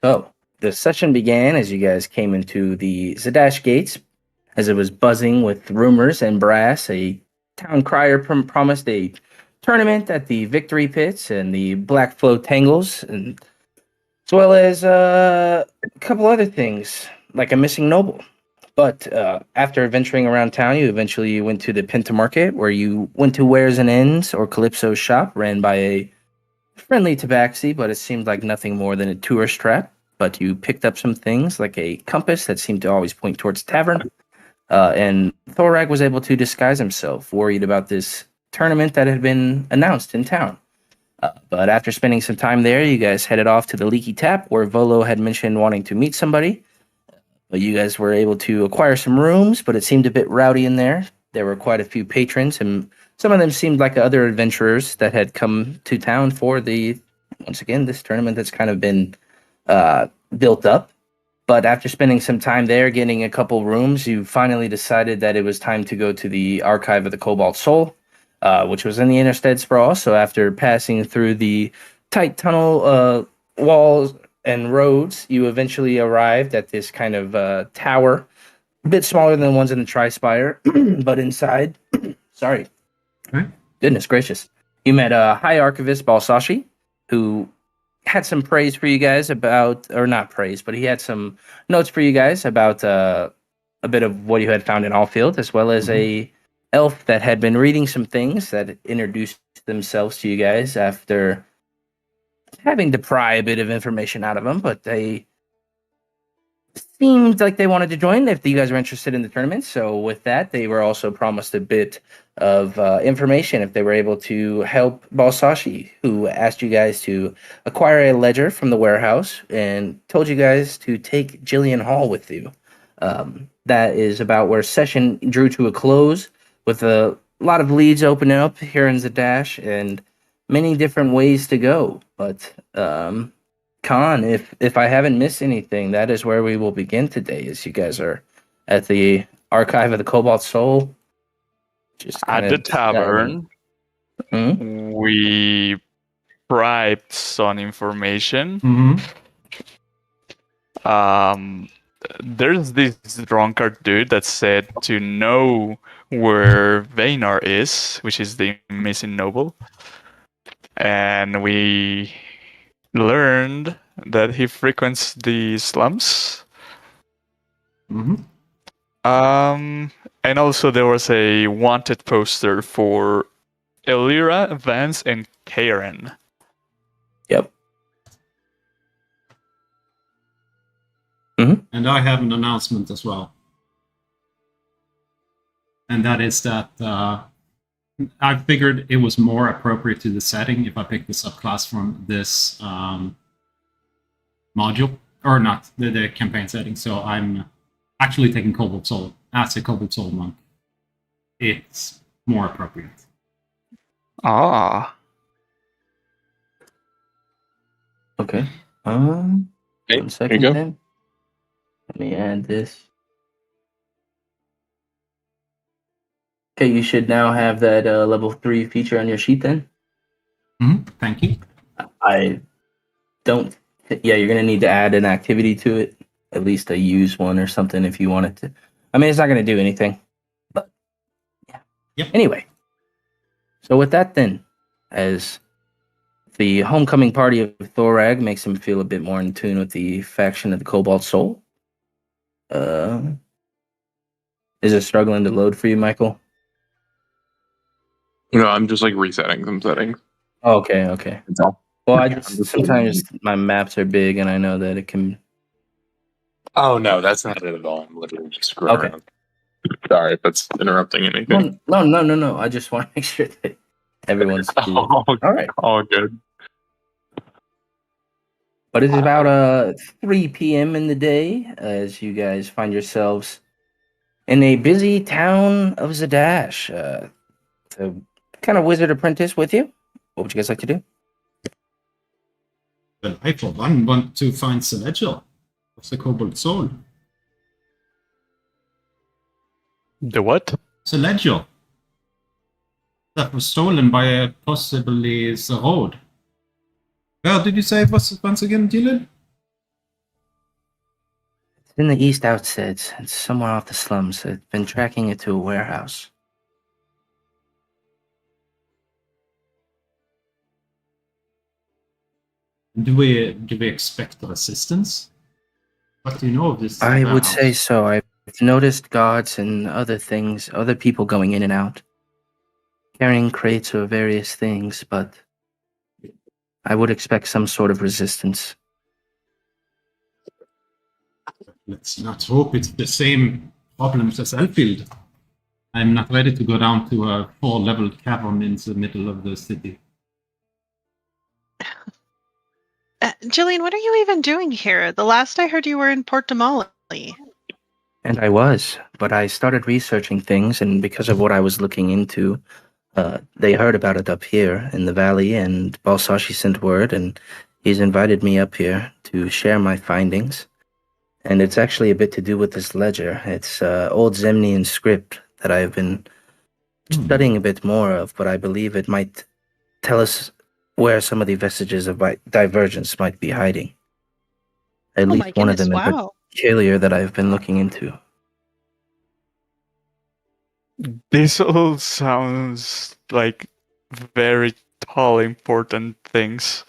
So, the session began as you guys came into the Zadash gates, as it was buzzing with rumors and brass. A town crier promised a tournament at the Victory Pits and the Black Flow Tangles, and as well as a couple other things, like a missing noble. But after venturing around town, you eventually went to the Pinta Market, where you went to Wares and Inns, or Calypso's shop, ran by a friendly tabaxi, but it seemed like nothing more than a tourist trap. But you picked up some things, like a compass that seemed to always point towards the tavern. And Thorag was able to disguise himself, worried about this tournament that had been announced in town. But after spending some time there, you guys headed off to the Leaky Tap, where Volo had mentioned wanting to meet somebody. But you guys were able to acquire some rooms, but it seemed a bit rowdy in there. There were quite a few patrons, and some of them seemed like other adventurers that had come to town for once again, this tournament that's kind of been built up. But after spending some time there, getting a couple rooms, you finally decided that it was time to go to the archive of the Cobalt Soul, which was in the Interstead Sprawl. So after passing through the tight tunnel walls and roads, you eventually arrived at this kind of tower, a bit smaller than the ones in the Tri-Spire, but inside, sorry, goodness gracious, you met High Archivist Balsashi, who had some praise for you guys about, or not praise, but he had some notes for you guys about a bit of what you had found in Allfield, as well as a elf that had been reading some things that introduced themselves to you guys after having to pry a bit of information out of them, but they seemed like they wanted to join if you guys were interested in the tournament. So with that, they were also promised a bit of information if they were able to help Balsashi, who asked you guys to acquire a ledger from the warehouse and told you guys to take Jillian Hall with you. That is about where session drew to a close, with a lot of leads opening up here in Zadash and many different ways to go. But Khan, if I haven't missed anything, that is where we will begin today, as you guys are at the archive of the Cobalt Soul. Just at the tavern, we bribed some information. There's this drunkard dude that said to know where Vaynar is, which is the missing noble. And we learned that he frequents the slums. And also there was a wanted poster for Elira, Vance, and Karen. Yep. And I have an announcement as well. And that is that I figured it was more appropriate to the setting if I picked the subclass from this module, or not, the campaign setting. So I'm actually taking Cobalt Soul as a Cobalt Soul monk. It's more appropriate. Okay. One second then. Let me add this. Okay, you should now have that level 3 feature on your sheet then. Thank you. I don't... Yeah, you're going to need to add an activity to it. At least a use one or something if you want it to. I mean, it's not going to do anything. But, yeah. Yep. Anyway. So with that then, as the homecoming party of Thorag makes him feel a bit more in tune with the faction of the Cobalt Soul. Is it struggling to load for you, Michael? No, I'm just like resetting some settings. Oh, okay. That's all. Well, I just sometimes my maps are big, and I know that it can. Oh no, that's not it at all. I'm literally just screwing around. Sorry if that's interrupting anything. No. I just want to make sure that everyone's all right. All good. But it's about 3 p.m. in the day as you guys find yourselves in a busy town of Zadash. The kind of wizard apprentice with you. What would you guys like to do? Well, I for one want to find the ledger of the Cobalt Soul. The what? The ledger that was stolen by possibly the road. Where did you say it was once again, Dylan? In the east outskirts. It's somewhere off the slums. I've been tracking it to a warehouse. Do we expect resistance? What do you know of this? I would warehouse? say so. I've noticed guards and other things, other people going in and out, carrying crates or various things, but I would expect some sort of resistance. Let's not hope it's the same problems as Elfield. I'm not ready to go down to a 4-level cavern in the middle of the city. Jillian, what are you even doing here? The last I heard you were in Port Damali. And I was, but I started researching things, and because of what I was looking into, they heard about it up here in the valley, and Balsashi sent word, and he's invited me up here to share my findings. And it's actually a bit to do with this ledger. It's old Zemnian script that I've been studying a bit more of, but I believe it might tell us where some of the vestiges of divergence might be hiding. At Oh least my one of goodness, them in wow. particular that I've been looking into. This all sounds like very tall, important things.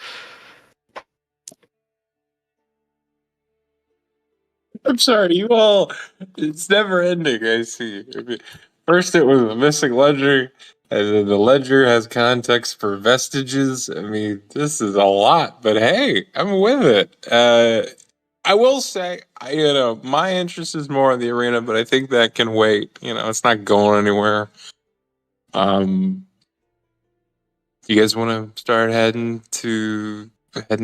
I'm sorry, you all. It's never ending. I see. I mean, first, it was a missing ledger, and then the ledger has context for vestiges. I mean, this is a lot, but hey, I'm with it. I will say, my interest is more in the arena, but I think that can wait. It's not going anywhere. You guys want to start heading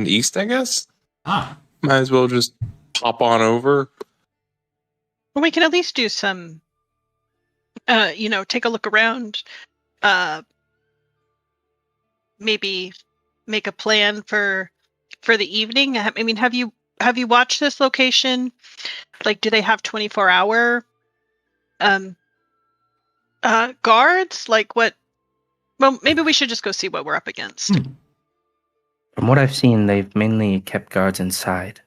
east? I guess. Might as well just pop on over. Well, we can at least do some, take a look around. Maybe make a plan for the evening. I mean, have you watched this location? Like, do they have 24-hour guards? Like, what? Well, maybe we should just go see what we're up against. From what I've seen, they've mainly kept guards inside.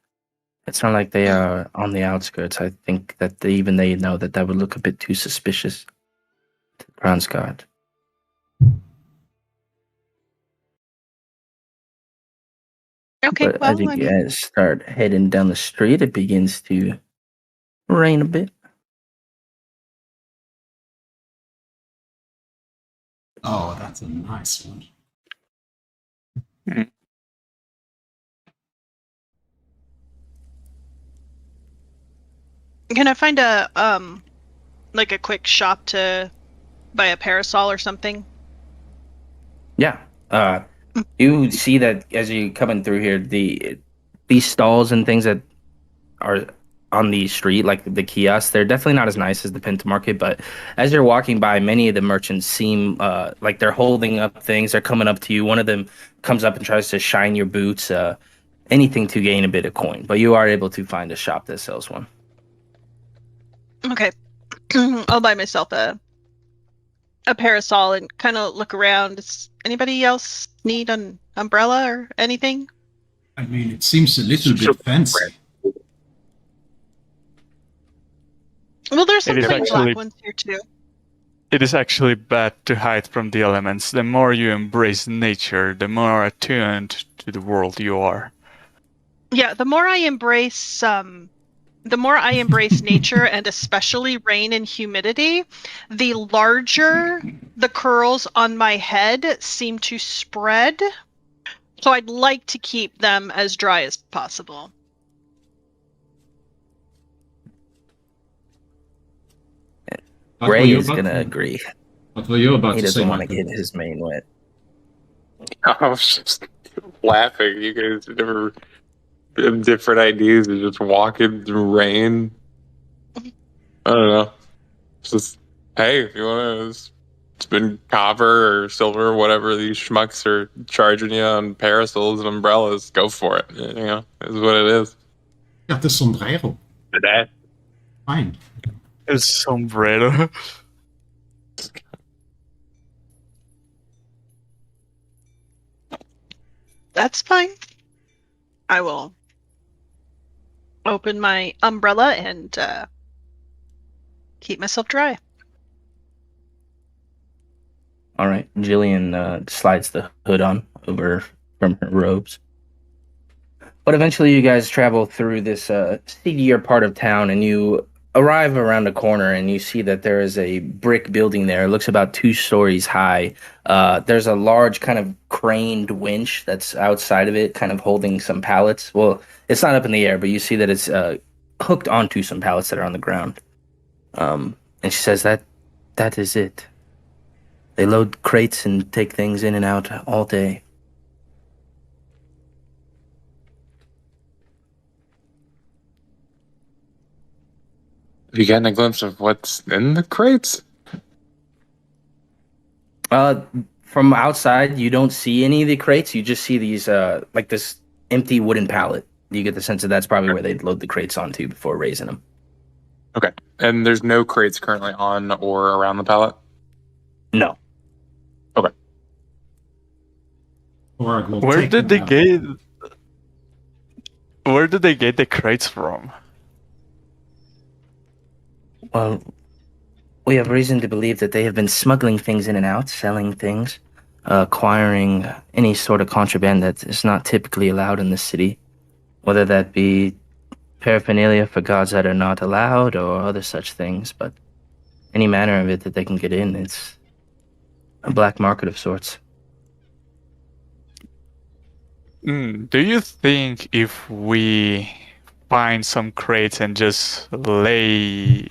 It's not like they are on the outskirts. I think that they know that would look a bit too suspicious to Crownsguard. Okay, But well, as you guys start heading down the street, it begins to rain a bit. Oh, that's a nice one. Can I find a like a quick shop to buy a parasol or something? Yeah. You see that as you coming through here, these stalls and things that are on the street, like the kiosks, they're definitely not as nice as the Pinta Market, but as you're walking by, many of the merchants seem like they're holding up things. They're coming up to you. One of them comes up and tries to shine your boots, anything to gain a bit of coin, but you are able to find a shop that sells one. Okay. I'll buy myself a parasol and kind of look around. Does anybody else need an umbrella or anything? I mean, it seems a little bit fancy. Well, there's some It is plain actually- black ones here too. It is actually bad to hide from the elements. The more you embrace nature, the more attuned to the world you are. Yeah, the more I embrace nature and especially rain and humidity, the larger the curls on my head seem to spread. So I'd like to keep them as dry as possible. Ray is going to agree. What were you about He to say, doesn't want to Michael? get his mane wet. I was just laughing. You guys never have different ideas of just walking through rain. I don't know. It's just, hey, if you want to spend copper or silver or whatever these schmucks are charging you on parasols and umbrellas, go for it. Is what it is. Got the sombrero. That Fine. It's sombrero. That's fine. I will open my umbrella and keep myself dry. All right. Jillian slides the hood on over from her robes. But eventually you guys travel through this seedier part of town, and you arrive around a corner, and you see that there is a brick building there. It looks about 2 stories high. There's a large kind of craned winch that's outside of it, kind of holding some pallets. Well, it's not up in the air, but you see that it's hooked onto some pallets that are on the ground. And she says that is it. They load crates and take things in and out all day. Have you gotten a glimpse of what's in the crates? From outside, you don't see any of the crates. You just see these, like this empty wooden pallet. You get the sense that that's probably where they'd load the crates onto before raising them. Okay. And there's no crates currently on or around the pallet? No. Or we'll Where take did them they out. get? Where did they get the crates from? Well, we have reason to believe that they have been smuggling things in and out, selling things, acquiring any sort of contraband that is not typically allowed in the city, whether that be paraphernalia for gods that are not allowed or other such things, but any manner of it that they can get in, it's a black market of sorts. Do you think if we find some crates and just lay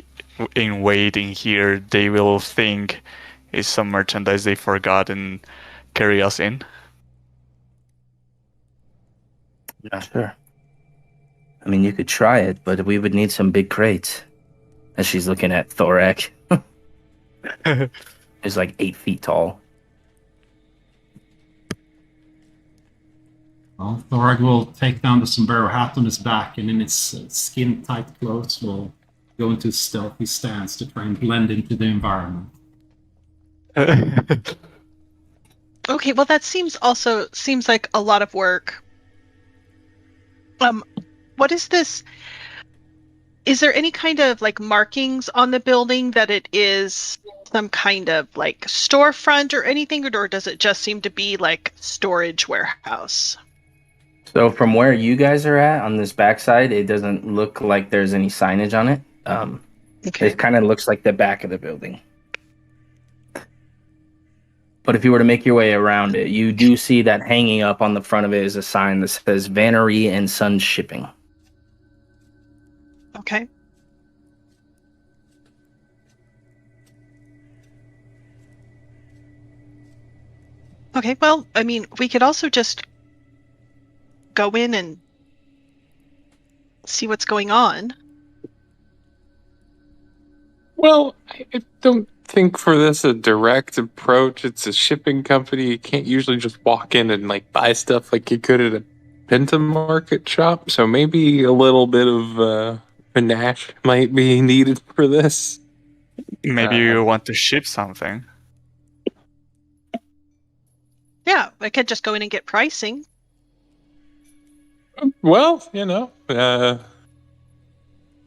in waiting here, they will think it's some merchandise they forgot and carry us in? Not sure. I mean, you could try it, but we would need some big crates. As she's looking at Thorak. He's like 8 feet tall. Well, Thorag will take down the sombrero hat on his back, and in his skin-tight clothes will go into a stealthy stance to try and blend into the environment. Okay, well that seems like a lot of work. What is this? Is there any kind of like markings on the building that it is some kind of like storefront or anything, or does it just seem to be like storage warehouse? So from where you guys are at on this backside, it doesn't look like there's any signage on it. Okay. It kind of looks like the back of the building. But if you were to make your way around it, you do see that hanging up on the front of it is a sign that says Vannerie Son Shipping. Okay. Okay, well, I mean, we could also just go in and see what's going on. Well, I don't think for this a direct approach. It's a shipping company. You can't usually just walk in and like buy stuff like you could at a Penta market shop. So maybe a little bit of panache might be needed for this. Maybe you want to ship something. Yeah, I could just go in and get pricing. Well, might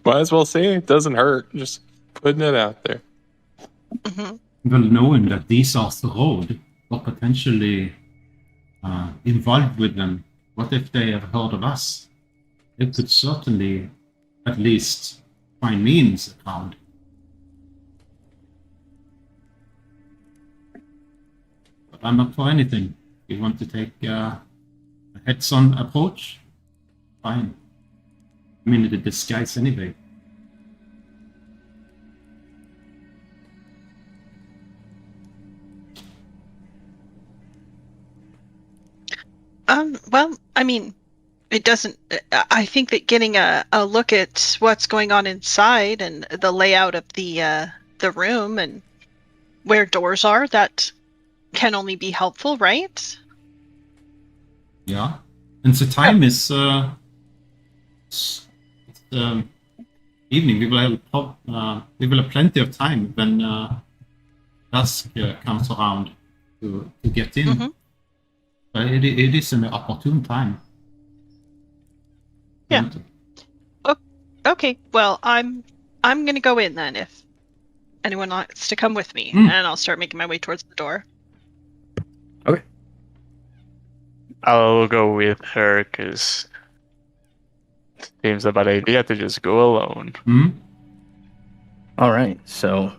as well say it doesn't hurt. Just putting it out there. Mm-hmm. Well, knowing that these are Throde, or potentially involved with them, what if they have heard of us? It could certainly at least find means around. But I'm up for anything. If you want to take a heads-on approach, fine. I mean, the disguise anyway. Well, I mean, it doesn't. I think that getting a look at what's going on inside and the layout of the room and where doors are, that can only be helpful, right? Yeah, and the time is evening. We will have plenty of time when dusk comes around to get in. Mm-hmm. But it is an opportune time. Yeah. Okay, well, I'm gonna go in then if anyone wants to come with me, Mm. and I'll start making my way towards the door. I'll go with her because seems a bad idea to just go alone. Hmm? All right. So,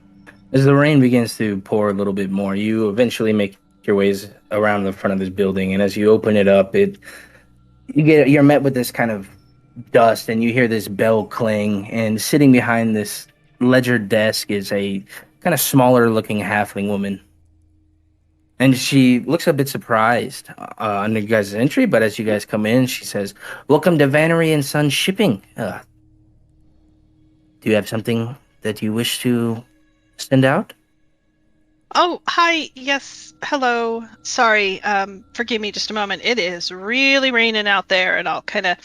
as the rain begins to pour a little bit more, you eventually make your ways around the front of this building, and as you open it up, you're met with this kind of dust, and you hear this bell cling. And sitting behind this ledger desk is a kind of smaller looking halfling woman. And she looks a bit surprised on you guys' entry, but as you guys come in, she says, "Welcome to Vannerie Son Shipping. Do you have something that you wish to send out?" Oh, hi. Yes. Hello. Sorry. Forgive me just a moment. It is really raining out there, and I'll kind of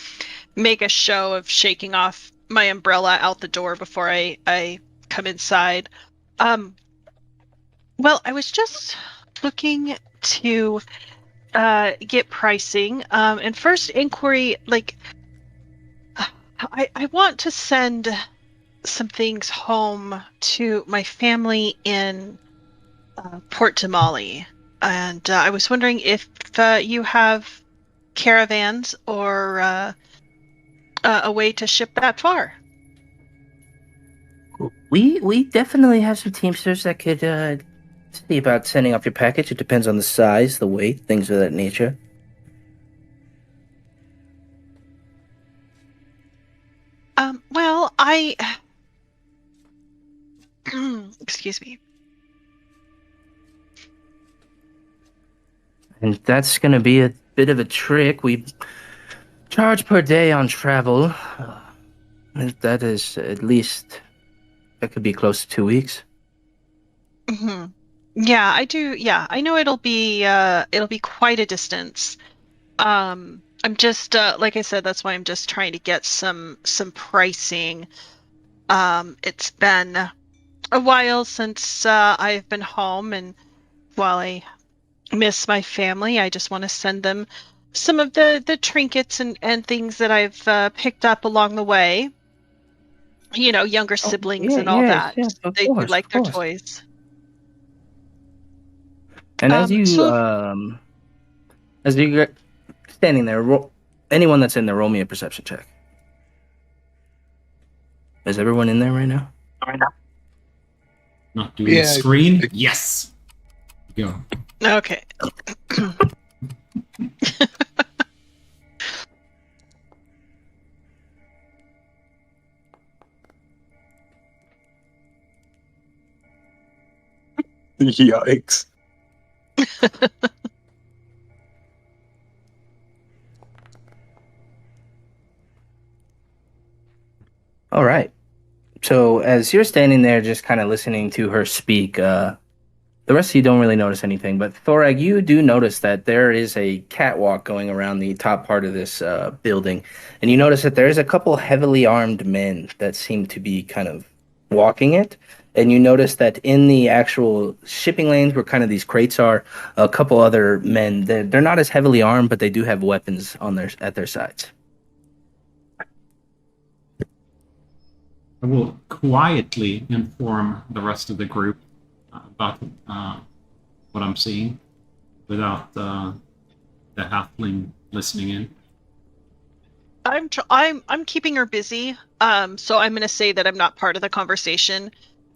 make a show of shaking off my umbrella out the door before I come inside. Well, I was just looking to get pricing. And first inquiry, like, I want to send some things home to my family in Port Tamale, and I was wondering if you have caravans or a way to ship that far. We definitely have some teamsters that could see about sending off your package. It depends on the size, the weight, things of that nature. Well, I excuse me. And that's going to be a bit of a trick. We charge per day on travel. And that is at least, that could be close to 2 weeks. Mhm. Yeah, I do. Yeah, I know it'll be quite a distance. I'm just like I said, that's why I'm just trying to get some pricing. It's been a while since I've been home, and while I miss my family, I just want to send them some of the trinkets and things that I've picked up along the way. You know, younger Oh, siblings yeah, and all yes, that. yes, of They do course, like of their course. toys. And So as you get standing there, anyone that's in there, roll me a perception check. Is everyone in there right now? Not doing Yeah, screen? Yes! Go. okay. Yikes. All right. So as you're standing there, just kind of listening to her speak, the rest of you don't really notice anything. But Thorag, you do notice that there is a catwalk going around the top part of this building, and you notice that there's a couple heavily armed men that seem to be kind of walking it. And you notice that in the actual shipping lanes, where kind of these crates are, a couple other men. They're not as heavily armed, but they do have weapons on at their sides. I will quietly inform the rest of the group about what I'm seeing without the halfling listening in. I'm keeping her busy. So I'm gonna say that I'm not part of the conversation.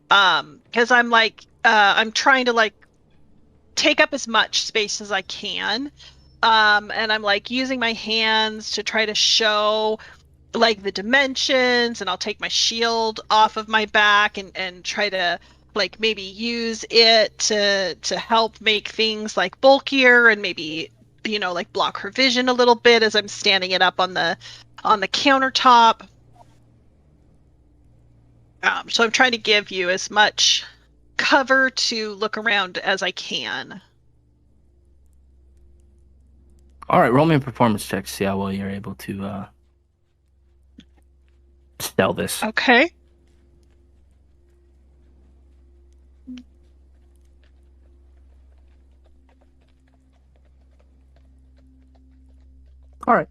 Because I'm like I'm trying to like take up as much space as I can. And I'm like using my hands to try to show like the dimensions, and I'll take my shield off of my back and try to like maybe use it to help make things like bulkier and maybe like block her vision a little bit as I'm standing it up on the countertop. So I'm trying to give you as much cover to look around as I can. All right, roll me a performance check to see how well you're able to sell this. Okay. All right.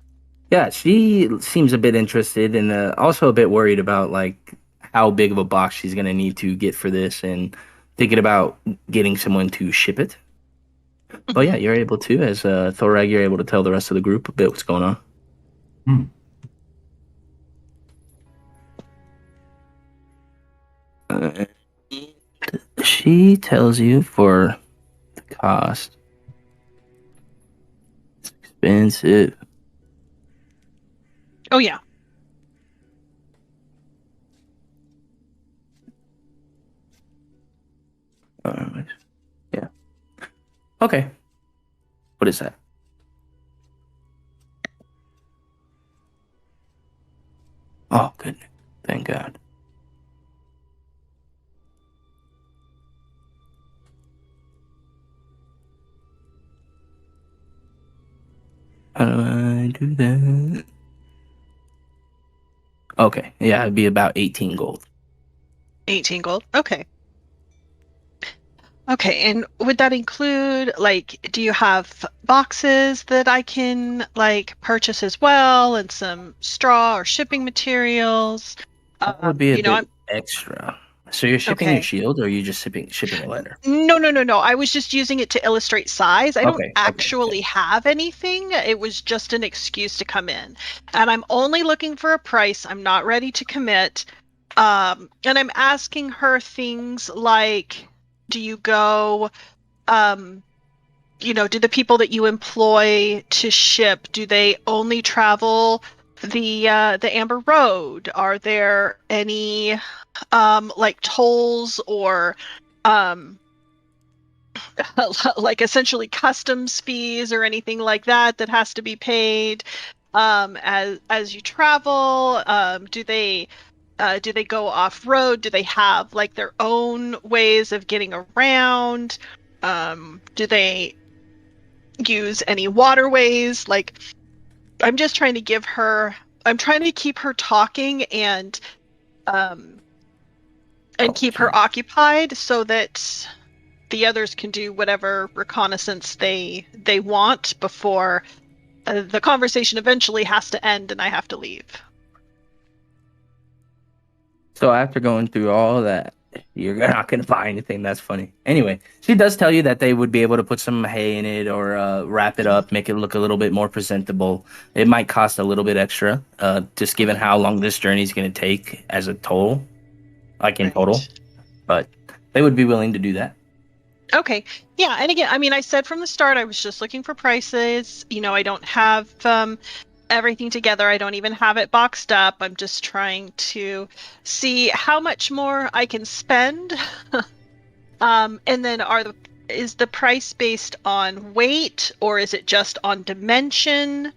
Yeah, she seems a bit interested and also a bit worried about like how big of a box she's gonna need to get for this, and thinking about getting someone to ship it. But yeah, you're able to, as Thorag, you're able to tell the rest of the group a bit what's going on. Hmm. She tells you for the cost. It's expensive. Oh yeah. Yeah. Okay. What is that? Oh, goodness. Thank God. How do I do that? Okay. Yeah, it'd be about 18 gold. 18 gold. Okay. Okay, and would that include, like, do you have boxes that I can, like, purchase as well, and some straw or shipping materials? That would be a bit I'm extra. So you're shipping your okay. shield, or are you just shipping a letter? No. I was just using it to illustrate size. I don't Okay. actually have anything. It was just an excuse to come in. And I'm only looking for a price. I'm not ready to commit. And I'm asking her things like, do you go, do the people that you employ to ship, do they only travel the Amber Road? Are there any like tolls or like essentially customs fees or anything like that has to be paid as you travel? Do they go off road? Do they have like their own ways of getting around? Do they use any waterways? Like, I'm just trying to keep her talking and keep her occupied so that the others can do whatever reconnaissance they want before the conversation eventually has to end and I have to leave. So after going through all of that, you're not going to buy anything. That's funny. Anyway, she does tell you that they would be able to put some hay in it or wrap it up, make it look a little bit more presentable. It might cost a little bit extra, just given how long this journey is going to take as a total, like in total. But they would be willing to do that. Okay. Yeah, and again, I mean, I said from the start I was just looking for prices. I don't have everything together. I don't even have it boxed up. I'm just trying to see how much more I can spend. And then is the price based on weight or is it just on dimension?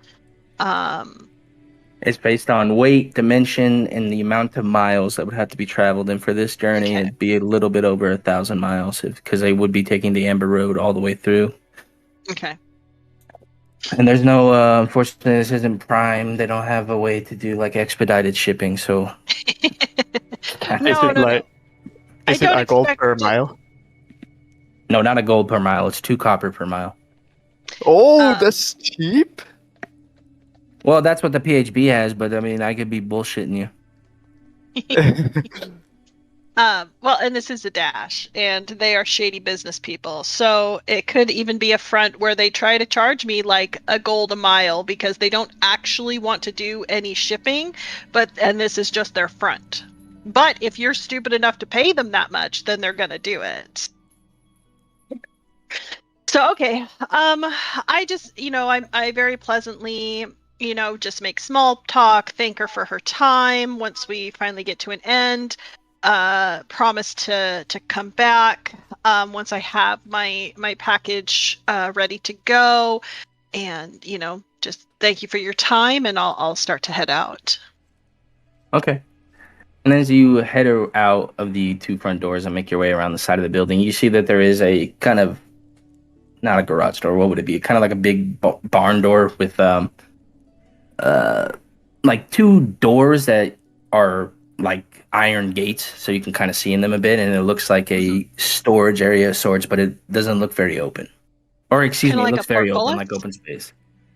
It's based on weight, dimension, and the amount of miles that would have to be traveled. And for this journey, It'd be a little bit over 1,000 miles because they would be taking the Amber Road all the way through. Okay. And there's no, unfortunately, this isn't Prime. They don't have a way to do like expedited shipping. So, Is it a gold per mile? No, not a gold per mile. It's 2 copper per mile. Oh, that's cheap. Well, that's what the PHB has, but I mean, I could be bullshitting you. Well, and this is Zadash, and they are shady business people. So it could even be a front where they try to charge me like a gold a mile because they don't actually want to do any shipping, and this is just their front. But if you're stupid enough to pay them that much, then they're gonna do it. So okay, I just I very pleasantly just make small talk, thank her for her time once we finally get to an end. Promise to come back once I have my package ready to go, and just thank you for your time, and I'll start to head out. Okay. And as you head out of the 2 front doors and make your way around the side of the building, you see that there is a kind of, not a garage door, what would it be? Kind of like a big barn door with like 2 doors that are like iron gates, so you can kind of see in them a bit, and it looks like a storage area of sorts, but it doesn't look very open. Or excuse me, it looks very open, like open space.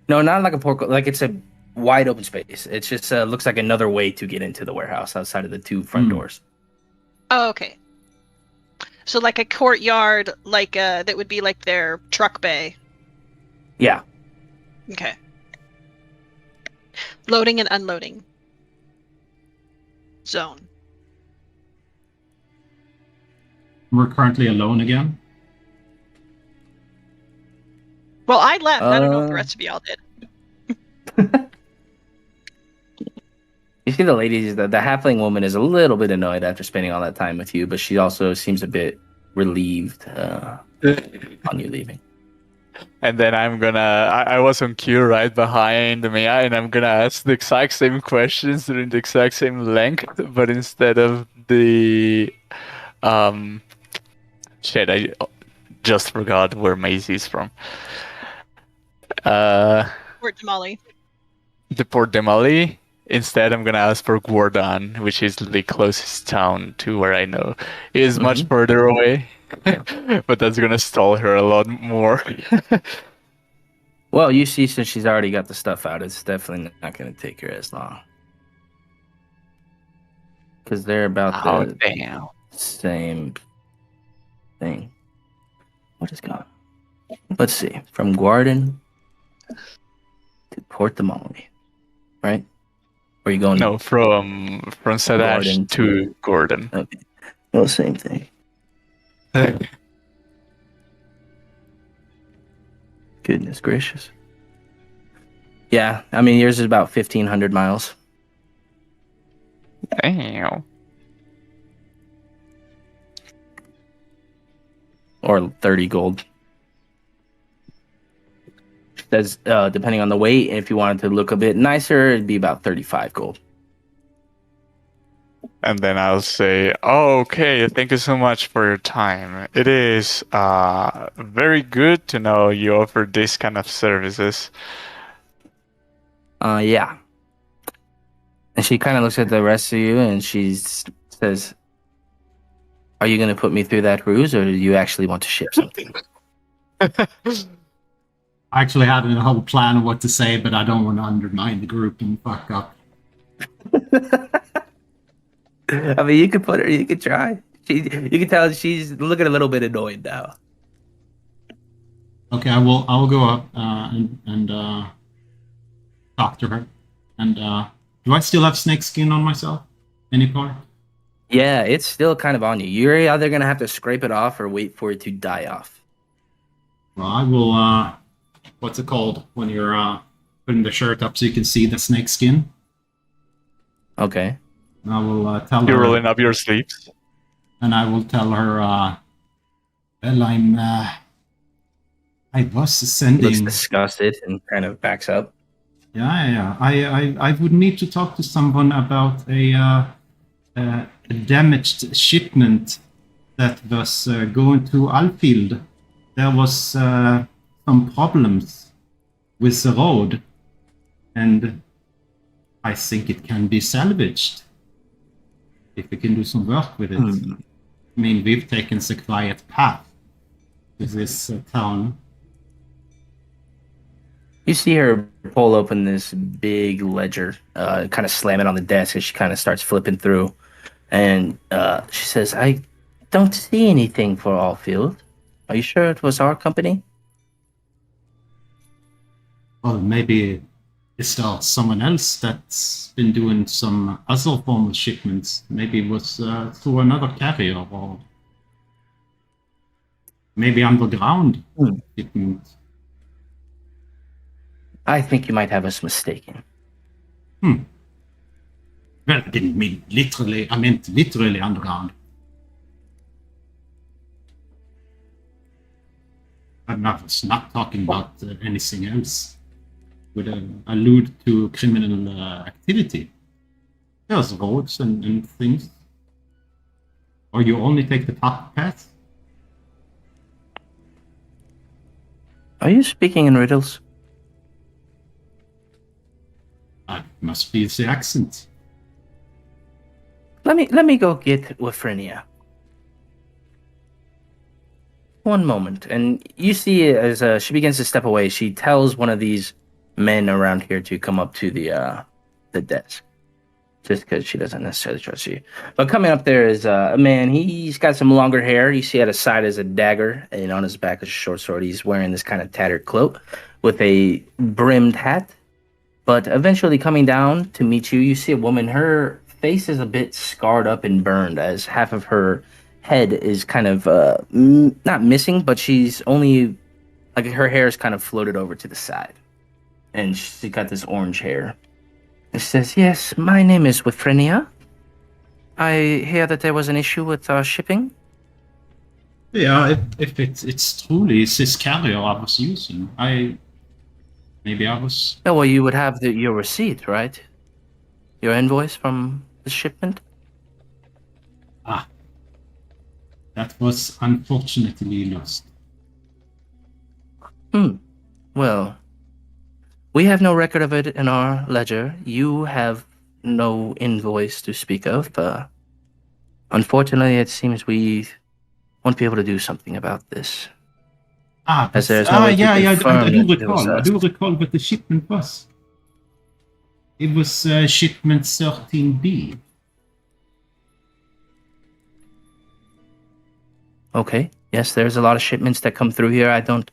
No, not like a portcullis. Like it's a wide open space. It's just looks like another way to get into the warehouse outside of the two front doors. Oh, okay. So like a courtyard, like that would be like their truck bay. Yeah. Okay. Loading and unloading zone. We're currently alone again. Well, I left. I don't know if the rest of y'all did. You see the ladies, the halfling woman is a little bit annoyed after spending all that time with you, but she also seems a bit relieved on you leaving. And then I'm gonna. I was on cue right behind me, and I'm gonna ask the exact same questions during the exact same length, but instead of the. Shit, I just forgot where Maisie's from. Port Jamali. The Port Demali. Instead, I'm gonna ask for Gordon, which is the closest town to where I know. It is much further away, but that's gonna stall her a lot more. Well, you see, since she's already got the stuff out, it's definitely not going to take her as long. Because they're about the same thing. What is going on? Let's see. From Guardian to Port Demali, right? Where are you going? No, from Zadash to Gordon. Okay. Well, same thing. Goodness gracious. Yeah, I mean, yours is about 1,500 miles. Damn. Or 30 gold. That's depending on the weight. If you wanted to look a bit nicer, it'd be about 35 gold. And then I'll say, oh, okay, thank you so much for your time. It is very good to know you offer this kind of services. Yeah. And she kind of looks at the rest of you and she says, are you going to put me through that ruse, or do you actually want to ship something? I actually had a whole plan of what to say, but I don't want to undermine the group and fuck up. I mean, you could put her, you could try. You can tell she's looking a little bit annoyed now. Okay, I will go up and talk to her. And do I still have snake skin on myself? Any part? Yeah, it's still kind of on you. You're either going to have to scrape it off or wait for it to die off. Well, I will, what's it called when you're putting the shirt up so you can see the snake skin? Okay. And I will tell her... You're rolling up your sleeves? And I will tell her, well, I was sending... Looks disgusted and kind of backs up. Yeah. I would need to talk to someone about a damaged shipment that was going to Alfield. There was some problems with the road, and I think it can be salvaged if we can do some work with it. I mean, we've taken the quiet path to this town. You see her pull open this big ledger, kind of slam it on the desk as she kind of starts flipping through. And she says, I don't see anything for Allfield. Are you sure it was our company? Well, maybe it's someone else that's been doing some other form of shipments. Maybe it was through another carrier, or maybe underground shipment. I think you might have us mistaken. Well, I didn't mean literally. I meant literally underground. I was not talking about anything else. Would allude to criminal activity. There's roads and things. Or you only take the top path? Are you speaking in riddles? Must be the accent. Let me go get Winfrenia. One moment. And you see as she begins to step away, she tells one of these men around here to come up to the desk, just because she doesn't necessarily trust you. But coming up there is a man. He's got some longer hair. You see at his side is a dagger, and on his back is a short sword. He's wearing this kind of tattered cloak with a brimmed hat. But eventually coming down to meet you, you see a woman. Her face is a bit scarred up and burned, as half of her head is kind of not missing, but she's only like her hair is kind of floated over to the side, and she got this orange hair. It says, "Yes, my name is Winfrenia. I hear that there was an issue with our shipping." Yeah, if it's truly this carrier I was using, maybe I was. Oh, well, you would have your receipt, right? Your invoice from the shipment? That was unfortunately lost. Well, we have no record of it in our ledger. You have no invoice to speak of. Unfortunately, it seems we won't be able to do something about this. As there's no way to confirm I do that it was recall. I us. do recall what the shipment was. It was shipment 13B. Okay. Yes, there's a lot of shipments that come through here. I don't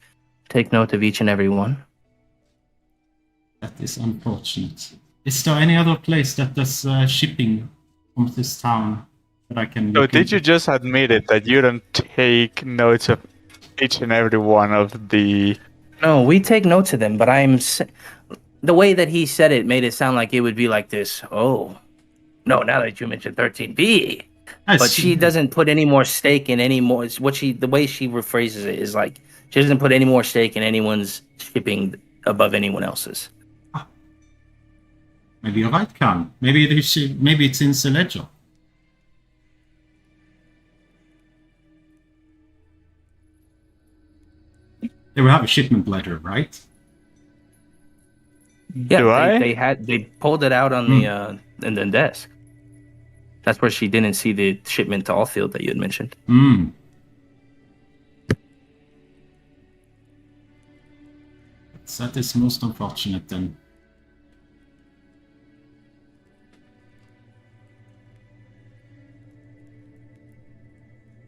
take note of each and every one. That is unfortunate. Is there any other place that does shipping from this town that I can So look did you into? just admit it that you don't take notes of each and every one of the? No, we take notes of them, but the way that he said it made it sound like it would be like this. Oh, no, now that you mentioned 13B. I But see. she doesn't put any more stake in any more. The way she rephrases it is like she doesn't put any more stake in anyone's shipping above anyone else's. Maybe you're right, Khan. Maybe it's in the ledger. They will have a shipment ledger, right? Yeah, Do I? they pulled it out on the in the desk. That's where she didn't see the shipment to Allfield that you had mentioned. Hmm. That is most unfortunate then.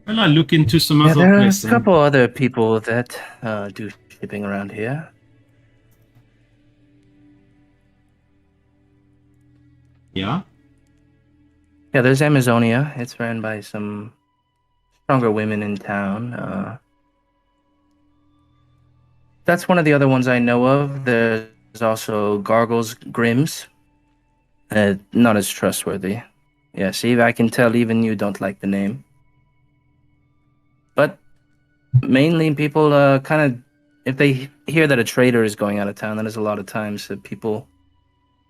Well, I'll look into some Yeah, other there are a places. couple other people that do shipping around here. Yeah? Yeah, there's Amazonia. It's ran by some stronger women in town. That's one of the other ones I know of. There's also Gargles Grims. Not as trustworthy. Yeah, see, I can tell even you don't like the name. But mainly people kind of, if they hear that a trader is going out of town, that is a lot of times that people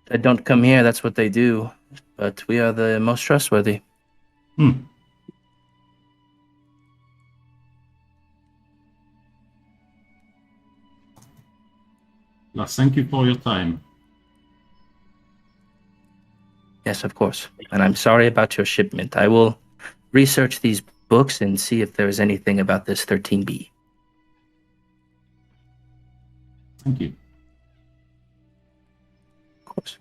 that don't come here, that's what they do. But we are the most trustworthy. Hmm. Well, thank you for your time. Yes, of course. And I'm sorry about your shipment. I will research these books and see if there is anything about this 13B. Thank you. Of course.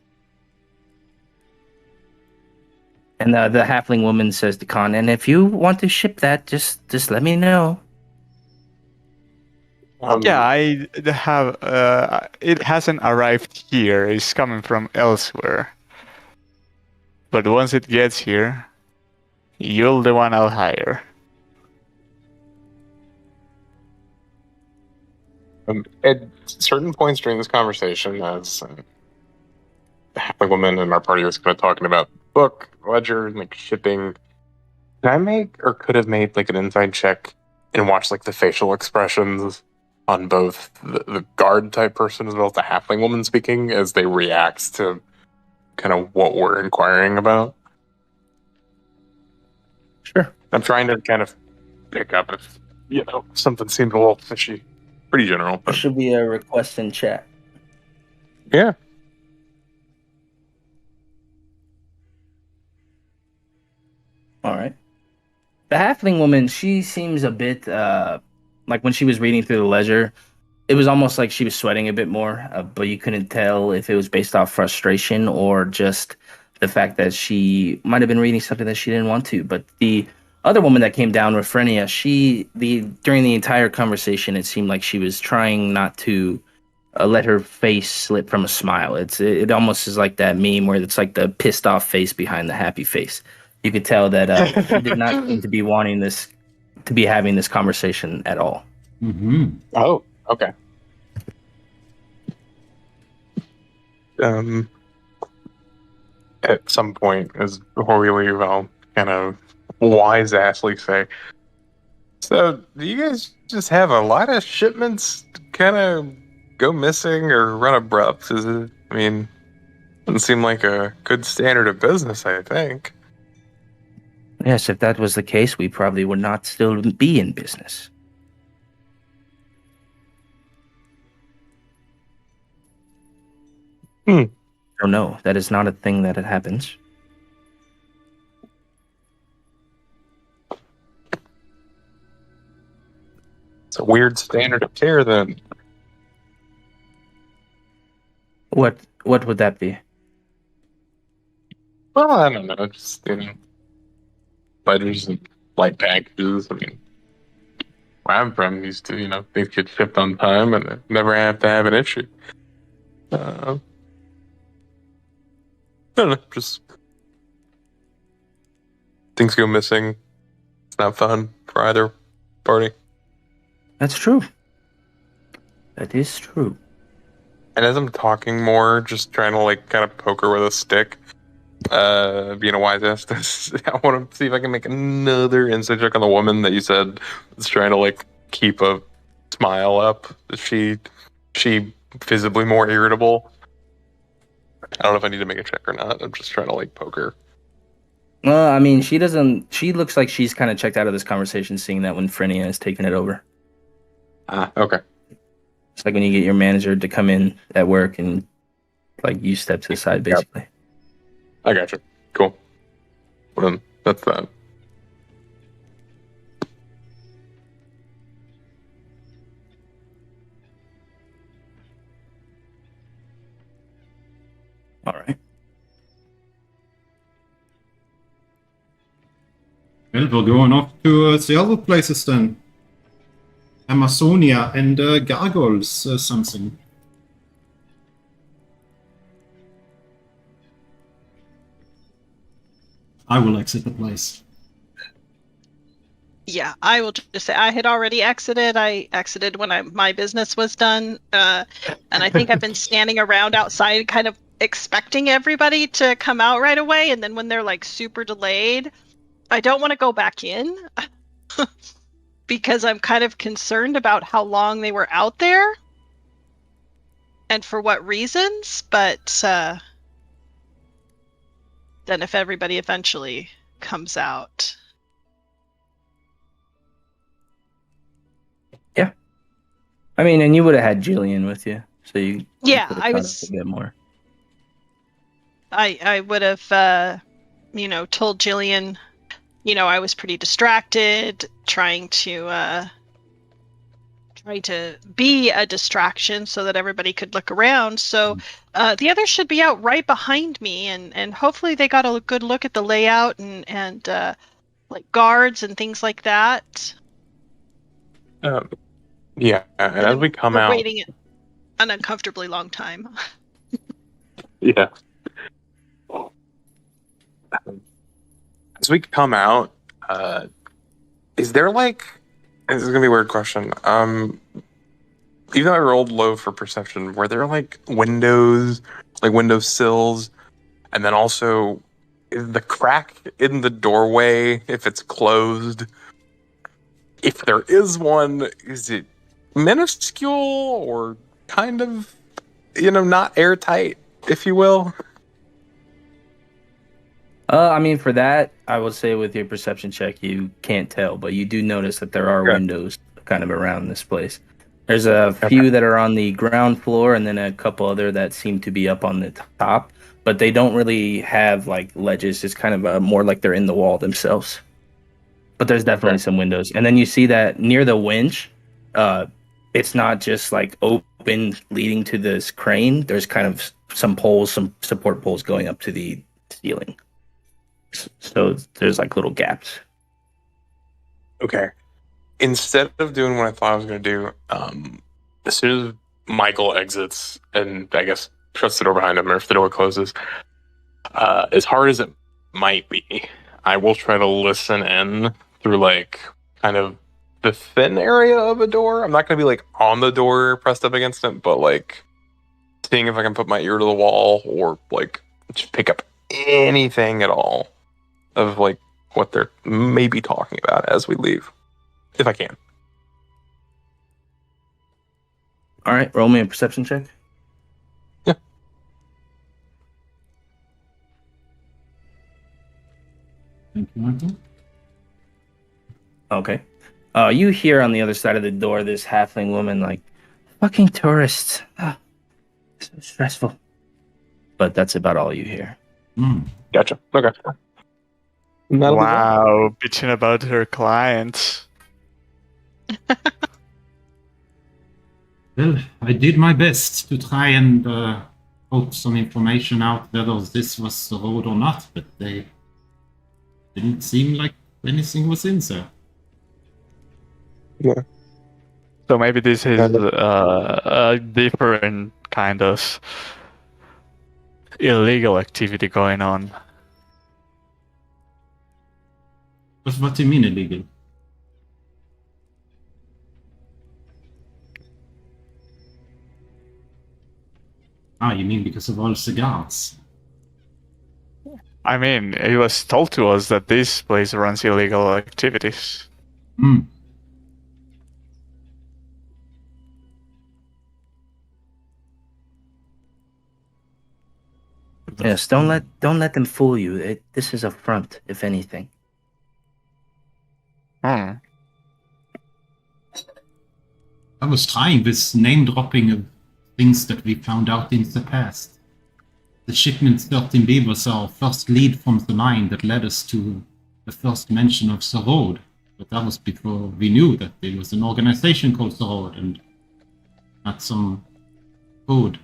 And the halfling woman says to Khan, and if you want to ship that, just let me know. Yeah, I have. It hasn't arrived here. It's coming from elsewhere. But once it gets here, you're the one I'll hire. At certain points during this conversation, as the halfling woman in our party was kind of talking about book, ledger, like shipping, can I make or could have made like an inside check and watch like the facial expressions on both the guard type person as well as the halfling woman speaking as they react to kind of what we're inquiring about? Sure. I'm trying to kind of pick up if, something seemed a little fishy. Pretty general, There but should be a request in chat. yeah. All right. The halfling woman, she seems a bit like when she was reading through the ledger, it was almost like she was sweating a bit more, but you couldn't tell if it was based off frustration or just the fact that she might have been reading something that she didn't want to. But the other woman that came down, Winfrenia, during the entire conversation, it seemed like she was trying not to let her face slip from a smile. It almost is like that meme where it's like the pissed off face behind the happy face. You could tell that she did not seem to be wanting this to be having this conversation at all. Mm-hmm. Oh, okay. At some point, as before we leave, I'll kind of wise-assly say, so do you guys just have a lot of shipments kind of go missing or run abrupt? I mean, doesn't seem like a good standard of business, I think. Yes, if that was the case, we probably would not still be in business. Oh no, that is not a thing that it happens. It's a weird standard of care, then. What would that be? Well, I don't know. Just, letters and light packages. I mean, where I'm from, used to, things get shipped on time and never have to have an issue. I don't know, just things go missing. It's not fun for either party. That's true. That is true. And as I'm talking more, just trying to kind of poke her with a stick, being a wise ass, I want to see if I can make another insight check on the woman that you said is trying to keep a smile up. Is she visibly more irritable? I don't know if I need to make a check or not. I'm just trying to poke her. Well, I mean, she doesn't. She looks like she's kind of checked out of this conversation, seeing that Winfrenia has taken it over. Okay. It's like when you get your manager to come in at work and you step to the side, basically. Yep. I gotcha. Cool. Well, that's that. All right. Well, we're going off to the other places then. Amazonia and Gargoyles something. I will exit the place. Yeah, I will just say I had already exited. I exited when my business was done. And I think I've been standing around outside kind of expecting everybody to come out right away. And then when they're super delayed, I don't want to go back in because I'm kind of concerned about how long they were out there and for what reasons. But then if everybody eventually comes out. Yeah. I mean, and you would have had Jillian with you, so you Yeah, could have I caught was up a bit more. I would have told Jillian, I was pretty distracted, trying to be a distraction so that everybody could look around. So the others should be out right behind me, and hopefully they got a good look at the layout and guards and things like that. Yeah, and as we come out, waiting an uncomfortably long time. Yeah. As we come out, is there this is gonna be a weird question. Even though I rolled low for perception, were there windows, window sills, and then also is the crack in the doorway, if it's closed, if there is one, is it minuscule or kind of, not airtight, if you will? I mean, for that, I would say with your perception check, you can't tell, but you do notice that there are windows kind of around this place. There's a few that are on the ground floor, and then a couple other that seem to be up on the top, but they don't really have ledges. It's kind of more like they're in the wall themselves. But there's definitely some windows, and then you see that near the winch, it's not just like open leading to this crane. There's kind of some poles, some support poles going up to the ceiling. So there's like little gaps. Okay. Instead of doing what I thought I was going to do, as soon as Michael exits and I guess shuts the door behind him, or if the door closes, as hard as it might be, I will try to listen in through like kind of the thin area of a door. I'm not going to be like on the door pressed up against it, but like seeing if I can put my ear to the wall or like just pick up anything at all of like what they're maybe talking about as we leave, if I can. All right, roll me a perception check. Yeah. Thank you, Michael. Okay. You hear on the other side of the door this halfling woman like, fucking tourists. Ah, so stressful. But that's about all you hear. Gotcha. Okay. Wow, bitching about her clients. Well, I did my best to try and hope some information out whether this was the road or not, but they didn't seem like anything was in there. Yeah. So maybe this is a different kind of illegal activity going on. But what do you mean illegal? Ah, you mean because of all cigars? I mean, it was told to us that this place runs illegal activities. Hmm. Yes, don't let them fool you. This is a front, if anything. Hmm. I was trying this name dropping of things that we found out in the past. The shipment 13B was our first lead from the mine that led us to the first mention of the road. But that was before we knew that there was an organization called the road and not some code.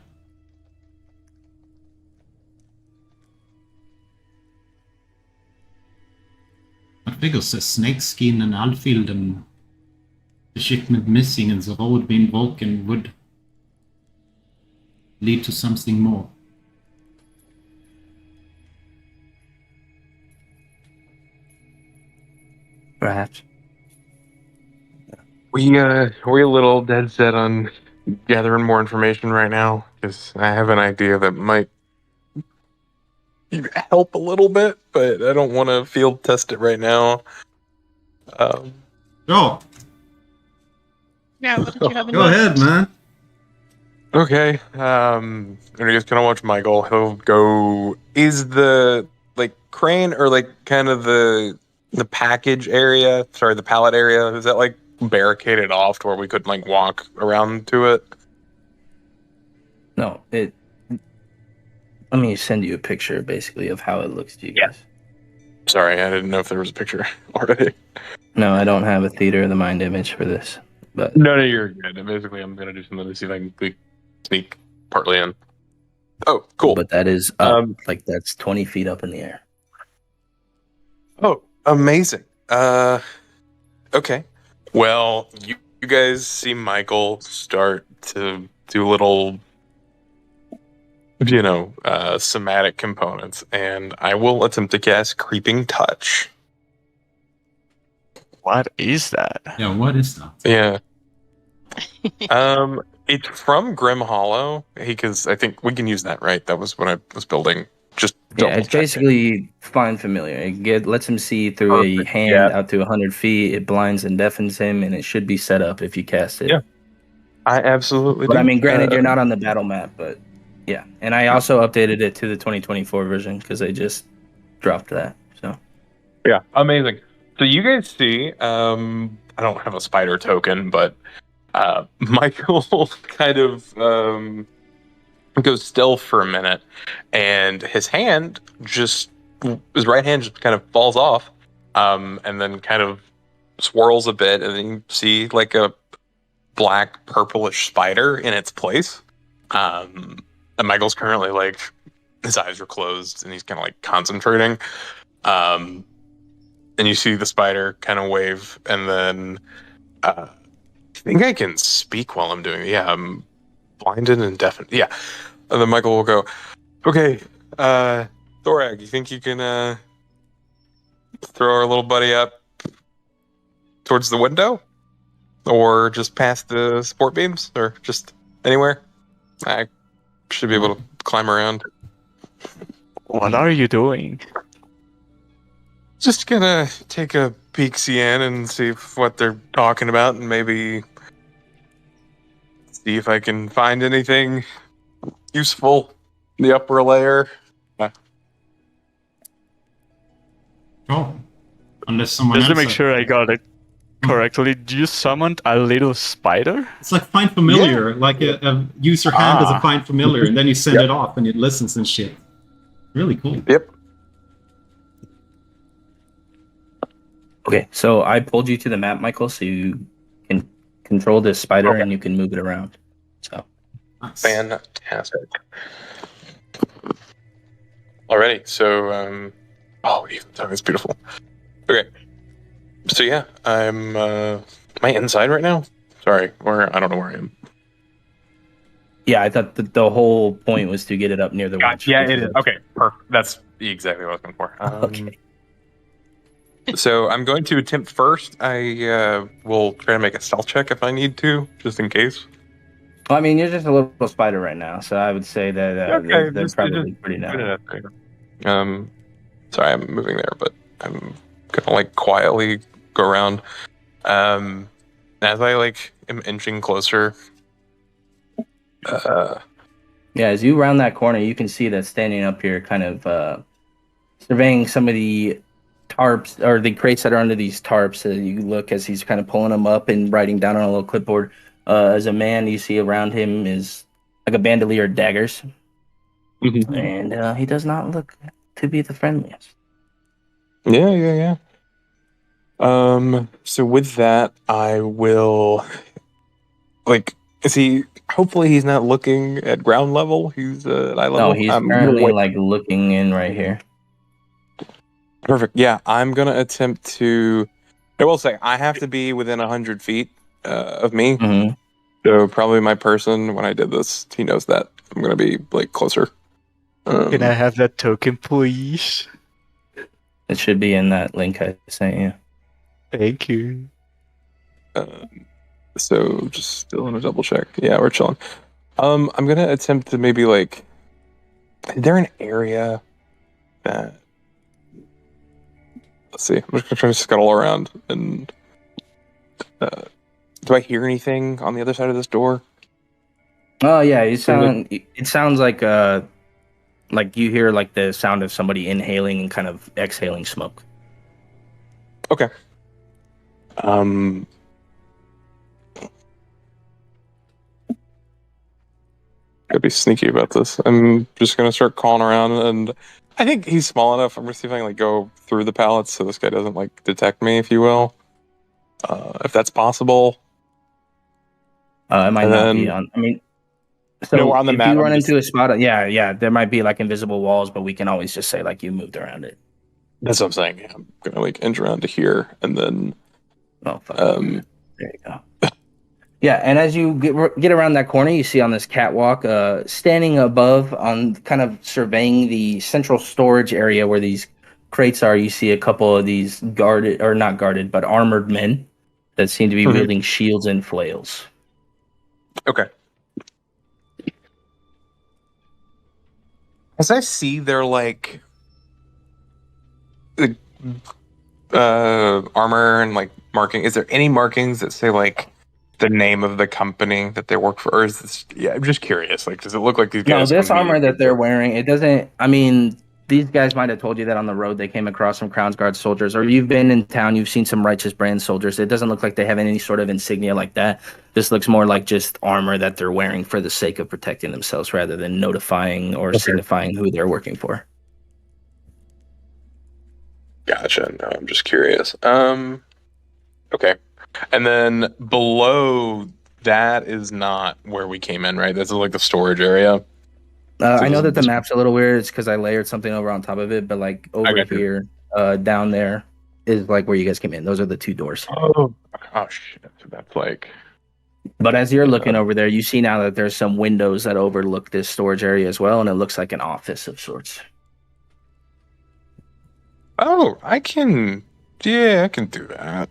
I figure the snakeskin and Alfield and the shipment missing and the road being broken would lead to something more. Perhaps. We're a little dead set on gathering more information right now because I have an idea that might help a little bit, but I don't want to field test it right now. Go! Yeah, what did you have in Go mind? ahead, man! Okay. And I guess kind of watch Michael. He'll go. Is the like crane or like kind of the package area? Sorry, the pallet area. Is that like barricaded off to where we couldn't like walk around to it? No, let me send you a picture, basically, of how it looks to you guys. Sorry, I didn't know if there was a picture already. No, I don't have a theater of the mind image for this. But No, you're good. Basically, I'm gonna do something to see if I can sneak partly in. Oh, cool. But that is up, like that's 20 feet up in the air. Oh, amazing. Okay. Well, you guys see Michael start to do little, somatic components, and I will attempt to cast Creeping Touch. What is that? Yeah, what is that? Yeah. It's from Grim Hollow, because I think we can use that, right? That was when I was building. Just Yeah, it's double-checking. basically find familiar. It lets him see through a hand out to 100 feet. It blinds and deafens him, and it should be set up if you cast it. Yeah. I absolutely But do. I mean, granted, you're not on the battle map, but yeah. And I also updated it to the 2024 version because I just dropped that. So Yeah, amazing. So you guys see, I don't have a spider token, but Michael kind of goes still for a minute, and his right hand just kind of falls off, and then kind of swirls a bit, and then you see like a black purplish spider in its place. And Michael's currently like his eyes are closed and he's kind of like concentrating. And you see the spider kind of wave, and then I think I can speak while I'm doing it. Yeah, I'm blinded and deafened. Yeah. And then Michael will go, okay, Thorag, you think you can throw our little buddy up towards the window? Or just past the support beams? Or just anywhere? I should be able to climb around. What are you doing? Just gonna take a peek-see in and see what they're talking about, and maybe see if I can find anything useful in the upper layer. Oh, unless someone Just to else. make sure I got it correctly, you summoned a little spider? It's like find familiar, like a use your hand as a find familiar, and then you send it off and it listens and shit. Really cool. Yep. Okay, so I pulled you to the map, Michael, so you can control this spider Okay. and you can move it around. So Nice. Fantastic. Alrighty, so oh, it's beautiful. Okay, so yeah, I'm am I inside right now? Sorry, or I don't know where I am. yeah, I thought the whole point was to get it up near the winch. Yeah, it is. Okay, perfect. That's exactly what I was looking for. Okay. So I'm going to attempt first. I will try to make a stealth check if I need to, just in case. Well, I mean, you're just a little spider right now, so I would say that they're probably pretty now. Sorry, I'm moving there, but I'm gonna like quietly go around. As I like am inching closer. Yeah, as you round that corner, you can see that standing up here, kind of surveying some of the tarps or the crates that are under these tarps. You look as he's kind of pulling them up and writing down on a little clipboard. As a man, you see around him is like a bandolier of daggers, and he does not look to be the friendliest. Yeah. So with that, I will like. Is he? Hopefully, he's not looking at ground level. He's at eye level. No, he's currently like looking in right here. Perfect. Yeah, I'm gonna attempt to. I will say I have to be within 100 feet of me. Mm-hmm. So probably my person when I did this, he knows that I'm gonna be like closer. Can I have that token, please? It should be in that link I sent you. Thank you. So just still in a double check. Yeah, we're chilling. I'm gonna attempt to maybe like. Is there an area that? Let's see. I'm just gonna try to scuttle around and. Do I hear anything on the other side of this door? Oh yeah, it sounds like you hear like the sound of somebody inhaling and kind of exhaling smoke. Okay. Gotta be sneaky about this. I'm just gonna start calling around, and I think he's small enough. I'm gonna see if I can like go through the pallets so this guy doesn't like detect me, if you will. If that's possible. It might not be on. I mean, so No, we're on the if map, you I'm run just- into a spot, yeah, there might be like invisible walls, but we can always just say like you moved around it. That's what I'm saying. Yeah, I'm gonna like inch around to here, and then Oh, fuck. There you go. Yeah, and as you get around that corner, you see on this catwalk, standing above, on kind of surveying the central storage area where these crates are. You see a couple of these guarded, or not guarded, but armored men that seem to be wielding shields and flails. Okay. As I see their like armor and like marking, is there any markings that say like the name of the company that they work for? Or is this, yeah, I'm just curious. Like, does it look like these No, guys? this can be- armor that they're wearing, it doesn't. I mean, these guys might have told you that on the road they came across some Crownsguard soldiers, or you've been in town, you've seen some Righteous Brand soldiers. It doesn't look like they have any sort of insignia like that. This looks more like just armor that they're wearing for the sake of protecting themselves rather than notifying or signifying who they're working for. Gotcha. No, I'm just curious. Okay. And then below that is not where we came in, right? This is like the storage area. I know that the this- map's a little weird. It's because I layered something over on top of it, but like over got you. here, down there is like where you guys came in. Those are the two doors. Oh shit! So that's like But as you're looking over there, you see now that there's some windows that overlook this storage area as well, and it looks like an office of sorts. oh, I can do that.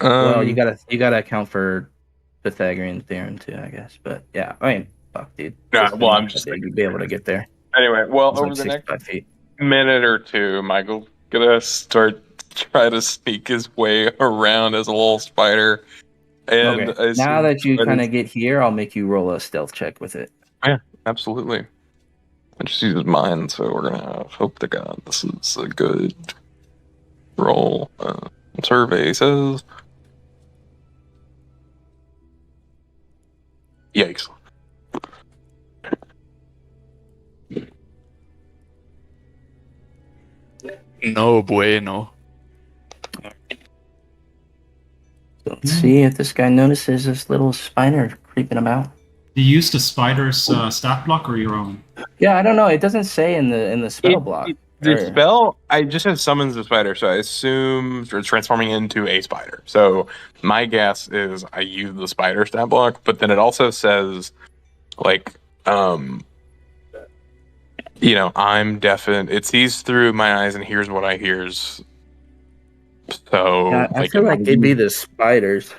Well, you gotta account for Pythagorean theorem too, I guess. But yeah, I mean, fuck, dude. Nah, It's well, not I'm that just big. You'd be able to get there. anyway. Well, It's over like the next 65 feet. minute or two, Michael's gonna try to sneak his way around as a little spider. And Okay. Now that you kind of get here, I'll make you roll a stealth check with it. absolutely. I just use mine, so we're gonna hope to God this is a good roll. Survey says, "Yikes!" No bueno. So let's see if this guy notices this little spider creeping about. Do you use the spider's stat block or your own? Yeah, I don't know. It doesn't say in the spell block. The Or- spell, I just have summons the spider, so I assume it's transforming into a spider. So my guess is I use the spider stat block, but then it also says, like, I'm deafened. It sees through my eyes and hears what I hears. So Yeah, I feel like it'd be the spiders.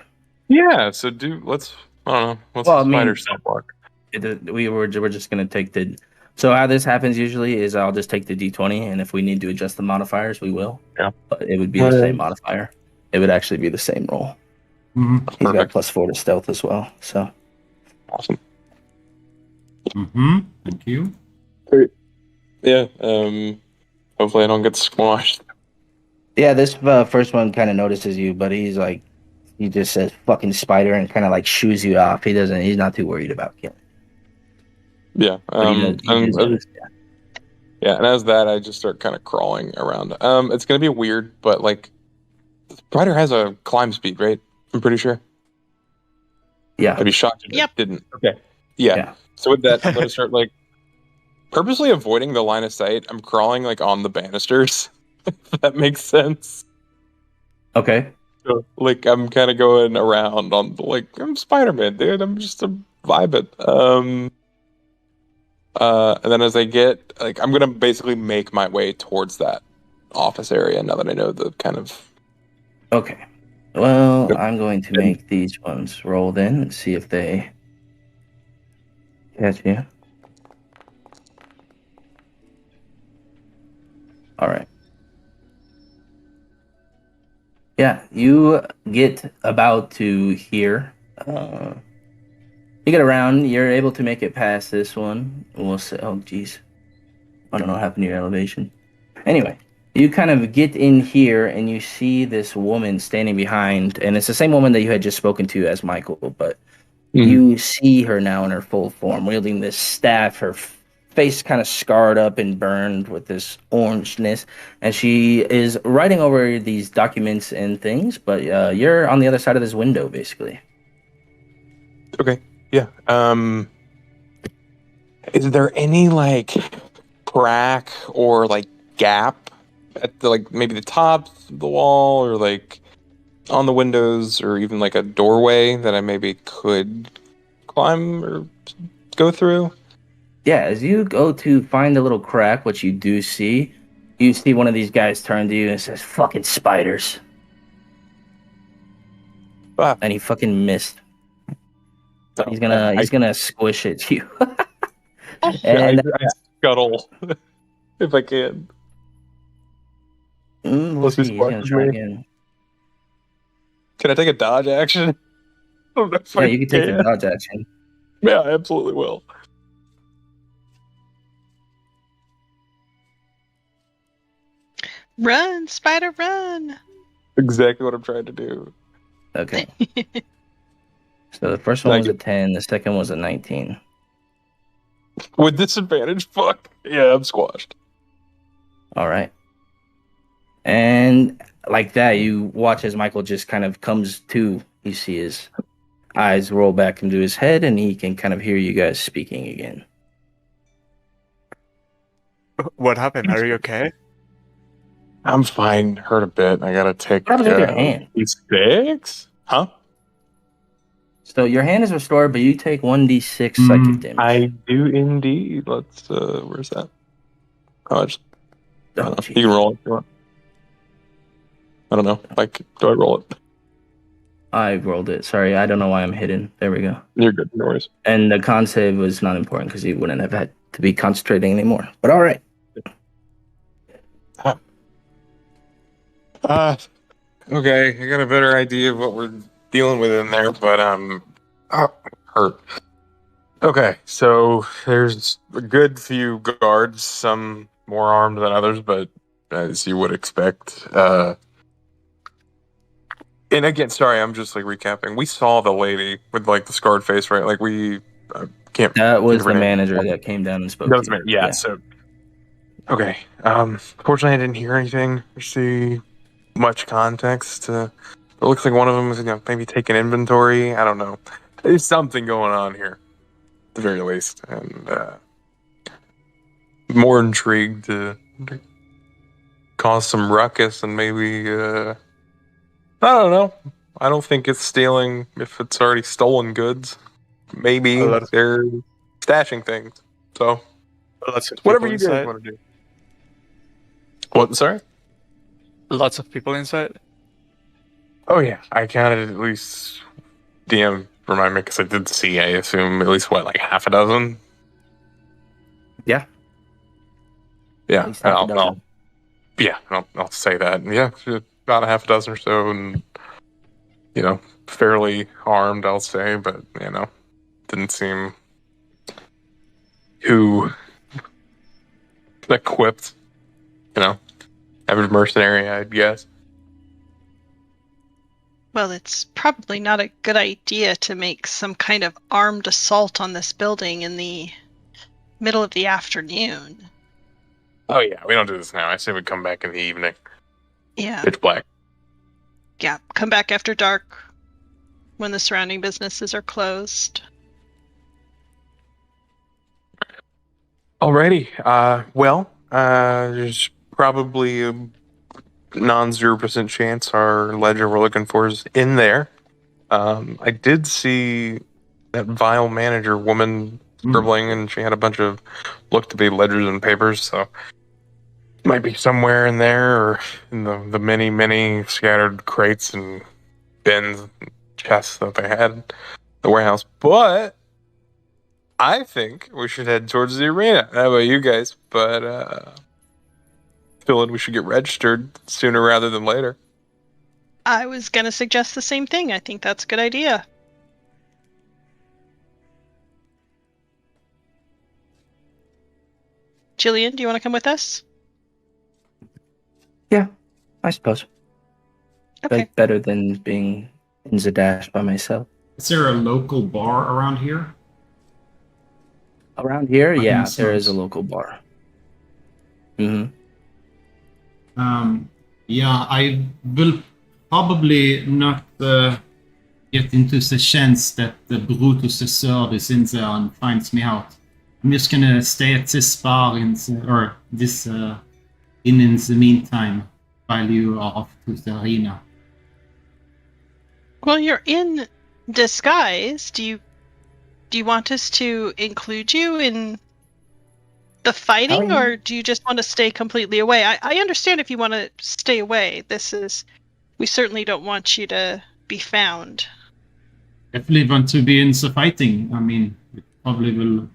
yeah. So let's I don't know. What's Well, I the mean- spider stat block? We're just gonna take the. So how this happens usually is I'll just take the d20, and if we need to adjust the modifiers, we will. Yeah. But it would be the same modifier. It would actually be the same roll. Mm-hmm. He's got Perfect. +4 to stealth as well. So Awesome. Mm-hmm. Thank you. Yeah. Hopefully I don't get squashed. yeah, this first one kind of notices you, but he just says "fucking spider" and kind of like shoos you off. He's not too worried about killing. Yeah. But he does notice, yeah. Yeah, and as that, I just start kind of crawling around. It's gonna be weird, but like, Spider has a climb speed, right? I'm pretty sure. Yeah. I'd be shocked if Yep. it didn't. Okay. Yeah. Yeah. So with that, I'm gonna start like purposely avoiding the line of sight. I'm crawling like on the banisters. If that makes sense. Okay. So, like I'm kind of going around on like I'm Spider-Man, dude. I'm just a vibe it. And then as I get like I'm gonna basically make my way towards that office area now that I know the kind of Okay. Well, Yep. I'm going to make these ones roll then and see if they catch you. All right. Yeah, you get about to here. You get around. You're able to make it past this one. We'll say, oh, geez. I don't know what happened to your elevation. Anyway, you kind of get in here and you see this woman standing behind, and it's the same woman that you had just spoken to as Michael, but you see her now in her full form, wielding this staff, her face kind of scarred up and burned with this orangeness, and she is writing over these documents and things, but you're on the other side of this window, basically. Okay. Yeah. Is there any like crack or like gap at the like maybe the top of the wall or like on the windows or even like a doorway that I maybe could climb or go through? Yeah, as you go to find a little crack, what you do see, you see one of these guys turn to you and says, "Fucking spiders." Ah. And he fucking missed. He's gonna squish at you. And I scuttle if I can. we'll Unless he see. He's gonna squashes try me. again. Can I take a dodge action? I don't know if Yeah, I you can take the dodge action. Yeah, I absolutely will. Run, spider, run! Exactly what I'm trying to do. Okay. So the first one was a Thank 10, the second was a 19. With disadvantage, fuck. Yeah, I'm squashed. All right. And like that, you watch as Michael just kind of comes to. You see his eyes roll back into his head, and he can kind of hear you guys speaking again. What happened? Are you okay? I'm fine. Hurt a bit. I gotta take. What happens with your hand? D6? Huh? So your hand is restored, but you take 1d6 psychic damage. I do indeed. Let's. Where's that? Oh, you can roll it if you want. I don't know. Like, do I roll it? I rolled it. Sorry, I don't know why I'm hidden. There we go. You're good. No worries. And the con save was not important because he wouldn't have had to be concentrating anymore. But all right. Okay, I got a better idea of what we're dealing with in there, but hurt. Okay, so there's a good few guards, some more armed than others, but as you would expect. And again, sorry, I'm just like recapping. We saw the lady with like the scarred face, right? Like we can't. That was think of her the name. manager that came down and spoke That to was you. me. Yeah. So okay. Fortunately, I didn't hear anything or see much context. It looks like one of them was maybe taking inventory. I don't know. There's something going on here, at the very least, and more intrigued to cause some ruckus and maybe. I don't know. I don't think it's stealing if it's already stolen goods. Maybe they're stashing things. So, Lots of whatever people you guys inside. want to do. What? Sorry? Lots of people inside. Oh, yeah. I counted at least, DM, remind me, because I did see, I assume, at least, like half a dozen? Yeah. Yeah. At least half a dozen. I'll say that. Yeah, about a half a dozen or so, and, fairly armed, I'll say, but, didn't seem too equipped, average mercenary, I'd guess. Well, it's probably not a good idea to make some kind of armed assault on this building in the middle of the afternoon. Oh, yeah, we don't do this now. I say we come back in the evening. Yeah. Pitch black. Yeah, come back after dark when the surrounding businesses are closed. Alrighty. There's probably a non-0% chance our ledger we're looking for is in there. I did see that vile manager woman scribbling, and she had a bunch of look-to-be ledgers and papers, so might be somewhere in there or in the many, many scattered crates and bins and chests that they had in the warehouse. But I think we should head towards the arena. How about you guys? But feeling we should get registered sooner rather than later. I was going to suggest the same thing. I think that's a good idea. Jillian, do you want to come with us? Yeah, I suppose. Okay. But better than being in Zadash by myself. Is there a local bar around here? Around here, I yeah, think so. there is a local bar. Mm-hmm. Yeah, I will probably not get into the chance that the Brutus III is in there and finds me out. I'm just gonna stay at this bar in the meantime while you are off to the arena. Well, you're in disguise. Do you want us to include you in the fighting, or do you just want to stay completely away? I understand if you want to stay away. We certainly don't want you to be found. Definitely want to be in the fighting. I mean, it probably will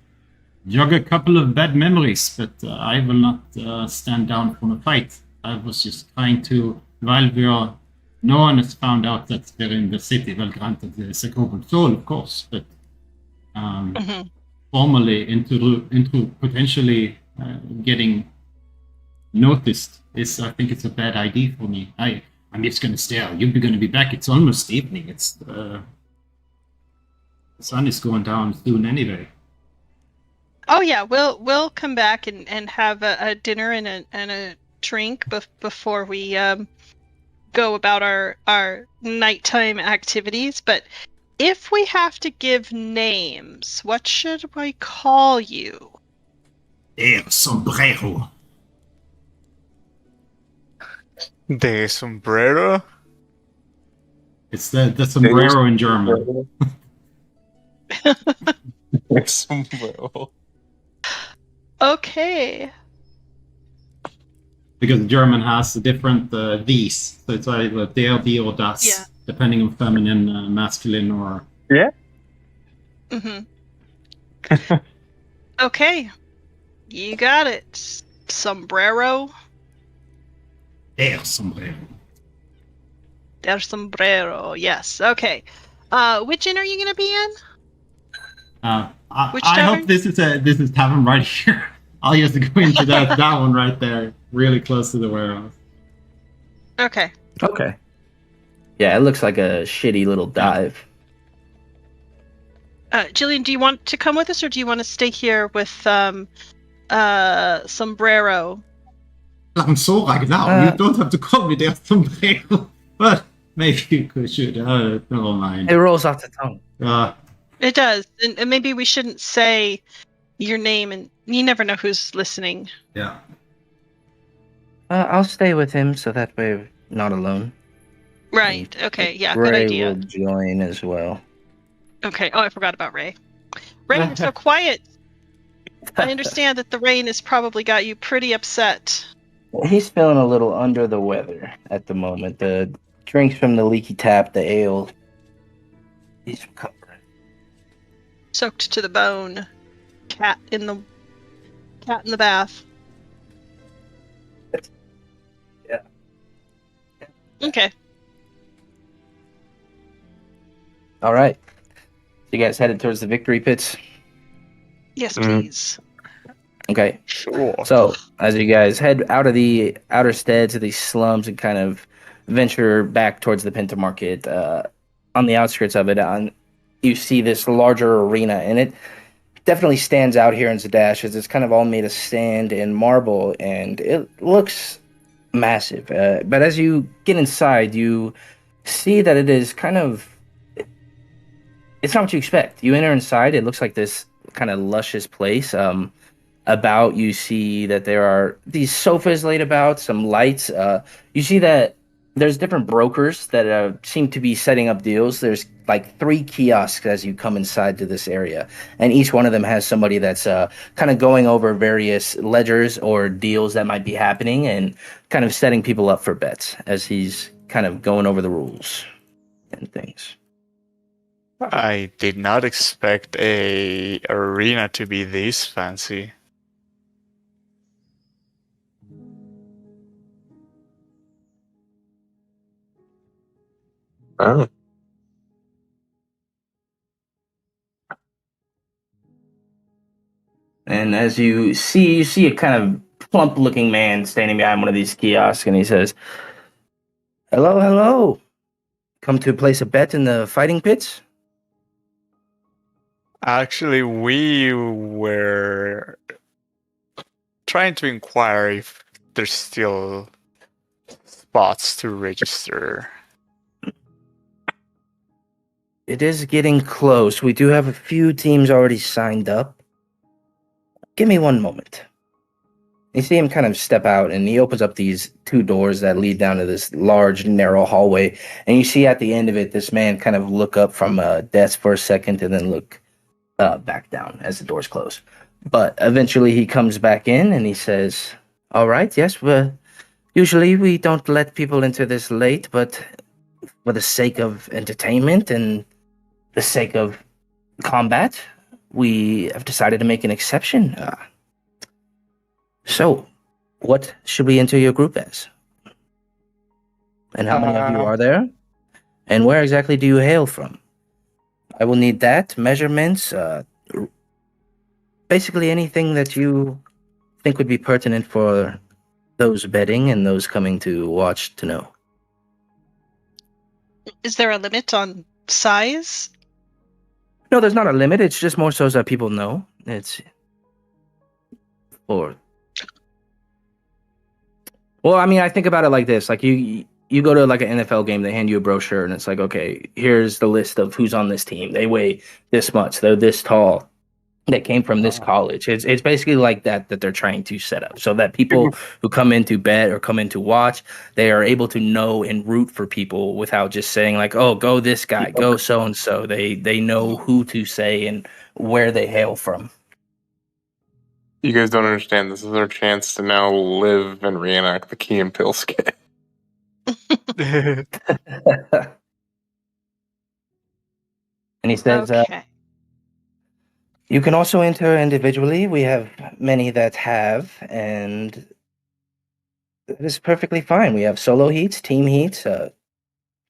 jog a couple of bad memories, but I will not stand down from a fight. I was just trying to, while no one has found out that they're in the city. Well, granted, there's a Cobalt Soul, of course, but formally into potentially getting noticed I think it's a bad idea for me. I'm just gonna stay out. You're gonna be back. It's almost evening. It's the sun is going down soon anyway. Oh yeah, we'll come back and have a dinner and a drink before we go about our nighttime activities. But If we have to give names, what should I call you? El sombrero. De sombrero? It's the sombrero in German. Sombrero. Okay. Because German has different V's. So it's either der, die, or das, Yeah. depending on feminine, masculine, or... Mm-hmm. Okay. You got it. Sombrero. El sombrero. Der sombrero. Yes. Okay. Which inn are you gonna be in? Which I tavern? hope this is tavern right here. I'll just go into that one right there, really close to the warehouse. Okay. Okay. Yeah, it looks like a shitty little dive. Jillian, do you want to come with us, or do you want to stay here with sombrero? I'm so right now. You don't have to call me der sombrero. But maybe you should. Never mind. It rolls off the tongue. It does, and maybe we shouldn't say your name, and you never know who's listening. Yeah. I'll stay with him so that way we're not alone. Right. Okay. Yeah. Ray Good idea. will join as well. Okay. Oh, I forgot about Ray. Ray, you're so quiet. I understand that the rain has probably got you pretty upset. He's feeling a little under the weather at the moment. The drinks from the leaky tap, the ale, he's recovering. Soaked to the bone. Cat in the bath. Yeah. Okay. All right. You guys headed towards the victory pits? Yes, please. Okay. Sure. So, as you guys head out of the outer steads of these slums and kind of venture back towards the Pinta Market, on the outskirts of it, you see this larger arena, and it definitely stands out here in Zadash as it's kind of all made of sand and marble, and it looks massive. But as you get inside, you see that it is kind of... It's not what you expect. You enter inside, it looks like this kind of luscious place. About, you see that there are these sofas laid about, some lights. You see that there's different brokers that seem to be setting up deals. There's like 3 kiosks as you come inside to this area, and each one of them has somebody that's kind of going over various ledgers or deals that might be happening and kind of setting people up for bets as he's kind of going over the rules and things. I did not expect a arena to be this fancy. Oh. And as you see a kind of plump-looking man standing behind one of these kiosks, and he says, "Hello, hello. Come to place a bet in the fighting pits?" Actually, we were trying to inquire if there's still spots to register. It is getting close. We do have a few teams already signed up. Give me one moment. You see him kind of step out, and he opens up these 2 doors that lead down to this large, narrow hallway. And you see at the end of it, this man kind of look up from a desk for a second and then look back down as the doors close. But eventually he comes back in and he says, "All right, yes, usually we don't let people into this late, but for the sake of entertainment and the sake of combat, we have decided to make an exception. So, what should we enter your group as? And how many of you are there? And where exactly do you hail from? I will need that, measurements, basically anything that you think would be pertinent for those betting and those coming to watch to know." Is there a limit on size? No, there's not a limit. It's just more so that people know. It's for... Well, I mean, I think about it like this. Like, you you go to like an NFL game, they hand you a brochure, and it's like, okay, here's the list of who's on this team. They weigh this much. They're this tall. They came from this college. It's basically like that they're trying to set up so that people who come in to bet or come in to watch, they are able to know and root for people without just saying like, oh, go this guy, go so and so. They know who to say and where they hail from. You guys don't understand. This is our chance to now live and reenact the Key and Peele skit. And he says, Okay. you can also enter individually. We have many that have, and that is perfectly fine. We have solo heats, team heats.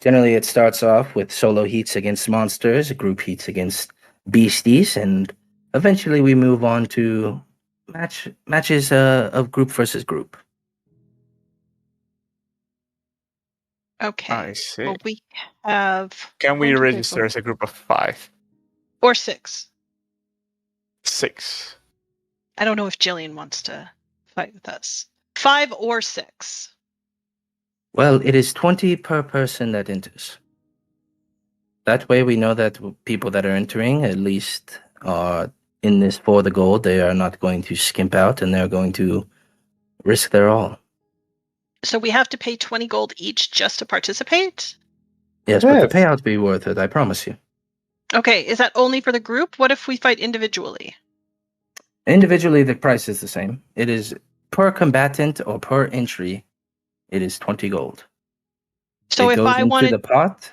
Generally, it starts off with solo heats against monsters, group heats against beasties, and eventually we move on to matches of group versus group. Okay. I see. Well, we have. Can we 1, 2, 3, register 4. as a group of 5? Or 6. 6. I don't know if Jillian wants to fight with us. 5 or 6. Well, it is 20 per person that enters. That way we know that people that are entering at least are in this for the gold. They are not going to skimp out, and they're going to risk their all. So we have to pay 20 gold each just to participate? Yes, but the Yes. payout be worth it, I promise you. Okay, is that only for the group? What if we fight individually? Individually, the price is the same. It is per combatant or per entry. It is 20 gold. So it if goes I into wanted, the pot,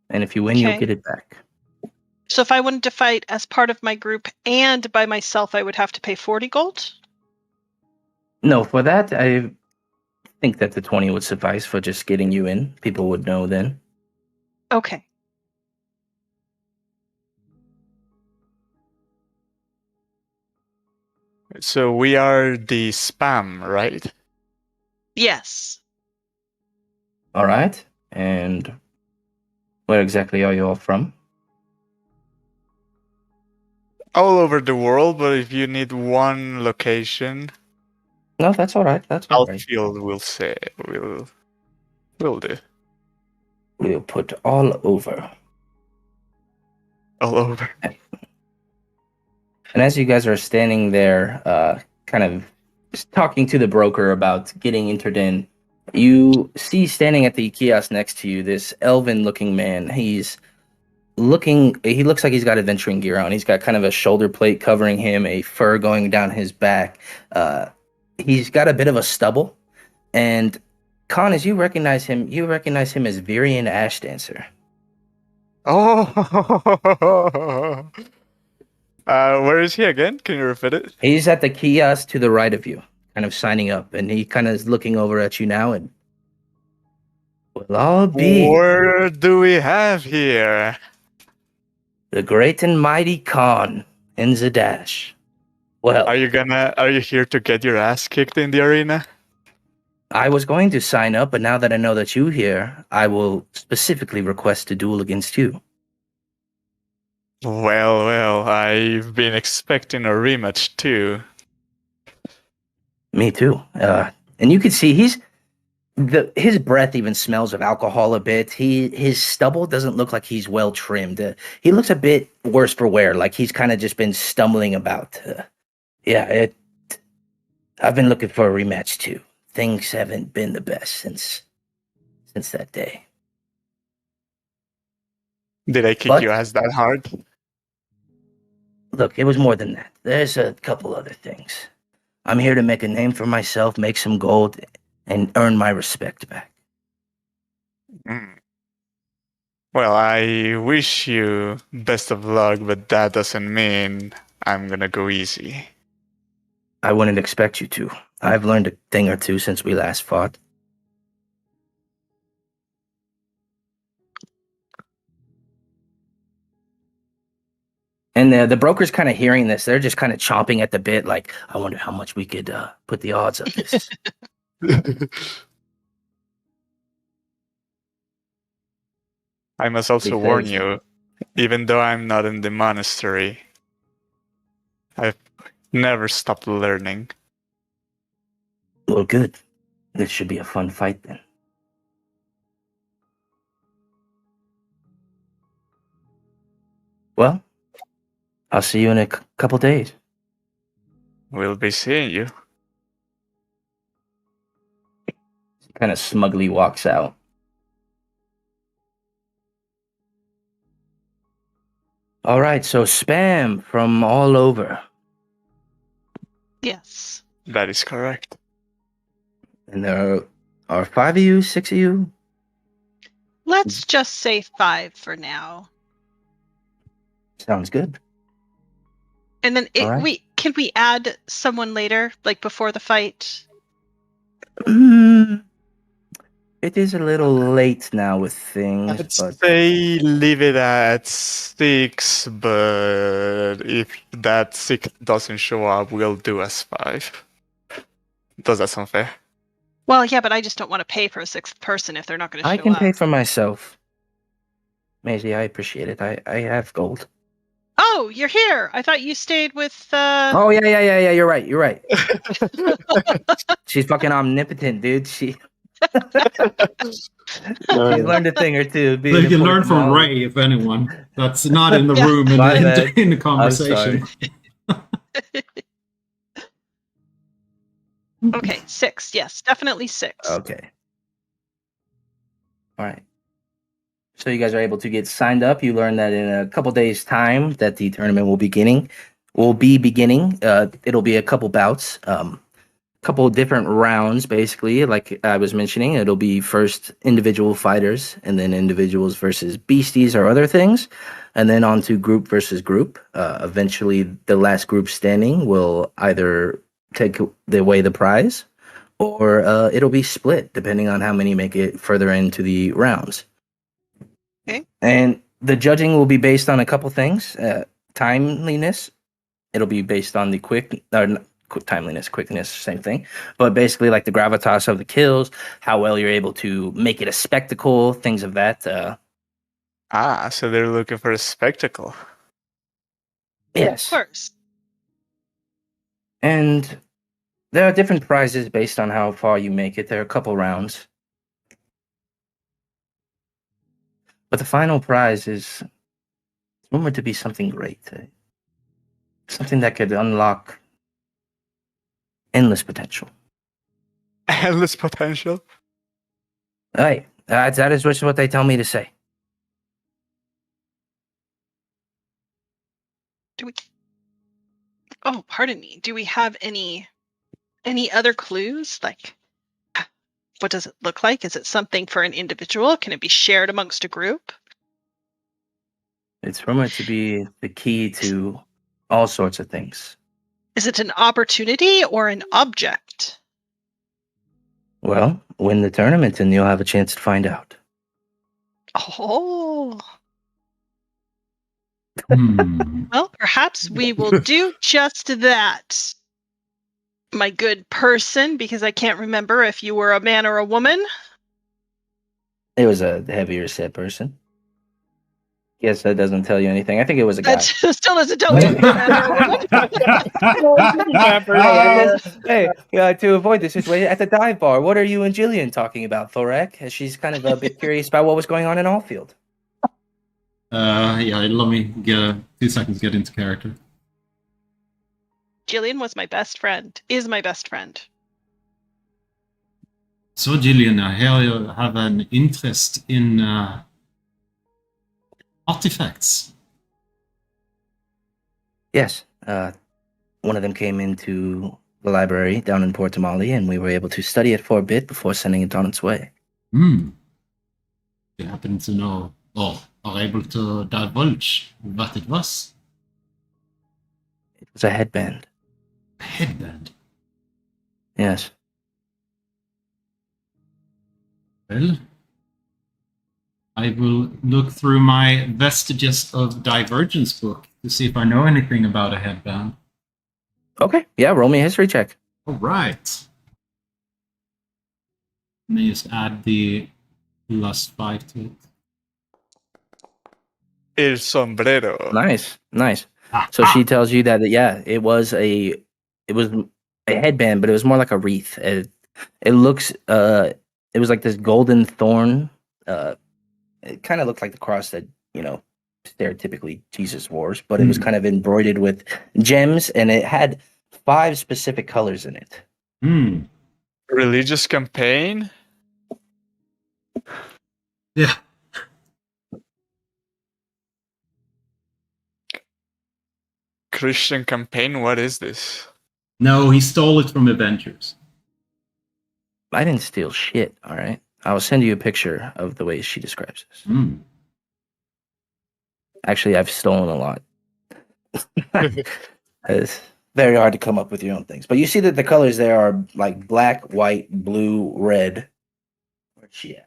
and if you win, you'll Okay. get it back. so if I wanted to fight as part of my group and by myself, I would have to pay 40 gold? No, for that, I think that the 20 would suffice for just getting you in. People would know then. Okay. So we are the spam, right? Yes. All right. And where exactly are you all from? All over the world, but if you need one location, No, that's all right. That's all right. Outfield will say will do. We'll put all over. All over. And as you guys are standing there, kind of just talking to the broker about getting entered in, you see standing at the kiosk next to you this elven-looking man. He looks like he's got adventuring gear on. He's got kind of a shoulder plate covering him, a fur going down his back. He's got a bit of a stubble. And Khan, as you recognize him as Virian Ashdancer. Oh, where is he again? Can you repeat it? He's at the kiosk to the right of you, kind of signing up, and he kind of is looking over at you now, and will all be Where do we have here? the great and mighty Khan in Zadash. Well, Are you here to get your ass kicked in the arena? I was going to sign up, but now that I know that you're here, I will specifically request a duel against you. Well, I've been expecting a rematch too. Me too. And you can see his breath even smells of alcohol a bit. His stubble doesn't look like he's well trimmed. He looks a bit worse for wear, like he's kind of just been stumbling about. I've been looking for a rematch too. Things haven't been the best since that day. Did I kick But- your ass that hard? Look, it was more than that. There's a couple other things. I'm here to make a name for myself, make some gold, and earn my respect back. Mm. Well, I wish you best of luck, but that doesn't mean I'm gonna go easy. I wouldn't expect you to. I've learned a thing or two since we last fought. And the broker's kind of hearing this. They're just kind of chomping at the bit, like, I wonder how much we could put the odds of this. I must also warn Because- you, even though I'm not in the monastery, I've never stopped learning. Well, good. This should be a fun fight then. Well, I'll see you in a couple days. We'll be seeing you. He kind of smugly walks out. All right, so spam from all over. Yes. That is correct. And there are 5 of you, 6 of you? Let's just say 5 for now. Sounds good. And then All right. can we add someone later, like before the fight? It is a little late now with things, I'd but say leave it at 6, but if that 6 doesn't show up, we'll do as 5. Does that sound fair? Well, yeah, but I just don't want to pay for a 6th person if they're not going to show I up. can pay for myself. Maisie, I appreciate it. I have gold. Oh, you're here. I thought you stayed with. Oh yeah. You're right. She's fucking omnipotent, dude. She learned a thing or two. So you can learn from Ray, if anyone. That's not in the room in the conversation. Okay, 6. Yes, definitely 6. Okay. All right. So you guys are able to get signed up. You learn that in a couple days' time that the tournament will be beginning. It'll be a couple bouts, couple different rounds, basically. Like I was mentioning, it'll be first individual fighters, and then individuals versus beasties or other things, and then on to group versus group. Eventually, the last group standing will either take away the prize, or it'll be split depending on how many make it further into the rounds. Okay. And the judging will be based on a couple things. Timeliness. It'll be based on the timeliness, quickness, same thing. But basically, like the gravitas of the kills, how well you're able to make it a spectacle, things of that. So they're looking for a spectacle. Yes. Of course. And there are different prizes based on how far you make it. There are a couple rounds. But the final prize is rumored to be something great. Something that could unlock endless potential. Endless potential? Right. That is what they tell me to say. Oh, pardon me. Do we have any other clues? Like, what does it look like? Is it something for an individual? Can it be shared amongst a group? It's rumored to be the key to all sorts of things. Is it an opportunity or an object? Well, win the tournament and you'll have a chance to find out. Oh. Hmm. Well, perhaps we will do just that. My good person, because I can't remember if you were a man or a woman. It was a heavier set person. Guess that doesn't tell you anything. I think it was a guy. That still doesn't tell me if you're a man or a woman. To avoid this situation at the dive bar, what are you and Jillian talking about, Thorek? She's kind of a bit curious about what was going on in Allfield. Yeah, let me get 2 seconds to get into character. Jillian was my best friend. Is my best friend. So, Jillian, I hear you have an interest in artifacts. Yes. One of them came into the library down in Port Tamale, and we were able to study it for a bit before sending it on its way. You happen to know, or are able to divulge what it was? It was a headband. A headband? Yes. Well, I will look through my Vestiges of Divergence book to see if I know anything about a headband. Okay. Yeah, roll me a history check. All right. Let me just add the +5 to it. El sombrero. Nice. So she tells you that it was a headband, but it was more like a wreath. It looks it was like this golden thorn. It kind of looked like the cross that stereotypically Jesus wars, but it was kind of embroidered with gems, and it had 5 specific colors in it. Hmm. Religious campaign? Yeah. Christian campaign? What is this? No, he stole it from Avengers. I didn't steal shit, all right? I'll send you a picture of the way she describes this. Hmm. Actually, I've stolen a lot. It's very hard to come up with your own things. But you see that the colors there are like black, white, blue, red. Where's she at?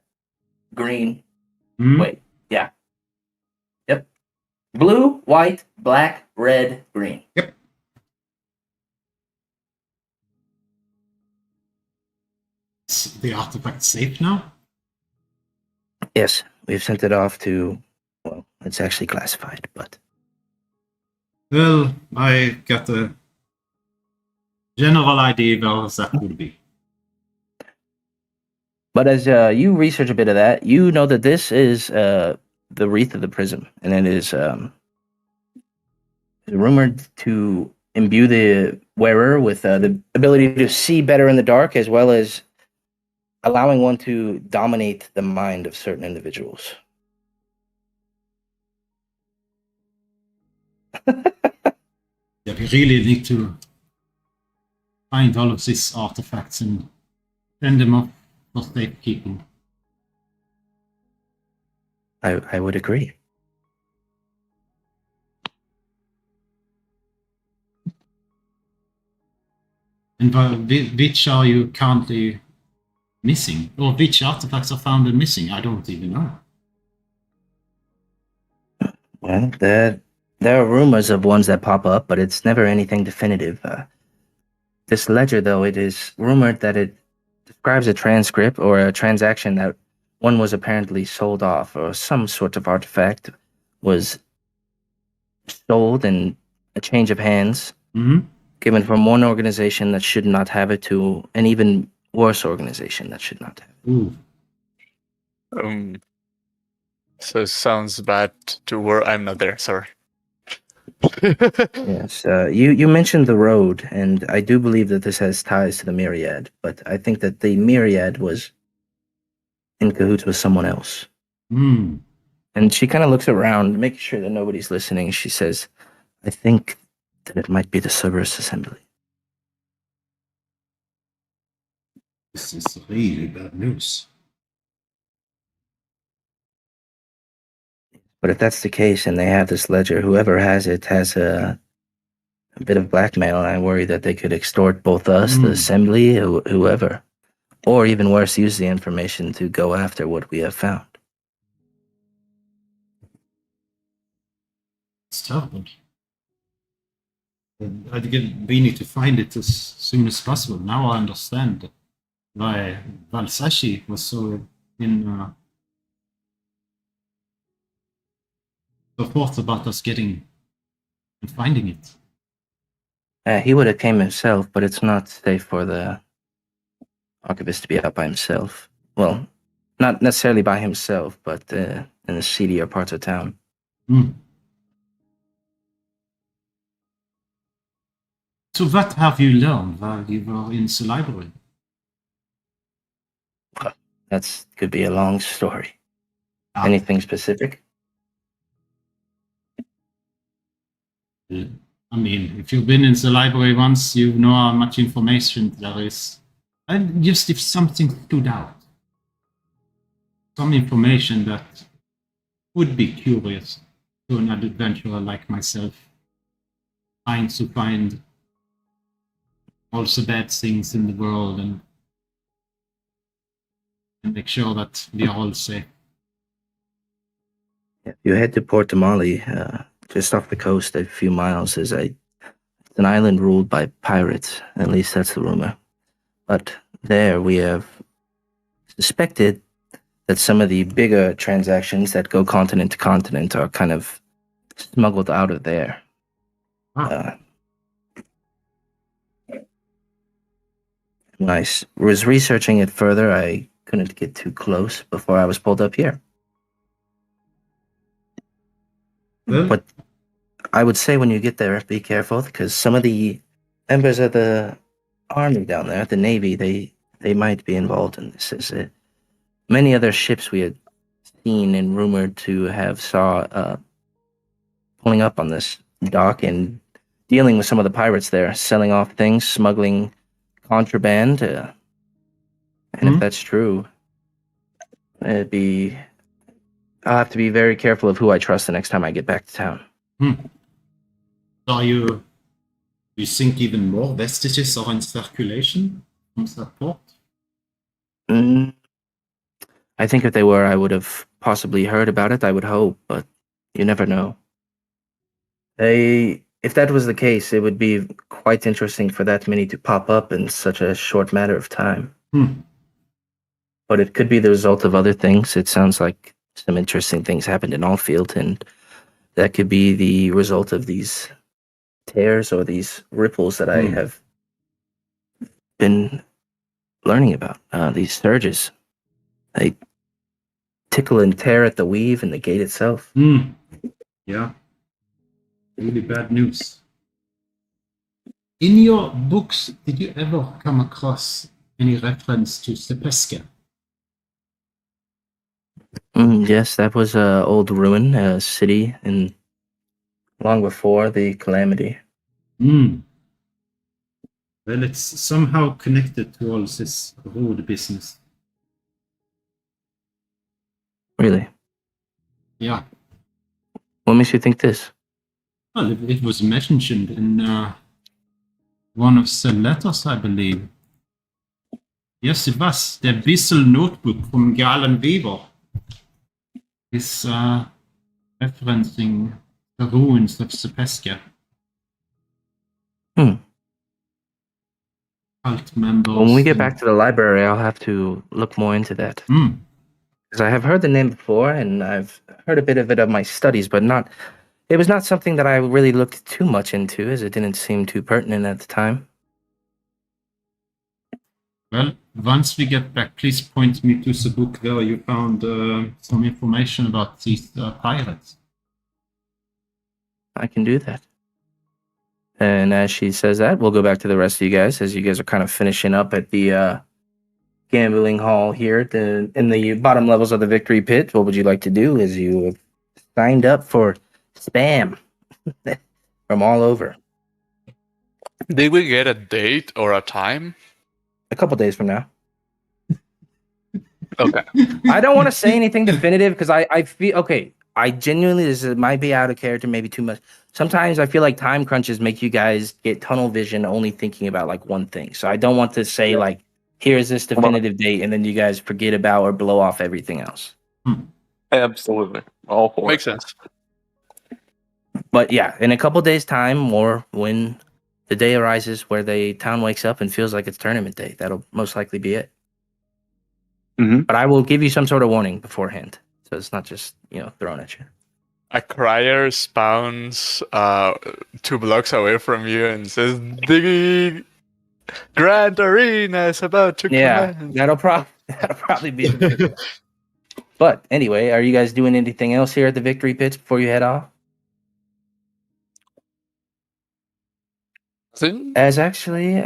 Green. Hmm? Wait, yeah. Yep. Blue, white, black, red, green. Yep. Is the artifact safe now? Yes, we've sent it off to, well, it's actually classified, but Well, I got a general idea where that would be. But as you research a bit of that, you know that this is the wreath of the prism, and it is rumored to imbue the wearer with the ability to see better in the dark, as well as allowing one to dominate the mind of certain individuals. Yeah, we really need to find all of these artifacts and send them off for safekeeping. I would agree. And which are you currently missing? Or which artifacts are found and missing? I don't even know. Well, there are rumors of ones that pop up, but it's never anything definitive. This ledger, though, it is rumored that it describes a transcript or a transaction that one was apparently sold off, or some sort of artifact was sold and a change of hands Mm-hmm. given from one organization that should not have it to an even worse organization that should not have it. Ooh. So it sounds bad to work. I'm not there, sorry. Yes, you mentioned the road, and I do believe that this has ties to the Myriad, but I think that the Myriad was in cahoots with someone else. Hmm. And she kind of looks around, making sure that nobody's listening. She says, I think that it might be the Cerberus Assembly. This is really bad news. But if that's the case and they have this ledger, whoever has it has a bit of blackmail, and I worry that they could extort both us, the Assembly, whoever. Or even worse, use the information to go after what we have found. It's terrible. I think we need to find it as soon as possible. Now I understand why Valsashi was so so forth about us getting and finding it. He would have came himself, but it's not safe for the archivist to be out by himself. Well, not necessarily by himself, but in the seedier parts of town. Hmm. So what have you learned while you were in the library? That could be a long story. Ah. Anything specific? I mean, if you've been in the library once, you know how much information there is. And just if something stood out, some information that would be curious to an adventurer like myself, trying to find all the bad things in the world and make sure that we are all safe. If you head to Port Damali, just off the coast a few miles, it's an island ruled by pirates. At least that's the rumor. But there we have suspected that some of the bigger transactions that go continent to continent are kind of smuggled out of there. Ah. When I was researching it further, I couldn't get too close before I was pulled up here. Well, But I would say when you get there, be careful, because some of the members of the army down there, the Navy, they might be involved in this. As many other ships we had seen and rumored to have saw pulling up on this dock and dealing with some of the pirates there, selling off things, smuggling contraband. And if that's true, I'll have to be very careful of who I trust the next time I get back to town. Are you think even more vestiges are in circulation from that port? I think if they were, I would have possibly heard about it, I would hope, but you never know. If that was the case, it would be quite interesting for that many to pop up in such a short matter of time. But it could be the result of other things. It sounds like some interesting things happened in Allfield, and that could be the result of these tears or these ripples that I have been learning about. These surges. They tickle and tear at the weave and the gate itself. Yeah. Really bad news. In your books, did you ever come across any reference to Sepeska? Yes, that was an old ruin, a city, and long before the calamity. Well, it's somehow connected to all this road business. Really? Yeah. What makes you think this? Well, it was mentioned in one of the letters, I believe. Yes, it was. The Bissell notebook from Galen Weaver is referencing the ruins of Sepeska. Cult members. When we get back to the library, I'll have to look more into that. Because I have heard the name before, and I've heard a bit of it of my studies, but it was not something that I really looked too much into, as it didn't seem too pertinent at the time. Well, once we get back, please point me to the book where you found some information about these pirates. I can do that. And as she says that, we'll go back to the rest of you guys, as you guys are kind of finishing up at the gambling hall here in the bottom levels of the Victory Pit. What would you like to do, as you have signed up for spam from all over? Did we get a date or a time? A couple days from now. Okay. I don't want to say anything definitive, because I feel, okay, I genuinely, might be out of character, maybe too much. Sometimes I feel like time crunches make you guys get tunnel vision, only thinking about like one thing. So I don't want to say like, here's this definitive date, and then you guys forget about or blow off everything else. Absolutely. All for Makes it. sense. But yeah, in a couple days' time, or when the day arises where the town wakes up and feels like it's tournament day, that'll most likely be it. But I will give you some sort of warning beforehand, so it's not just, thrown at you. A crier spawns 2 blocks away from you and says, "The Grand Arena is about to commence." That'll probably be the But anyway, are you guys doing anything else here at the Victory Pits before you head off? As actually,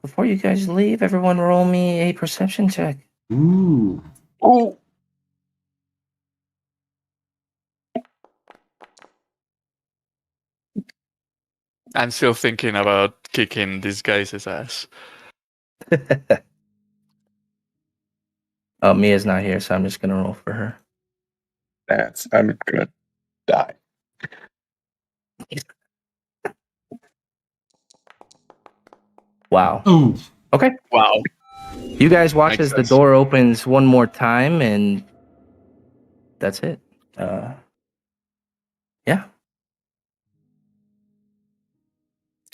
before you guys leave, everyone roll me a perception check. Ooh. Oh, I'm still thinking about kicking this guy's ass. Oh, Mia's not here, so I'm just gonna roll for her. I'm gonna die. Wow. Oh. Okay. Wow. You guys watch Makes as the sense. door opens one more time, and that's it. Yeah.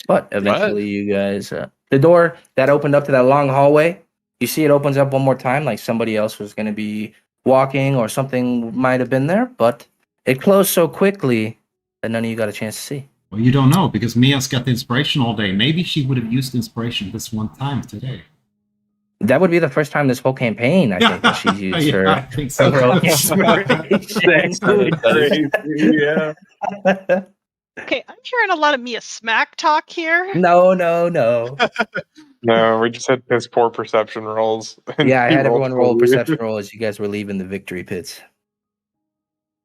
But eventually, you guys, the door that opened up to that long hallway, you see it opens up one more time, like somebody else was going to be walking or something might have been there, but it closed so quickly that none of you got a chance to see. Well, you don't know, because Mia's got the inspiration all day. Maybe she would have used inspiration this one time today. That would be the first time this whole campaign, I think, that she's used Yeah, I her. think so. her inspiration. That's crazy. Yeah. Okay, I'm hearing a lot of Mia smack talk here. No. No, we just had piss poor perception rolls. And Yeah, I he had rolled everyone roll a for you. perception roll as you guys were leaving the victory pits.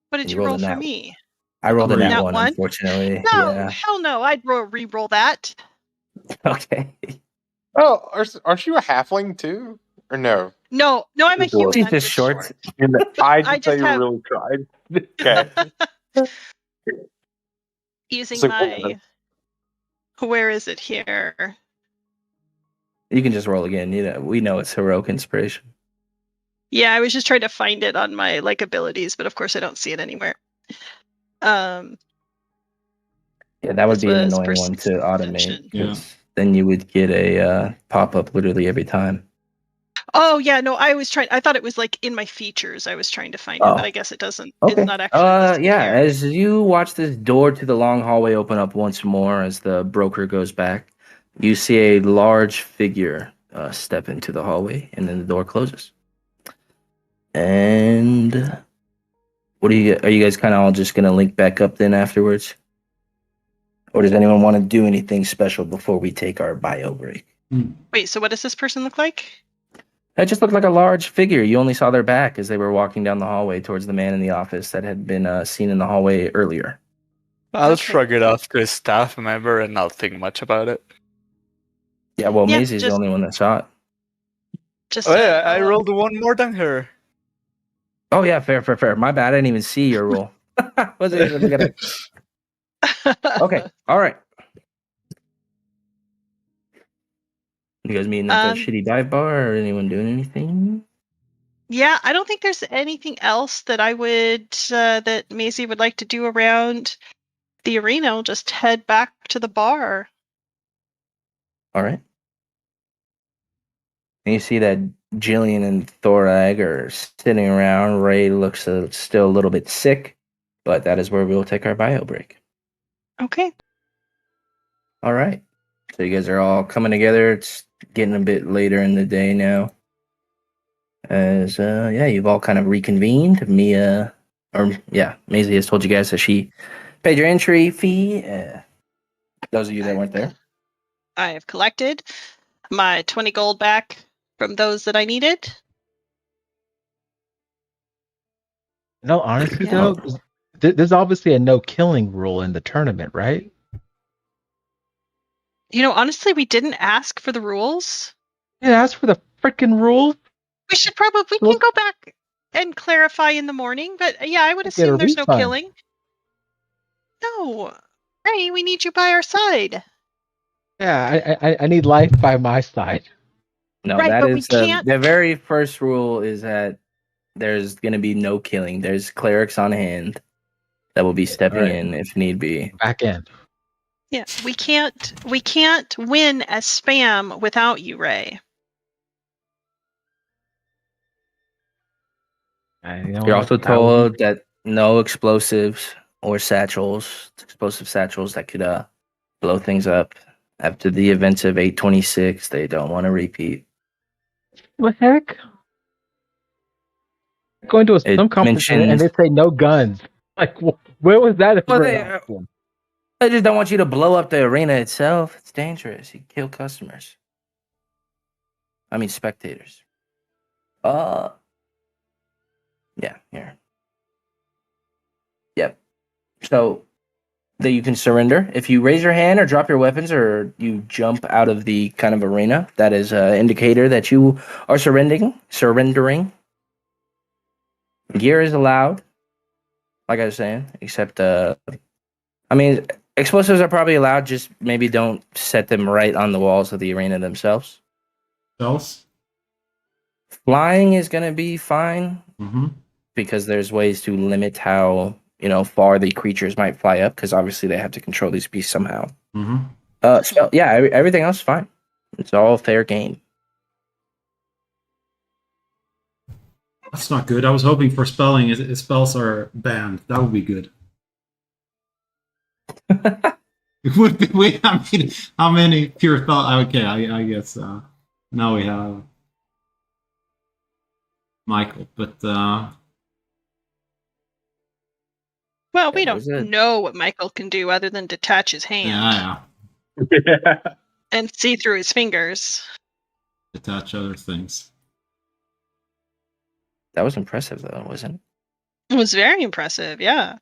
What did You you rolled roll a for nat- me? I rolled a Three. nat Nat 1, one? unfortunately. No, Yeah. hell no. I'd re-roll that. Okay. Oh, aren't you a halfling too? Or no? No, I'm a Dwarf. human. She's I'm just just short. short. I I just thought just you have- really tried. Okay. Using So, my... Where is it here? You can just roll again. We know it's heroic inspiration. Yeah, I was just trying to find it on my abilities, but of course I don't see it anywhere. Yeah, that would This be an was annoying one to automate. perception. 'Cause then you would get a pop-up literally every time. Oh yeah, no, I thought it was in my features. I was trying to find it, Oh. but I guess it doesn't. Okay. It's not actually listed Yeah, here. as you watch this door to the long hallway open up once more as the broker goes back, you see a large figure step into the hallway, and then the door closes. And are you guys kind of all just going to link back up then afterwards? Or does anyone want to do anything special before we take our bio break? Wait, so what does this person look like? It just looked like a large figure. You only saw their back as they were walking down the hallway towards the man in the office that had been seen in the hallway earlier. I'll Okay. shrug it off to a staff member and not think much about it. Yeah, well, Yeah, Maisie's the just- only one that saw it. Just Oh yeah, I rolled one more than her. Oh, yeah, fair. My bad. I didn't even see your roll. Wasn't even looking at it. Okay, all right. You guys meeting at the shitty dive bar or anyone doing anything? Yeah, I don't think there's anything else that I would that Maisie would like to do around the arena. We'll just head back to the bar. All right. And you see that Jillian and Thorag are sitting around. Ray looks still a little bit sick, but that is where we'll take our bio break. Okay. All right. So you guys are all coming together. It's getting a bit later in the day now. As you've all kind of reconvened. Maisie has told you guys that she paid your entry fee. Those of you that weren't there. I have collected my 20 gold back from those that I needed. No, honestly Yeah. though, there's obviously a no killing rule in the tournament, right? Honestly, we didn't ask for the rules. Yeah, that's for the freaking rule. We should probably Well- can go back and clarify in the morning, but yeah, I would Get a assume there's no refund. killing. No. Ray, we need you by our side. Yeah, I need life by my side. No, Right, that but we is can't- the very first rule is that there's going to be no killing. There's clerics on hand that will be stepping Alright. in if need be. Back in. Yeah, we can't win as spam without you, Ray. You're also told that no explosives or satchels, explosive satchels that could blow things up. After the events of 8/26, they don't want to repeat. What the heck? Going to It some company and mentions- they say no guns. Like, where was that? Well, ever they- an option? I just don't want you to blow up the arena itself. It's dangerous. You kill customers. I mean, spectators. Yeah, here. Yep. So that you can surrender. If you raise your hand or drop your weapons or you jump out of the kind of arena, that is an indicator that you are surrendering. Gear is allowed, like I was saying, except, explosives are probably allowed, just maybe don't set them right on the walls of the arena themselves. Spells? Flying is going to be fine Mm-hmm. because there's ways to limit how, far the creatures might fly up because obviously they have to control these beasts somehow. Mm-hmm. Everything else is fine. It's all fair game. That's not good. I was hoping for spelling. If spells are banned, that would be good. It would be. Wait, how many pure thought? Okay, I guess now we have Michael, but Well, we It don't was a- know what Michael can do other than detach his hand Yeah. and see through his fingers. Attach other things. That was impressive, though, wasn't it? It was very impressive, yeah.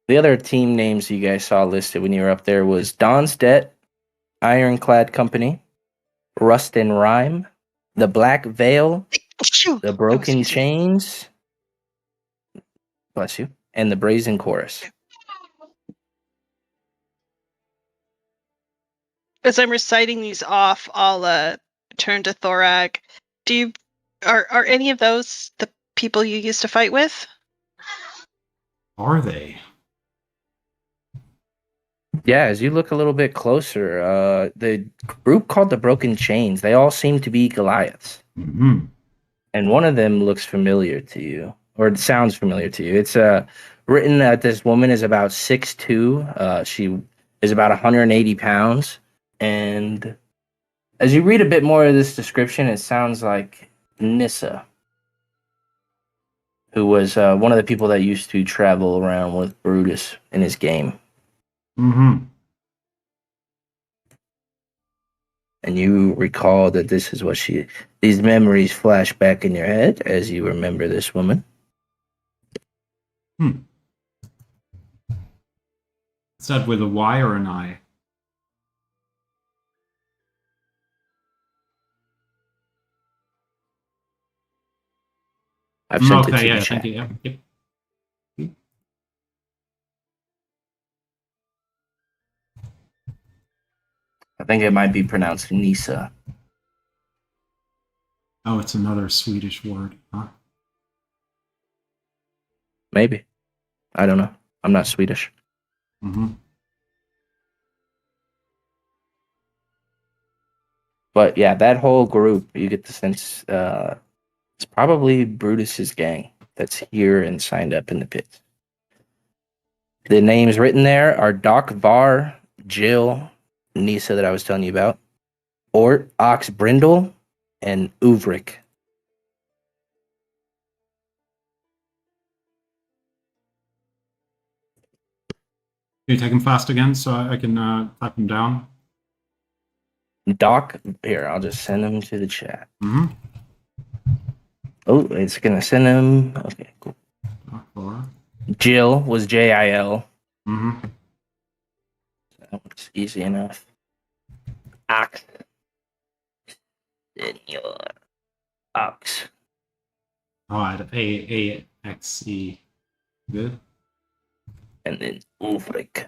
The other team names you guys saw listed when you were up there was Don's Debt, Ironclad Company, Rust and Rhyme, The Black Veil, The Broken excuse me. Chains, bless you, and The Brazen Chorus. As I'm reciting these off, I'll turn to Thorak. Are any of those the people you used to fight with? Are they? Yeah, as you look a little bit closer, the group called the Broken Chains, they all seem to be Goliaths. Mm-hmm. And one of them looks familiar to you, or it sounds familiar to you. It's written that this woman is about 6'2". She is about 180 pounds. And as you read a bit more of this description, it sounds like Nissa, who was one of the people that used to travel around with Brutus in his game. Mm-hmm. And you recall that this is what these memories flash back in your head as you remember this woman. Is that with a Y or an I? I've sent it Okay, to yeah, the chat. thank you. Yeah. Yep. I think it might be pronounced Nisa. Oh, it's another Swedish word, huh? Maybe. I don't know. I'm not Swedish. Mm-hmm. But yeah, that whole group, you get the sense it's probably Brutus's gang that's here and signed up in the pits. The names written there are Doc Var, Jill, Nisa that I was telling you about, Ort, Ox Brindle, and Uvrik. Can you take them fast again so I can type them down? Doc, here, I'll just send them to the chat. Mm-hmm. Oh, it's going to send them. Okay, cool. Jill was Jil. Mm-hmm. That was easy enough. Ox. Senor. Ox. All right, A-X-E. Good. And then Ulfric.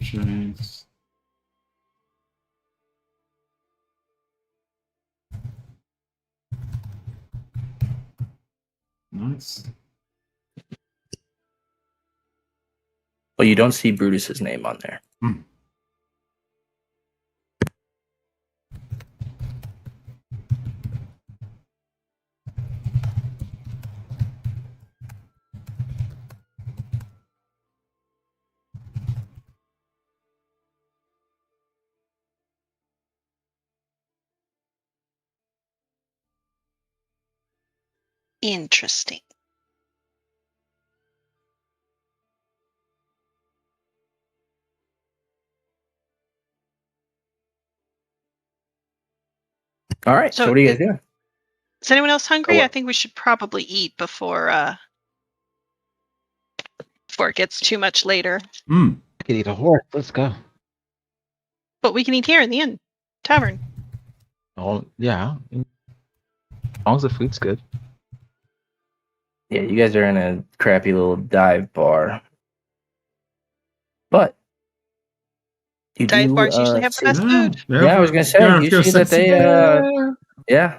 Chains. Nice. But you don't see Brutus's name on there. Hmm. Interesting. All right. So, So what are you guys doing? Is anyone else hungry? what? I think we should probably eat before it gets too much later. Mm. I could eat a horse. Let's go. But we can eat here in the inn tavern. Oh, yeah. As long as the food's good. Yeah, you guys are in a crappy little dive bar. But you Dive do, bars usually have the best food. Yeah, I was gonna say usually that they yeah.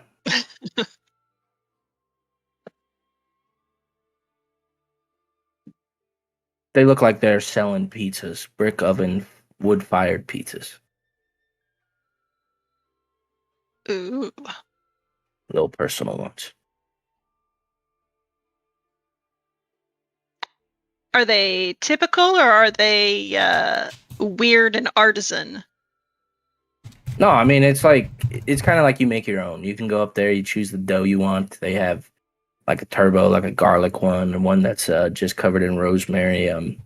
They look like they're selling pizzas, brick oven, wood fired pizzas. Ooh. Little personal ones. Are they typical or are they weird and artisan? No, I mean it's kind of like you make your own. You can go up there, you choose the dough you want. They have like a turbo, like a garlic one, and one that's just covered in rosemary. You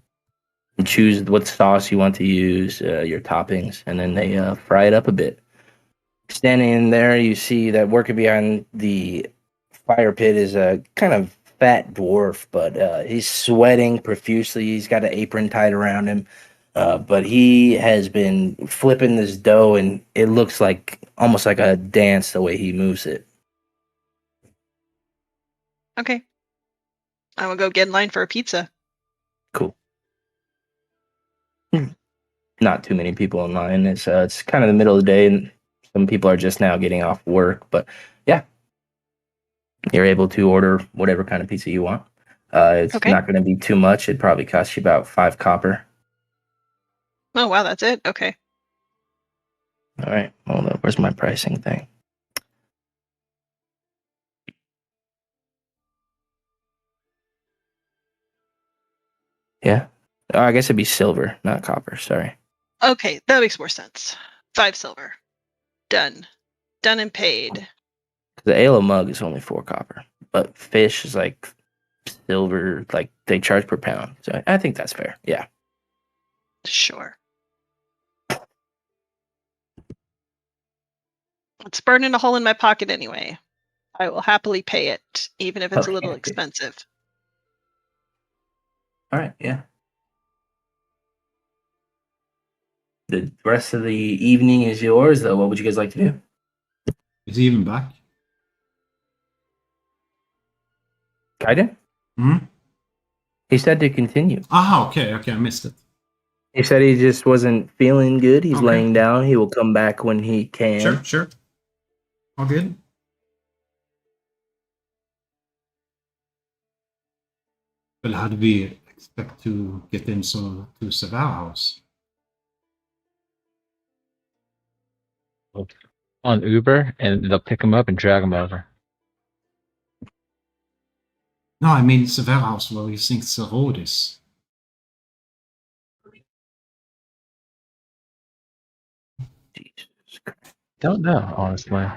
choose what sauce you want to use, your toppings, and then they fry it up a bit. Standing in there, you see that working behind the fire pit is a kind of fat dwarf, but he's sweating profusely. He's got an apron tied around him, but he has been flipping this dough, and it looks like almost like a dance the way he moves it. Okay. I will go get in line for a pizza. Cool. Not too many people in line. It's kind of the middle of the day, and some people are just now getting off work. But yeah, you're able to order whatever kind of pizza you want. It's Okay. not going to be too much. It probably costs you about 5 copper. Oh, wow, that's it? Okay. All right. Hold on. Where's my pricing thing? Yeah. Oh, I guess it'd be silver, not copper. Sorry. Okay, that makes more sense. 5 silver. Done. Done and paid. The ale mug is only 4 copper, but fish is like silver. Like they charge per pound. So I think that's fair. Yeah. Sure. It's burning a hole in my pocket anyway. I will happily pay it, even if it's a little Okay. expensive. All right. Yeah. The rest of the evening is yours, though. What would you guys like to do? Is he even back? Kaiden? Hmm? He said to continue. Ah, okay, I missed it. He said he just wasn't feeling good. He's Okay. laying down. He will come back when he can. Sure. All good. Well, how do we expect to get in to Savannah House? On Uber, and they'll pick him up and drag him over. No, I mean Savannah House, where you think the road is. Jesus Christ. Don't know, honestly.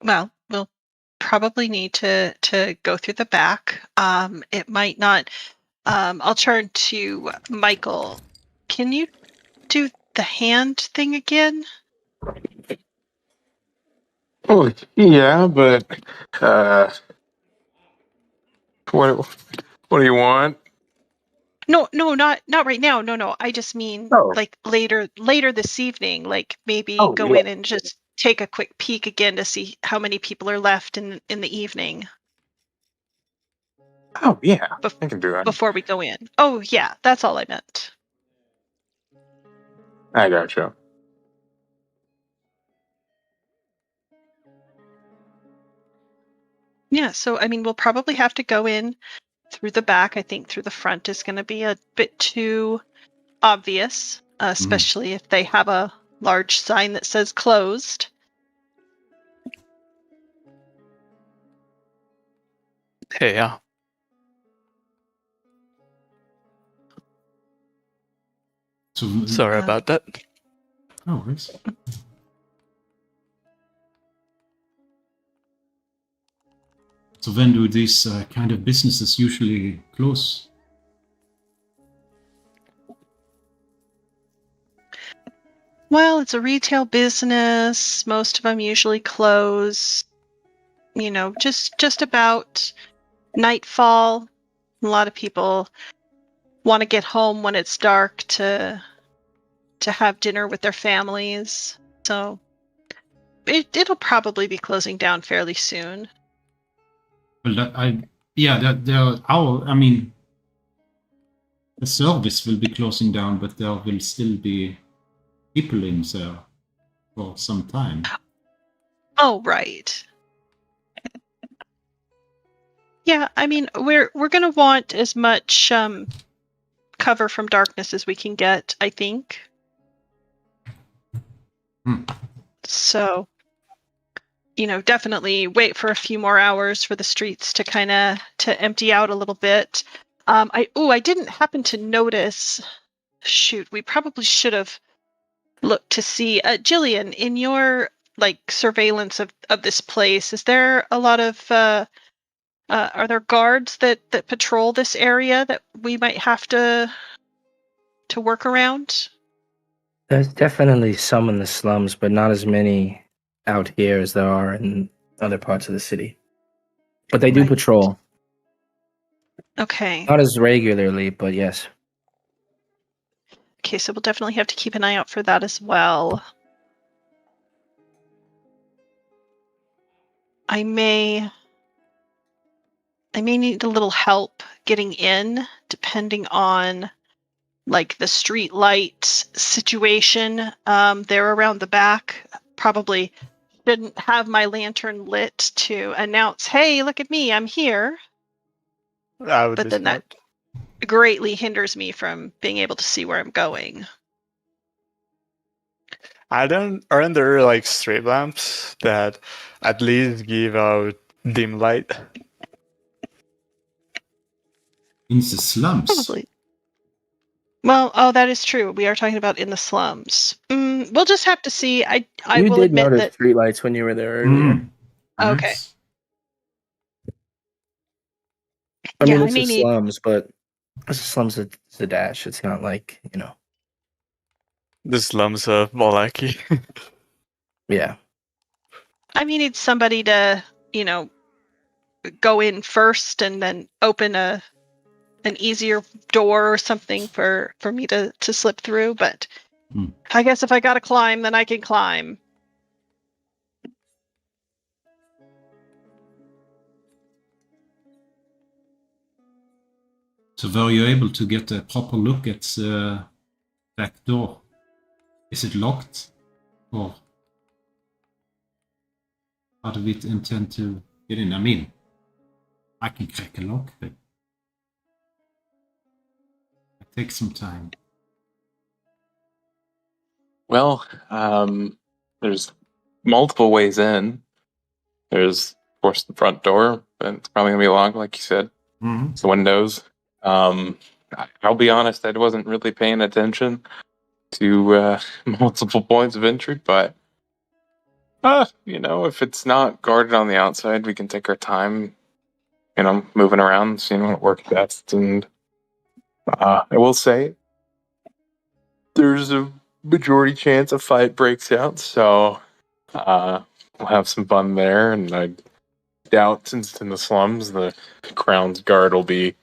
Well, we'll probably need to go through the back. It might not. I'll turn to Michael. Can you do the hand thing again? Oh, yeah, but what do you want? No, not right now. No. I just mean Oh. like later this evening. Like maybe Oh, go yeah. in and just take a quick peek again to see how many people are left in the evening Oh, yeah, I can do that. before we go in. Oh yeah, that's all I meant. I gotcha. Yeah, so I mean we'll probably have to go in through the back. I think through the front is going to be a bit too obvious, especially if they have a large sign that says closed. Hey, yeah. So, Sorry about that. no worries. So when do these kind of businesses usually close? Well, it's a retail business. Most of them usually close, just about nightfall. A lot of people want to get home when it's dark to have dinner with their families. So it'll probably be closing down fairly soon. Well, the service will be closing down, but there will still be people in there for some time. Oh, right. Yeah, I mean, we're gonna want as much cover from darkness as we can get, I think. So, definitely wait for a few more hours for the streets to empty out a little bit. I didn't happen to notice. Shoot, we probably should have looked to see. Jillian, in your surveillance of this place, is there a lot of are there guards that patrol this area that we might have to work around? There's definitely some in the slums, but not as many out here as there are in other parts of the city. But they do Right. patrol. Okay. Not as regularly, but yes. Okay, so we'll definitely have to keep an eye out for that as well. I may need a little help getting in, depending on the street light situation there around the back. Probably shouldn't have my lantern lit to announce, "Hey, look at me, I'm here." I would But be then that smart. greatly hinders me from being able to see where I'm going. Aren't there street lamps that at least give out dim light? In the slums. Probably. Well, that is true. We are talking about in the slums. We'll just have to see. I You will did admit notice that. streetlights when you were there earlier. Mm. Okay. Yes. I mean, Yeah, it's I may the need. slums, but it's the slums of Zadash. It's not like, The slums of Malaki. yeah. I may need somebody to, go in first and then open an easier door or something for me to slip through. But I guess if I gotta climb, then I can climb. So were you able to get a proper look at the back door? Is it locked? Or how do we intend to get in? I mean, I can crack a lock, but it takes some time. Well, there's multiple ways in. There's, of course, the front door, but it's probably gonna be locked, like you said. Mm-hmm. It's the windows. I'll be honest, I wasn't really paying attention to multiple points of entry, but if it's not guarded on the outside, we can take our time, moving around, seeing what works best. And I will say, there's a majority chance a fight breaks out, so we'll have some fun there. And I doubt, since it's in the slums, the Crownsguard will be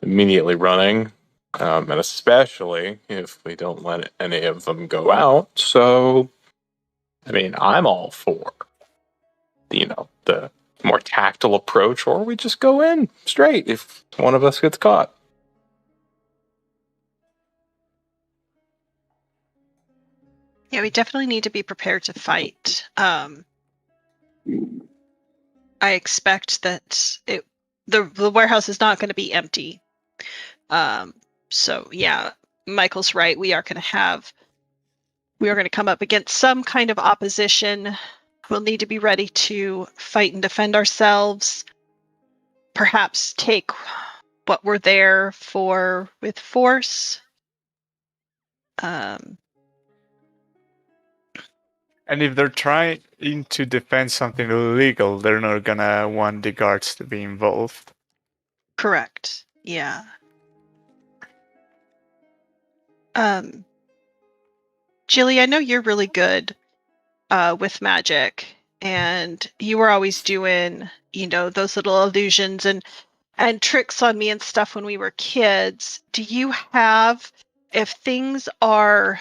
immediately running, and especially if we don't let any of them go out. So, I mean, I'm all for, the more tactile approach, or we just go in straight if one of us gets caught. Yeah, we definitely need to be prepared to fight. I expect that the warehouse is not going to be empty. So yeah, Michael's right. We are going to come up against some kind of opposition. We'll need to be ready to fight and defend ourselves. Perhaps take what we're there for with force. And if they're trying to defend something illegal, they're not gonna want the guards to be involved. Correct. Yeah. Jilly, I know you're really good with magic, and you were always doing, those little illusions and tricks on me and stuff when we were kids. Do you have, if things are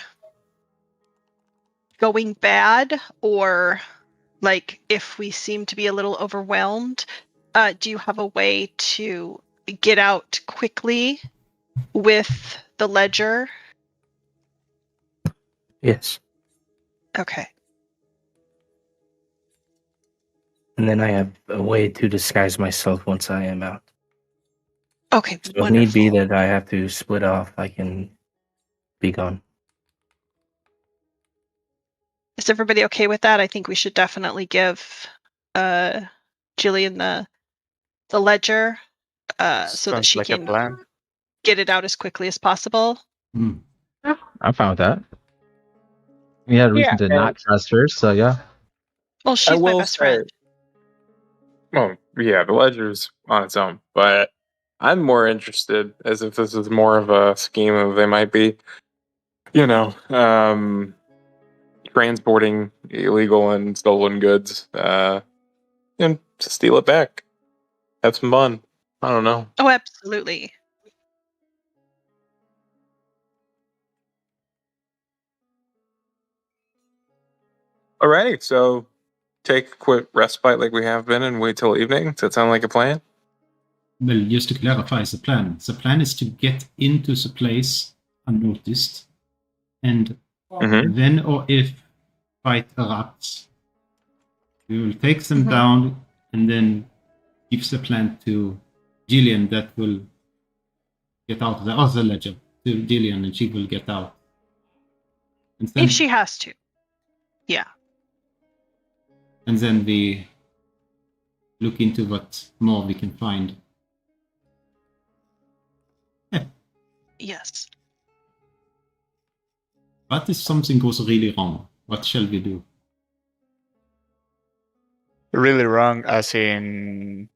going bad, or if we seem to be a little overwhelmed, do you have a way to get out quickly with the ledger? Yes. Okay. And then I have a way to disguise myself once I am out. Okay, So if wonderful. need be that I have to split off, I can be gone. Is everybody okay with that? I think we should definitely give Jillian the ledger. so that Sounds she like a can plan. get it out as quickly as possible. Hmm. I'm fine with that. We had a reason to not trust her, so yeah. Well, I she's my will best say, friend. well, yeah, the ledger's on its own, but I'm more interested as if this is more of a scheme of they might be, transporting illegal and stolen goods, and to steal it back. Have some fun. I don't know. Oh, absolutely. Alrighty, so take a quick respite like we have been and wait till evening. Does that sound like a plan? Well, just to clarify the plan is to get into the place unnoticed, and Mm-hmm. when or if fight erupts, we will take them Mhm. down and then give the plan to Gillian that will get out of the other ledger to Gillian, and she will get out. And then, If she has to. Yeah. and then we look into what more we can find. Yes. But if something goes really wrong, what shall we do? Really wrong, as in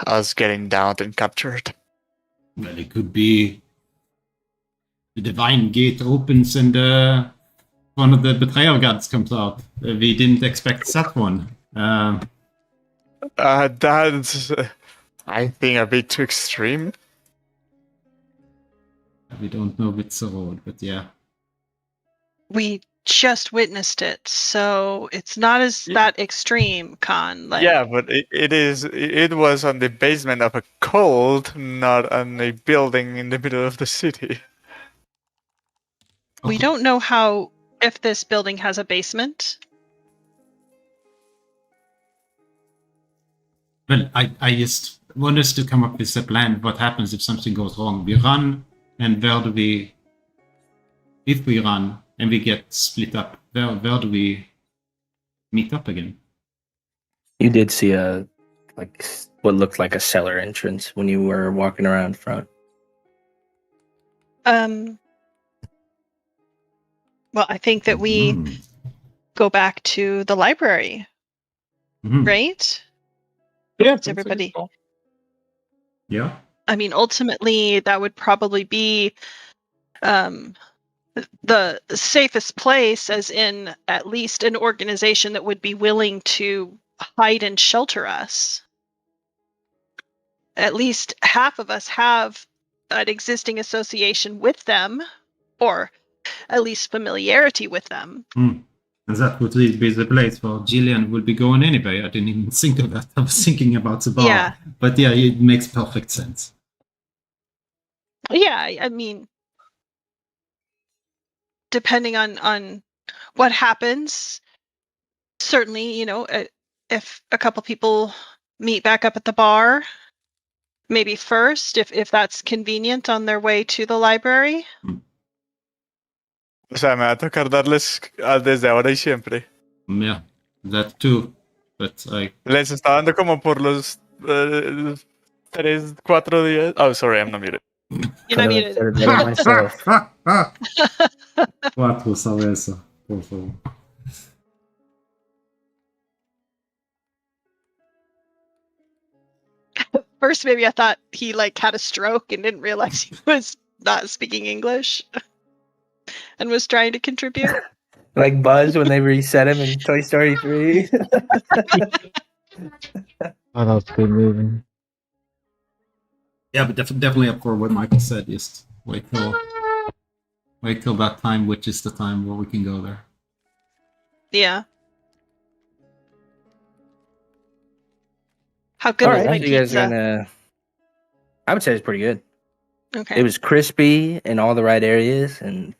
us getting downed and captured. Well, it could be the divine gate opens and one of the betrayal guards comes out. We didn't expect that one. That's, I think, a bit too extreme. We don't know with the road, but yeah. We just witnessed it, so it's not as that extreme, Khan. Like, Yeah, but it was on the basement of a cult, not on a building in the middle of the city. we don't know if this building has a basement. Well, I just want us to come up with a plan. What happens if something goes wrong? We run, and where do we... If we run and we get split up, where do we meet up again? You did see what looked like a cellar entrance when you were walking around front. Well, I think that we go back to the library, Mhm. right? Yeah. Is everybody? Yeah. I mean, ultimately, that would probably be the safest place, as in at least an organization that would be willing to hide and shelter us. At least half of us have an existing association with them, or at least familiarity with them. And that would be the place where Gillian will be going anyway. I didn't even think of that. I was thinking about the bar. Yeah. But yeah, it makes perfect sense. Yeah, I mean, depending on what happens, certainly, if a couple people meet back up at the bar, maybe first, if that's convenient on their way to the library. O sea, me va a tocar darles desde ahora y siempre. Yeah, that too. But Les está dando como por los 3, 4 días. Oh, sorry, I'm not muted. You're not muted. Better than myself. 4 cerveza, por favor. First, maybe I thought he had a stroke and didn't realize he was not speaking English and was trying to contribute. Like Buzz when they reset him in Toy Story 3. Oh, that was a good movie. Yeah, but definitely up for what Michael said. Just wait till that time, which is the time where we can go there. Yeah. How good All was right, my so you guys pizza? are gonna. I would say it's pretty good. Okay. It was crispy in all the right areas, and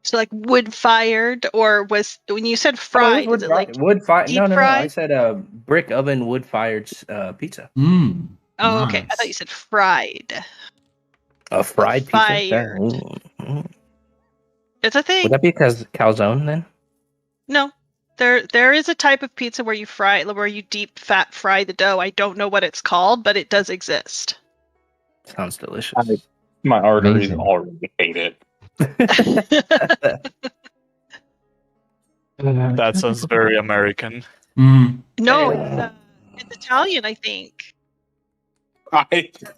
So wood fired, or was when you said fried? wood Is it wood fired? deep No. I fried? said brick oven wood fired pizza. Oh, okay. I Nice. thought you said fried. A fried pizza. Fired. Ooh. It's a thing. Would that be because calzone then? No. There is a type of pizza where you deep fat fry the dough. I don't know what it's called, but it does exist. Sounds delicious. My arteries Amazing. already hate it. That sounds very American. Mm. No, it's Italian, I think.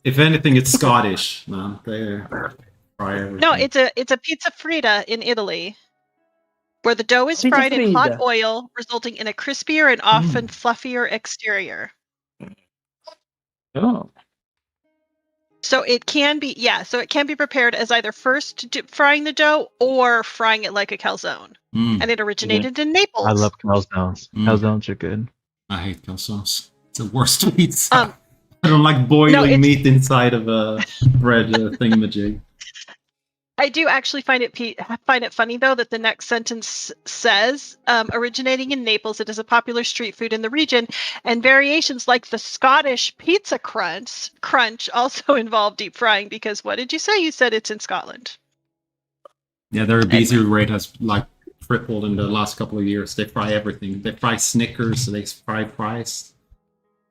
If anything, it's Scottish, man. They fry everything. No, it's a pizza fritta in Italy, where the dough is Pizza fried in hot fritta. oil, resulting in a crispier and often fluffier exterior. Oh, So it can be prepared as either first frying the dough or frying it like a calzone. Mm. And it originated in Naples. I love calzones. Calzones are good. I hate calzones. It's the worst pizza. Um, I don't like boiling it's- meat inside of a bread thingamajig. I do actually find it funny though that the next sentence says, originating in Naples, it is a popular street food in the region, and variations like the Scottish pizza crunch also involve deep frying. Because what did you say? You said it's in Scotland. Yeah, their obesity rate has like tripled in the last couple of years. They fry everything. They fry Snickers. They fry fries.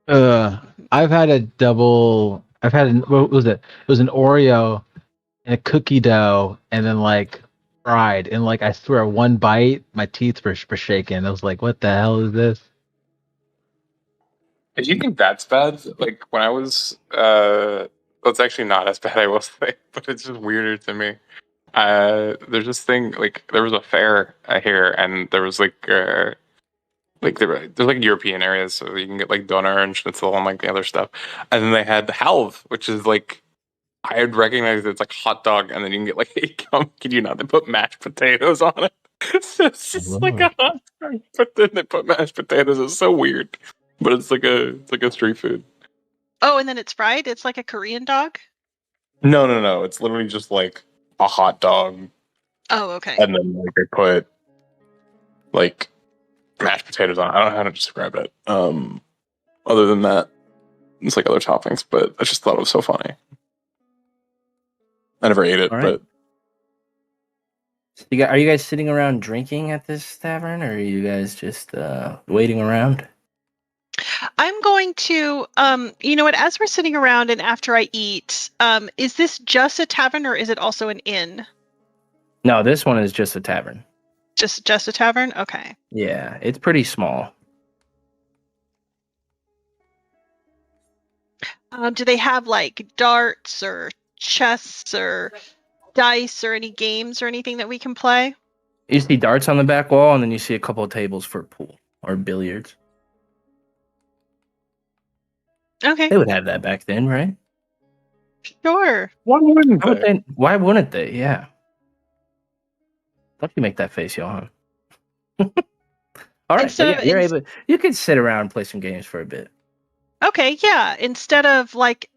I've had a double. What was it? It was an Oreo and a cookie dough, and then like fried. And like I swear, one bite, my teeth were shaking. I was like, "What the hell is this?" If you think that's bad, like when I was, well, it's actually not as bad, I will say, but it's just weirder to me. There's this thing, like there was a fair here, and there was there's like European areas, so you can get like doner and schnitzel and like the other stuff, and then they had the halve, which is like I had recognized it's like hot dog, and then you can get like kid you not, they put mashed potatoes on it. So it's just like a hot dog, but then they put mashed potatoes. It's so weird, but it's like a street food. Oh, and then it's fried. It's like a Korean dog. No. It's literally just like a hot dog, Oh, okay. and then like they put like mashed potatoes on it. I don't know how to describe it. Other than that, it's like other toppings, but I just thought it was so funny. I never ate it, All but are you guys sitting around drinking at this tavern, or are you guys just waiting around? I'm going to, you know what? As we're sitting around and after I eat, is this just a tavern or is it also an inn? No, this one is just a tavern. Just a tavern? Okay. Yeah, it's pretty small. Do they have like darts or chess or dice or any games or anything that we can play? You see darts on the back wall, and then you see a couple of tables for pool or billiards. Okay, They would have that back then, right? sure. why wouldn't Why would they? they? Why wouldn't they? Yeah. Thought you make that face, Johan. All right, so yeah, you're it's- able. You could sit around and play some games for a bit. Okay, yeah. Instead of like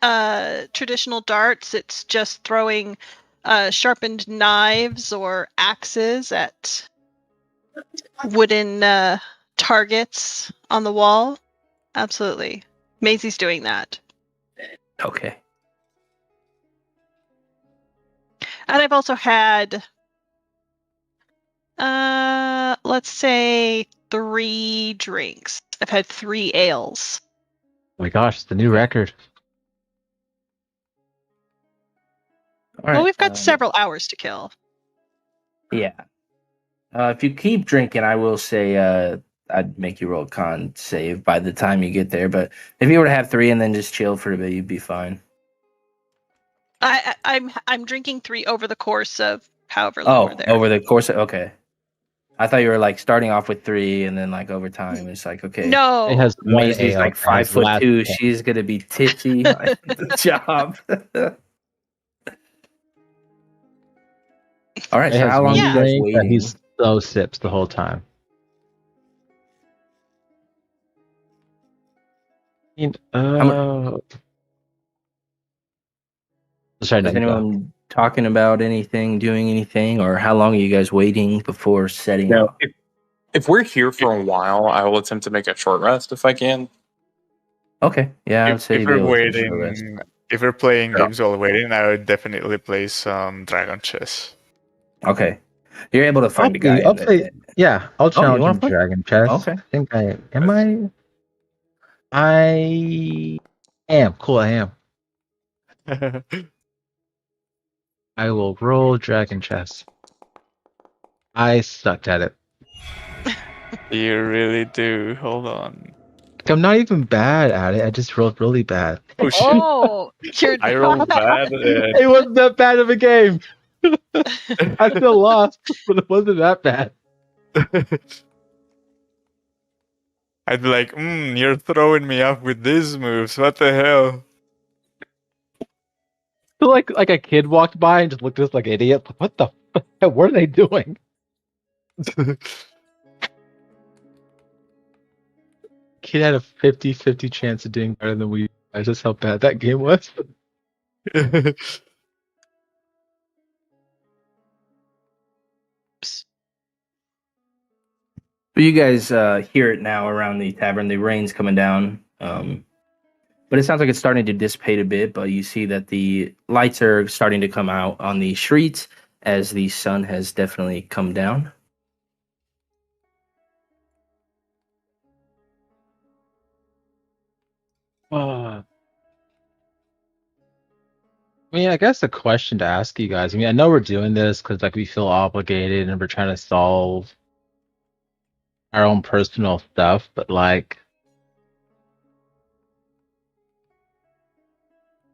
traditional darts, it's just throwing sharpened knives or axes at wooden targets on the wall. Absolutely. Maisie's doing that. Okay. And I've also had, let's say 3 drinks. I've had 3 ales. Oh my gosh, it's the new record. All right. Well, we've got several hours to kill. Yeah. If you keep drinking, I will say I'd make you roll a con save by the time you get there. But if you were to have 3 and then just chill for a bit, you'd be fine. I'm drinking 3 over the course of however long we're there. Over the course of, okay. I thought you were like starting off with 3 and then like over time it's like, okay. No. It has one Maisie's ale. like It has 5'2". last- She's gonna be tipsy. Like, good job. All right. It So has how long are one you guys drink that waiting? he slow sips the whole time. Just trying to Is think about- anyone talking about anything, doing anything, or how long are you guys waiting before setting No, up? if we're here for a while, I will attempt to make a short rest if I can. Okay. Yeah, I'd say If you'd be we're able to show us. waiting, if we're playing Yeah. games while waiting, I would definitely play some Dragon Chess. Okay. You're able to find a guy. I'll play. Yeah, I'll challenge wanna him play? Dragon Chess. Okay. I think I am. I am. Cool, I am. I will roll Dragon Chess. I sucked at it. You really do. Hold on. I'm not even bad at it. I just rolled really bad. Oh shit! Oh, you're I rolled bad. It wasn't that bad of a game. I still lost, but it wasn't that bad. I'd be like, you're throwing me off with these moves. What the hell? So like a kid walked by and just looked at us like an idiot. What the? What are they doing? Kid had a 50-50 chance of doing better than we. I just how bad that game was. But you guys hear it now around the tavern. The rain's coming down. But it sounds like it's starting to dissipate a bit. But you see that the lights are starting to come out on the streets as the sun has definitely come down. I mean, I guess a question to ask you guys. I mean, I know we're doing this because like we feel obligated and we're trying to solve our own personal stuff, but like,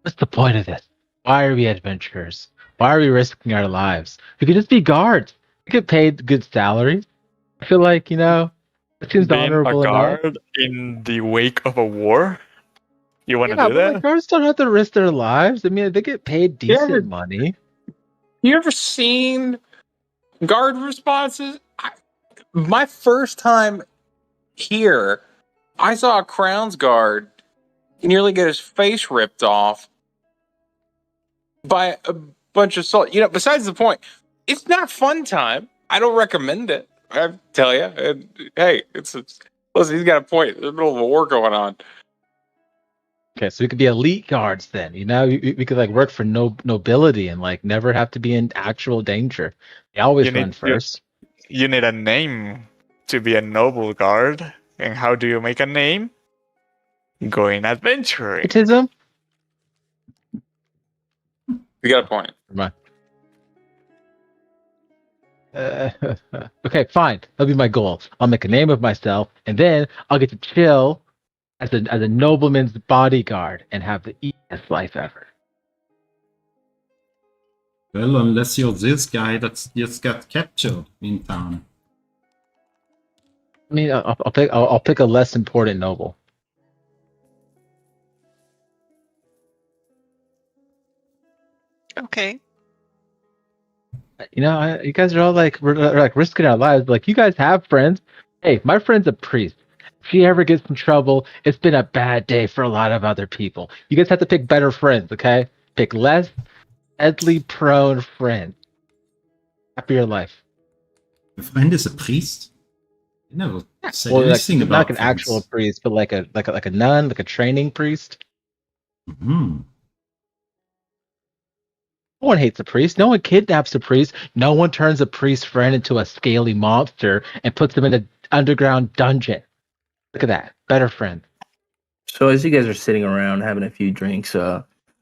what's the point of this? Why are we adventurers? Why are we risking our lives? We could just be guards. We get paid good salaries. I feel like, it seems Being honorable a enough. guard in the wake of a war? You want to Yeah, do but that? like, guards don't have to risk their lives. I mean, they get paid decent money. You ever seen guard responses? My first time here, I saw a Crownsguard nearly get his face ripped off by a bunch of salt. Besides the point, it's not fun time. I don't recommend it. I tell you. Hey, listen, he's got a point. There's a middle of a war going on. Okay, so we could be elite guards then. We could like work for nobility and like never have to be in actual danger. They always You need- run first. You need a name to be a noble guard. And how do you make a name? Going adventuring. Autism? You got a point. Okay, fine. That'll be my goal. I'll make a name of myself, and then I'll get to chill as a nobleman's bodyguard and have the easiest life ever. Well, unless you're this guy that just got captured in town. I mean, I'll pick a less important noble. okay. You guys are all like we're like risking our lives. Like you guys have friends. Hey, my friend's a priest. If she ever gets in trouble, it's been a bad day for a lot of other people. You guys have to pick better friends, okay? Pick less deadly prone friends. Happier life. Your friend is a priest? You never said Well, like, anything not about like an actual priest, but like a nun, like a training priest. Hmm. No one hates a priest. No one kidnaps a priest. No one turns a priest friend into a scaly monster and puts him in an underground dungeon. Look at that. Better friend. So as you guys are sitting around having a few drinks,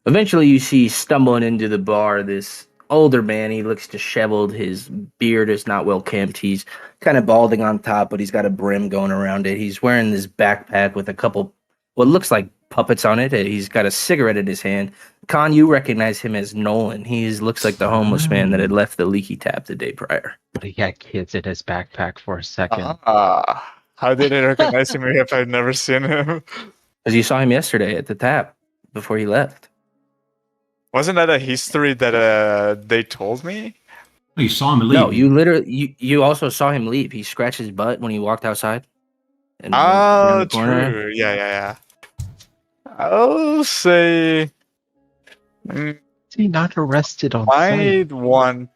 eventually you see stumbling into the bar this older man. He looks disheveled. His beard is not well kempt. He's kind of balding on top, but he's got a brim going around it. He's wearing this backpack with a couple what looks like puppets on it. He's got a cigarette in his hand. Con, you recognize him as Nolan. He looks like the homeless man that had left the leaky tap the day prior. But he had kids in his backpack for a second. How did I recognize him if I've never seen him? Because you saw him yesterday at the tap before he left. Wasn't that a history that they told me? Oh, you saw him leave. No, you literally you also saw him leave. He scratched his butt when he walked outside. And went around the corner. True. Yeah. I'll say Is he not arrested on might sight? want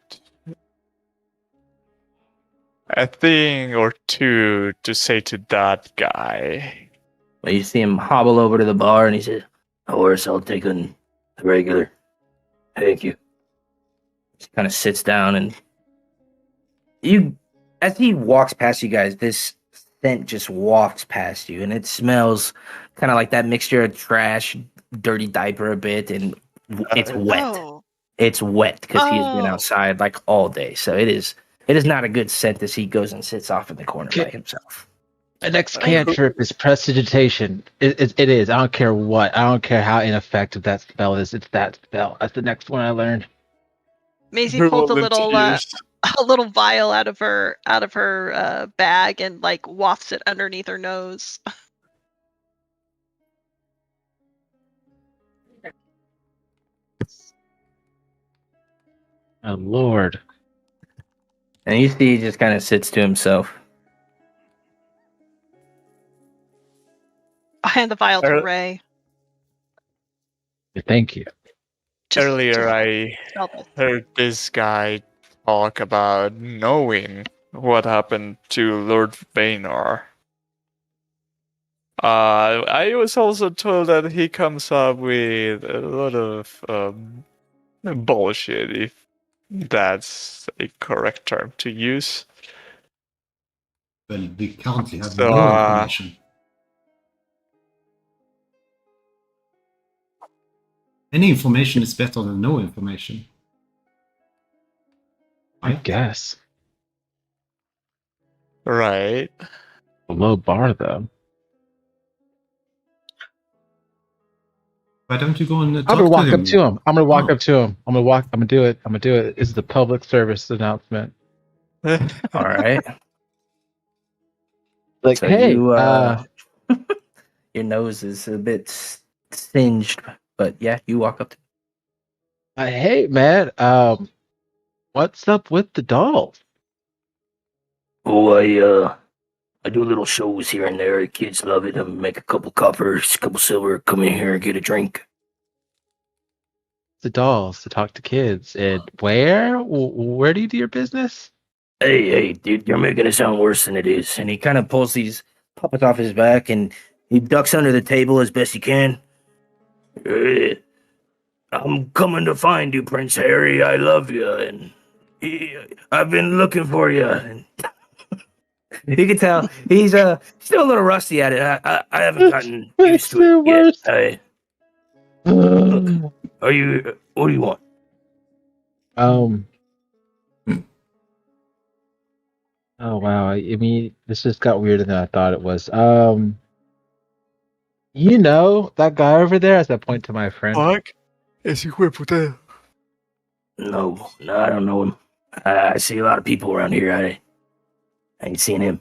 a thing or two to say to that guy. But you see him hobble over to the bar and he says, "Of course, I'll take a regular. Thank you." He kind of sits down and as he walks past you guys, this scent just wafts past you, and it smells kind of like that mixture of trash, dirty diaper a bit, and it's wet. Oh. It's wet because he's been Oh. outside like all day. So it is not a good scent as he goes and sits off in the corner by himself. My next cantrip is prestidigitation. It is. I don't care what. I don't care how ineffective that spell is. It's that spell. That's the next one I learned. Maisie Who pulls a volunteers? little vial out of her bag and like wafts it underneath her nose. Oh Lord. And you see he just kind of sits to himself. I hand the vial to Er- Ray. Thank you. Earlier, I smell this. heard this guy talk about knowing what happened to Lord Vaynor. I was also told that he comes up with a lot of bullshit, if that's a correct term to use. Well, we currently have So, no information. Any information is better than no information. I guess. Right. A low bar though. Why don't you go and I'm talk gonna walk to him? up to him. I'm gonna walk Oh. up to him. I'm gonna do it. I'm gonna do it. This is the public service announcement. All right. Like, So hey, you, your nose is a bit singed, but yeah, you walk up to hey, man. What's up with the dolls? Oh, I do little shows here and there. The kids love it. I make a couple coppers, couple silver, come in here and get a drink. The dolls to talk to kids. And where do you do your business? Hey, dude, you're making it sound worse than it is. and he kind of pulls these puppets off his back and he ducks under the table as best he can. I'm coming to find you, Prince Harry. I love you, and I've been looking for you. And You can tell he's still a little rusty at it. I haven't gotten used to it yet. Look, are you? What do you want? Oh wow. I mean, this just got weirder than I thought it was. You know that guy over there? As I point to my friend. Fuck. Ese hijo de puta. No, I don't know him. I see a lot of people around here. I ain't seen him.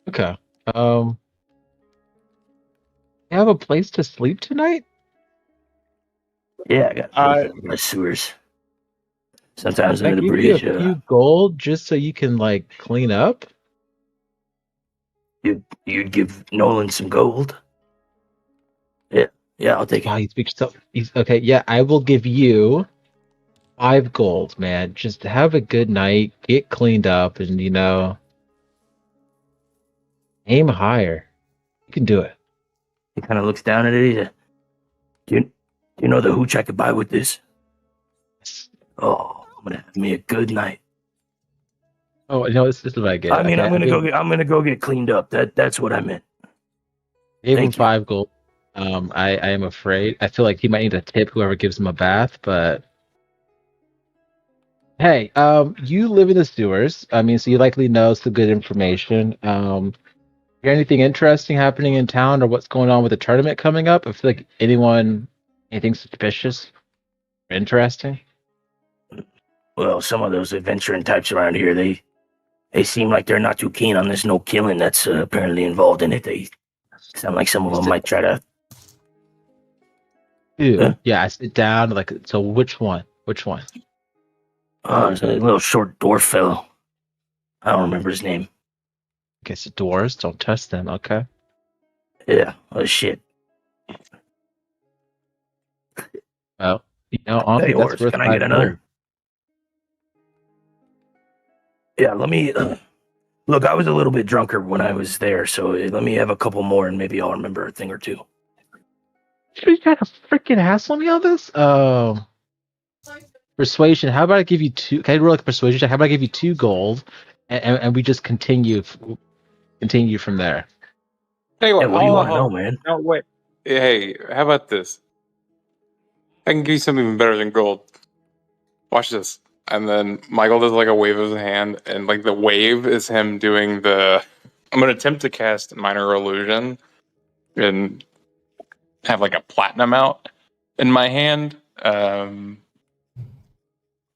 Okay. You have a place to sleep tonight? Yeah, I got my sewers. Sometimes Can I I'm gonna give you breeze. a few gold just so you can like clean up? You'd give Nolan some gold. Yeah, I'll take Wow, it. you speak so. Okay, yeah, I will give you 5 gold, man. Just have a good night, get cleaned up, and aim higher. You can do it. He kind of looks down at it. Do you know the hooch I could buy with this? Oh, I'm gonna have me a good night. Oh, this is what I get. I mean, Okay, I'm gonna go get cleaned up. That's what I meant. Gave him Thank you. 5 gold. I am afraid. I feel like he might need a tip whoever gives him a bath, but hey, you live in the sewers. I mean, so you likely know some good information. Hear anything interesting happening in town or what's going on with the tournament coming up? I feel like anything suspicious or interesting? Well, some of those adventuring types around here, they seem like they're not too keen on this no killing that's apparently involved in it. They sound like some of them might try to. Dude, Huh? yeah, I sit down. Like, so which one? Which one? It's a little short dwarf fellow. I don't remember his name. I guess doors. Don't touch them. Okay. Yeah, oh shit. Well, honestly, Hey, that's Horace, worth can I 5 get another? gold. Yeah, let me. Look, I was a little bit drunker when I was there, so let me have a couple more, and maybe I'll remember a thing or two. You trying to freaking hassle me on this? Persuasion. How about I give you 2? Can I roll like a persuasion check? How about I give you 2 gold, and we just continue from there. Hey, Yeah, what? what do you want to know, man? No, wait. Hey, how about this? I can give you something even better than gold. Watch this. And then Michael does like a wave of his hand, and like the wave is him doing the. I'm gonna attempt to cast minor illusion, and have like a platinum out in my hand.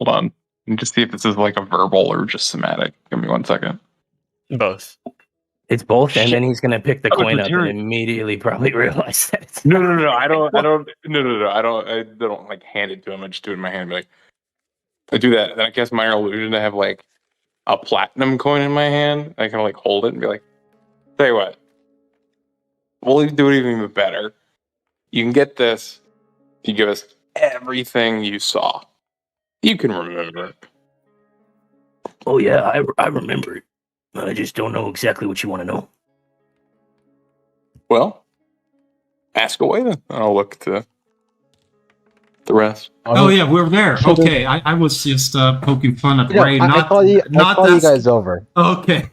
Hold on, and just see if this is like a verbal or just somatic. Give me 1 second. Both. It's both, and then he's gonna pick the Oh, coin it's up and material. immediately probably realize that it's No, I don't. No, I don't like hand it to him. I just do it in my hand. And be like, I do that, then I cast minor illusion to have like a platinum coin in my hand. I kind of like hold it and be like, tell you what, we'll do it even better. You can get this if you give us everything you saw. You can remember it. Oh yeah, I remember it. I just don't know exactly what you want to know. Well, ask away then. I'll look to the rest. Oh yeah, we're there. Okay, I was just poking fun at Ray. I call you guys over. Okay.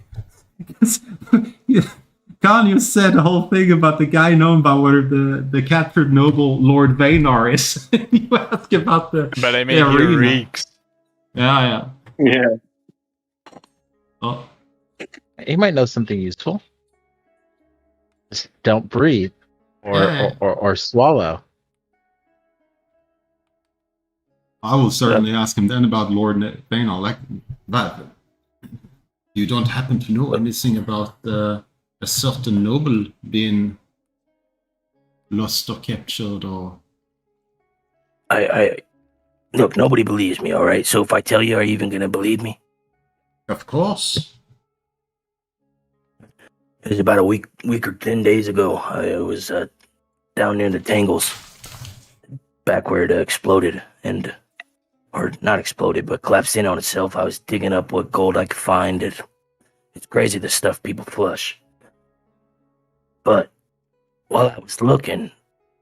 Khan, you said the whole thing about the guy knowing about where the captured noble Lord Vanar is. You ask about the But I mean, the he arena. reeks. Yeah. Oh, He might know something useful. Just don't breathe or swallow. I will certainly ask him then about Lord Vanar. Like that. You don't happen to know anything about a certain noble being lost or captured or... I look, nobody believes me, all right? So if I tell you, are you even going to believe me? Of course. It was about a week or 10 days ago. I was down near the Tangles, back where it exploded, or not exploded, but collapsed in on itself. I was digging up what gold I could find. It's crazy the stuff people flush. But while I was looking,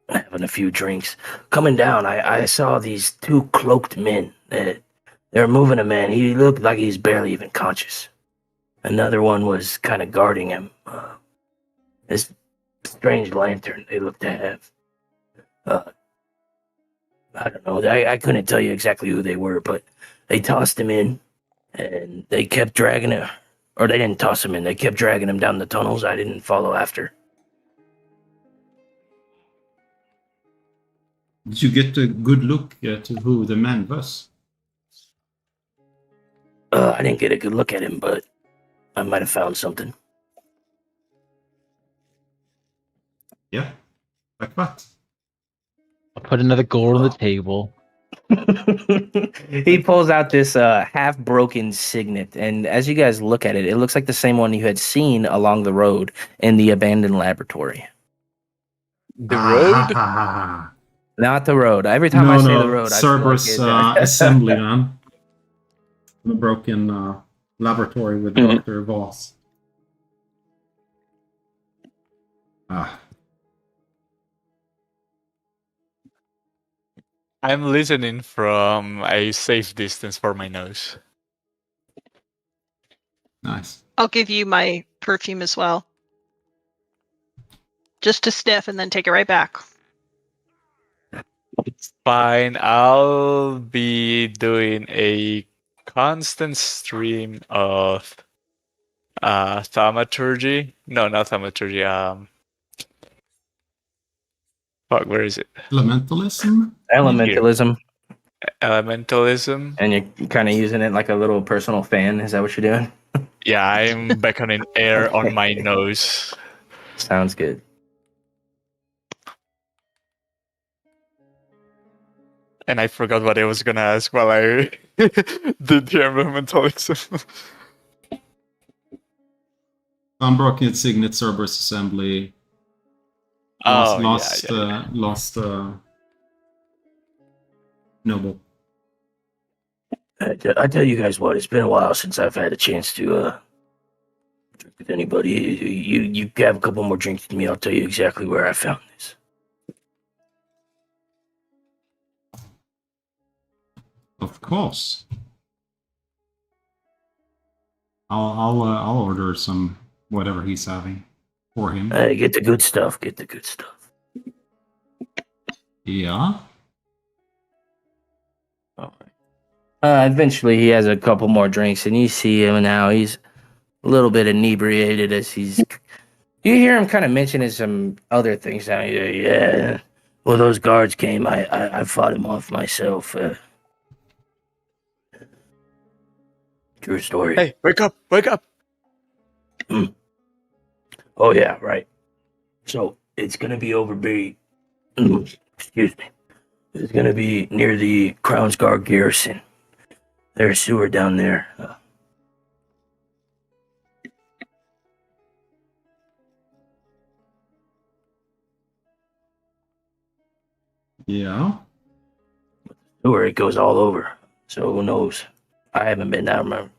having a few drinks, coming down, I saw these 2 cloaked men. They were moving a man. He looked like he's barely even conscious. Another one was kind of guarding him. This strange lantern they looked to have. I don't know. I couldn't tell you exactly who they were, but they tossed him in, and they kept dragging him. Or they didn't toss him in. They kept dragging him down the tunnels. I didn't follow after. Did you get a good look at who the man was? I didn't get a good look at him, but I might have found something. Yeah. Like what? I'll put another gold on the table. He pulls out this half-broken signet, and as you guys look at it, it looks like the same one you had seen along the road in the abandoned laboratory. The road? Not the road. Every time I say the road, Cerberus I feel assembly, man. The broken laboratory with Dr. Voss. I'm listening from a safe distance for my nose. Nice. I'll give you my perfume as well. Just to sniff and then take it right back. It's fine. I'll be doing a constant stream of thaumaturgy. No, not thaumaturgy. Fuck, where is it? Elementalism? Elementalism, Elementalism. and you're kind of using it like a little personal fan. Is that what you're doing? Yeah, I'm beckoning air on my nose. Sounds good. And I forgot what I was gonna ask while I did the elementalism. Unbroken Signet, Cerberus assembly. Lost noble. I tell you guys what, it's been a while since I've had a chance to drink with anybody. You have a couple more drinks with me, I'll tell you exactly where I found this. Of course. I'll order some whatever he's having for him. Get the good stuff. Get the good stuff. Yeah. All right. Eventually, he has a couple more drinks, and you see him now. He's a little bit inebriated as he's. You hear him kind of mentioning some other things now. Yeah. Well, those guards came. I fought him off myself. True story. Hey, wake up! Wake up! Oh yeah, right. So it's gonna be excuse me. It's gonna be near the Crownsguard garrison. There's a sewer down there. Yeah. Sewer, it goes all over. So who knows? I haven't been down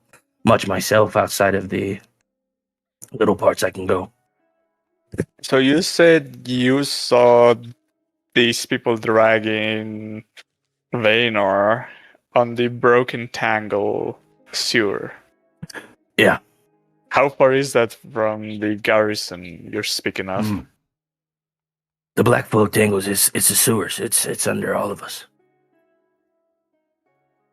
much myself outside of the little parts I can go. So you said you saw these people dragging Vannerie on the broken tangle sewer. Yeah. How far is that from the garrison you're speaking of? The Black Folk Tangles, it's the sewers. It's under all of us.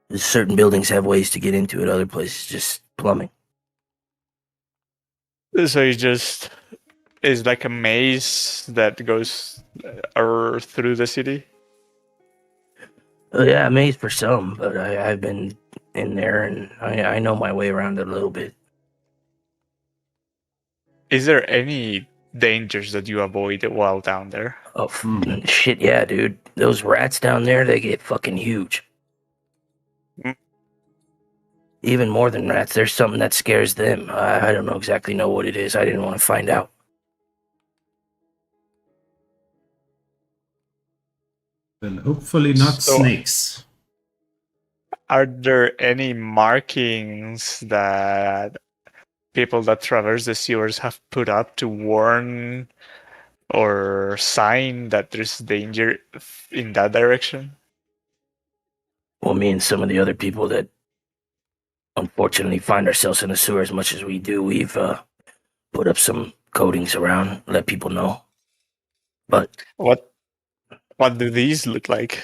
There's certain buildings have ways to get into it, other places just plumbing. So you just is like a maze that goes through the city? Yeah, amazed for some, but I've been in there and I know my way around it a little bit. Is there any dangers that you avoid while down there? Oh, shit, yeah, dude. Those rats down there, they get fucking huge. Even more than rats, there's something that scares them. I don't exactly know what it is. I didn't want to find out. Well, hopefully not So- snakes. Are there any markings that people that traverse the sewers have put up to warn or sign that there's danger in that direction? Well, me and some of the other people that unfortunately find ourselves in the sewer as much as we do, we've put up some coatings around, let people know. But What do these look like?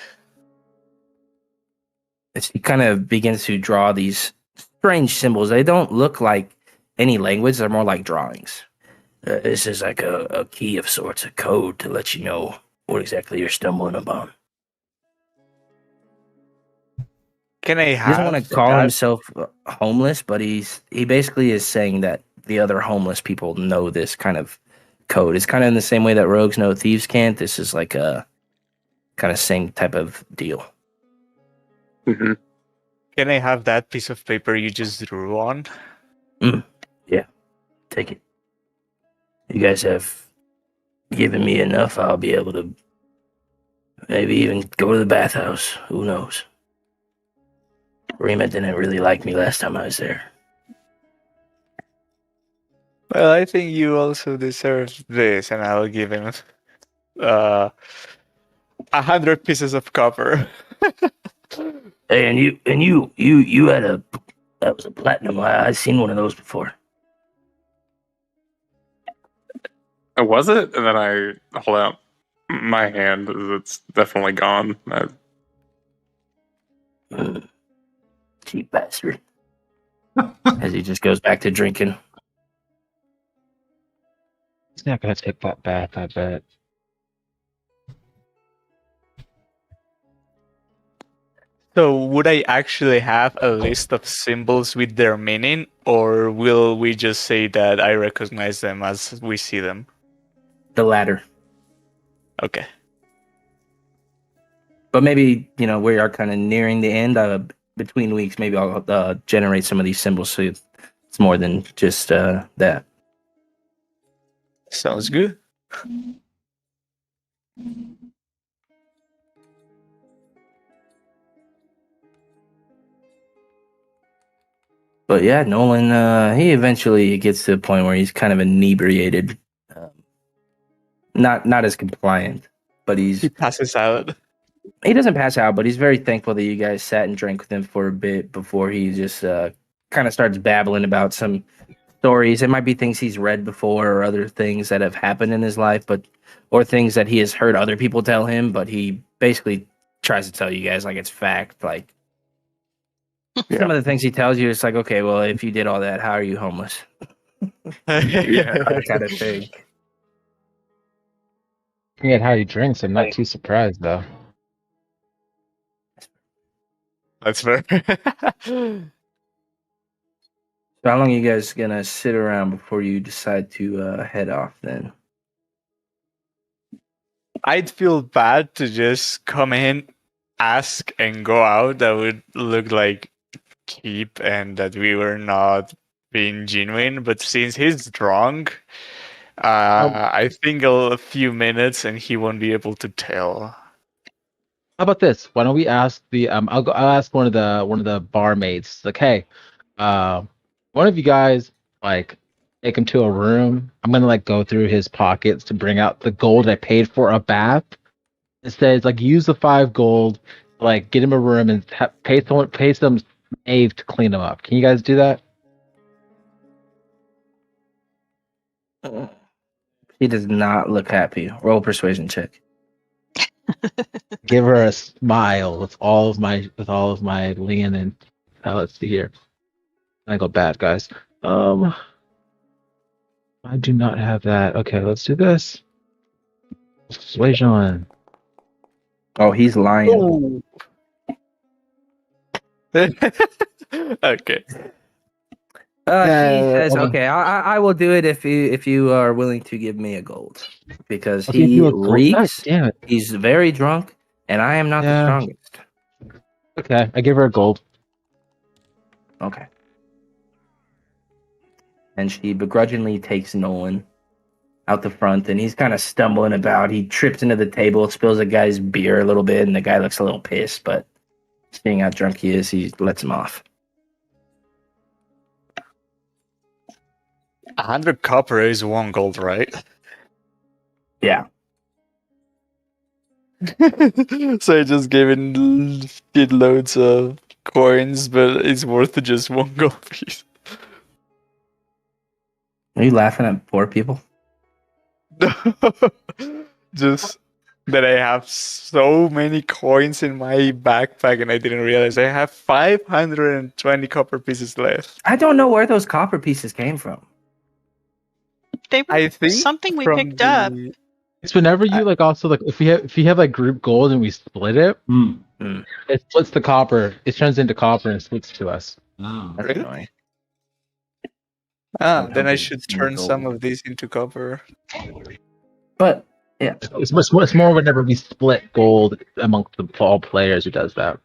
He kind of begins to draw these strange symbols. They don't look like any language. They're more like drawings. this is like a key of sorts, a code to let you know what exactly you're stumbling upon. Can I He have doesn't want to call that? himself homeless, but he basically is saying that the other homeless people know this kind of code. It's kind of in the same way that rogues know thieves can't. This is like a kind of same type of deal. Mm-hmm. Can I have that piece of paper you just drew on? Take it. You guys have given me enough. I'll be able to maybe even go to the bathhouse. Who knows? Rima didn't really like me last time I was there. Well, I think you also deserve this, and I'll give him 100 pieces of copper. Hey, and you had that was a platinum. I've seen one of those before. Was it? And then I hold out my hand. It's definitely gone. Cheap bastard. As he just goes back to drinking. He's not gonna take that bath, I bet. So, would I actually have a list of symbols with their meaning, or will we just say that I recognize them as we see them? The latter. Okay. But maybe, we are kind of nearing the end. Between weeks, maybe I'll generate some of these symbols so it's more than just that. Sounds good. But yeah, Nolan, he eventually gets to a point where he's kind of inebriated. Not as compliant, but He passes out. He doesn't pass out, but he's very thankful that you guys sat and drank with him for a bit before he just kind of starts babbling about some stories. It might be things he's read before or other things that have happened in his life, or things that he has heard other people tell him, but he basically tries to tell you guys like it's fact. Like some of the things he tells you, it's like, okay, well, if you did all that, how are you homeless? That kind of thing. Looking at how he drinks, I'm not too surprised though. That's fair. So how long are you guys gonna sit around before you decide to head off then? I'd feel bad to just come in, ask, and go out. That would look like keep and that we were not being genuine. But since he's drunk, I think a few minutes and he won't be able to tell. How about this? Why don't we ask the I'll ask one of the barmaids, like, hey, one of you guys like take him to a room. I'm gonna like go through his pockets to bring out the gold I paid for a bath. It says like use the 5 gold, like get him a room and pay some knave to clean him up. Can you guys do that? He does not look happy. Roll a persuasion check. Give her a smile with all of my lean and let's see here. I go bad, guys. I do not have that. Okay, let's do this. Persuasion. Oh, he's lying. Okay. He says, hold on. okay, I will do it if you are willing to give me a gold. Because I'll give he you a gold. God reeks, damn it. he's very drunk, and I am not the Yeah. strongest. Okay, I give her a gold. Okay. And she begrudgingly takes Nolan out the front, and he's kind of stumbling about. He trips into the table, spills a guy's beer a little bit, and the guy looks a little pissed, but seeing how drunk he is, he lets him off. 100 copper is 1 gold, right? Yeah. So I just gave him loads of coins, but it's worth just 1 gold piece. Are you laughing at poor people? Just that I have so many coins in my backpack and I didn't realize I have 520 copper pieces left. I don't know where those copper pieces came from. They were I think something we from picked up. It's whenever you like also like if you have like group gold and we split it, it splits the copper. It turns into copper and splits to us. Oh. That's Really? annoying. Then I should turn some of these into copper. But yeah, It's more whenever we split gold amongst all players who does that.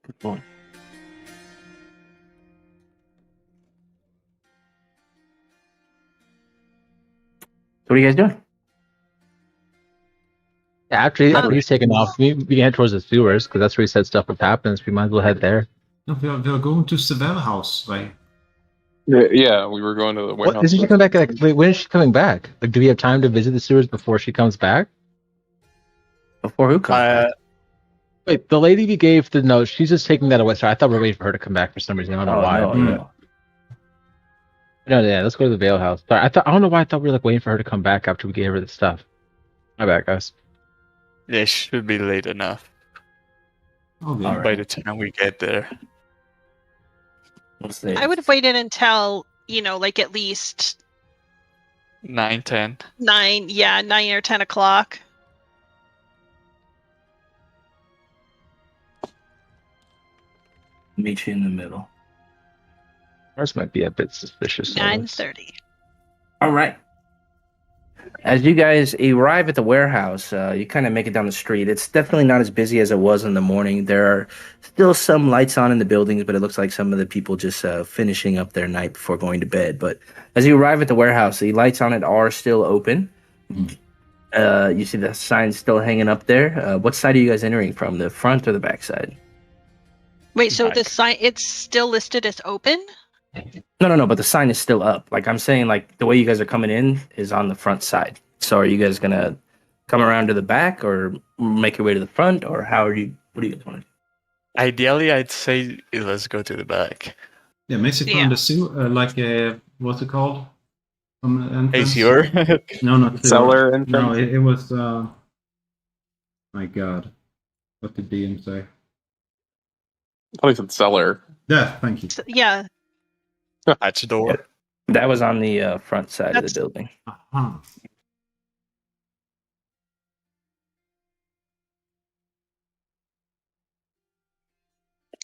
good boy. So what are you guys doing? After he's taken off, we can head towards the sewers because that's where he said stuff would happen. So we might as well head there. No, we are going to the warehouse, right? Yeah, we were going to the warehouse. What isn't she coming back? Like, wait, when is she coming back? Like, do we have time to visit the sewers before she comes back? Before who comes back? Wait, the lady we gave the note, she's just taking that away. Sorry, I thought we were waiting for her to come back for some reason. I don't know why. No. No, yeah, let's go to the Veil House. Sorry, I don't know why I thought we were like waiting for her to come back after we gave her the stuff. My bad, guys. It should be late enough Okay. All right. by the time we get there. Let's see. I would have waited until, like at least 9, 10. 9 or 10 o'clock. Meet you in the middle. Ours might be a bit suspicious. 9:30. All right. As you guys arrive at the warehouse, you kind of make it down the street. It's definitely not as busy as it was in the morning. There are still some lights on in the buildings, but it looks like some of the people just finishing up their night before going to bed. But as you arrive at the warehouse, the lights on it are still open. You see the sign still hanging up there. What side are you guys entering from? The front or the back side? Wait, so Back. the sign, it's still listed as open? No. But the sign is still up. Like I'm saying, like the way you guys are coming in is on the front side. So are you guys gonna come around to the back or make your way to the front, or how are you? What do you guys want to do? Ideally, I'd say let's go to the back. Yeah, basically Yeah. on the sewer, like what's it called? Entrance? Azure. No, not sewer. Cellar No, entrance? it was. My God, what did DM say? I thought he said cellar. Yeah, thank you. Yeah, Hatch door. That was on the front side of That's- the building. Uh-huh.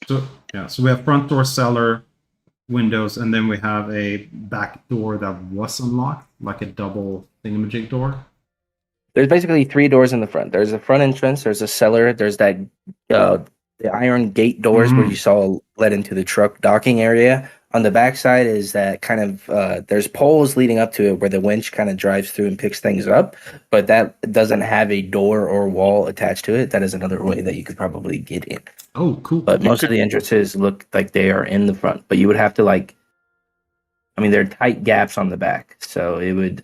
So we have front door, cellar, windows, and then we have a back door that was unlocked, like a double thingamajig door. There's basically 3 doors in the front. There's a front entrance. There's a cellar. There's that the iron gate doors where you saw led into the truck docking area. On the back side is that kind of there's poles leading up to it where the winch kind of drives through and picks things up, but that doesn't have a door or wall attached to it. That is another way that you could probably get in. Oh, cool. But most of the entrances look like they are in the front. But you would have to there are tight gaps on the back, so it would.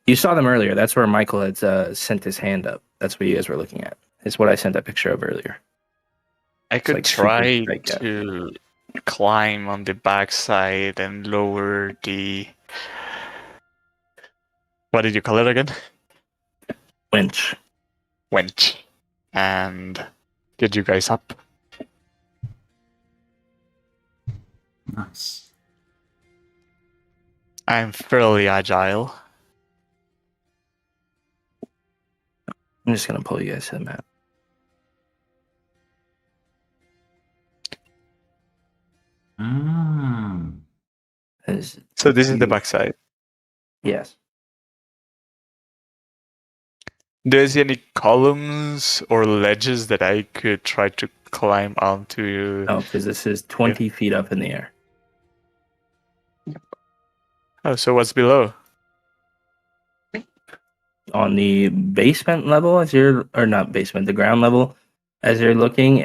You saw them earlier. That's where Michael had sent his hand up. That's what you guys were looking at. It's what I sent that picture of earlier. I could like super try tight gap. to climb on the backside and lower the. What did you call it again? Winch. Winch. And get you guys up. Nice. I'm fairly agile. I'm just gonna pull you guys to the map. Ah. So this is the backside. Yes. Do I see any columns or ledges that I could try to climb onto? No, because this is 20 feet up in the air. Oh, so what's below? On the basement level, or not basement, the ground level, as you're looking,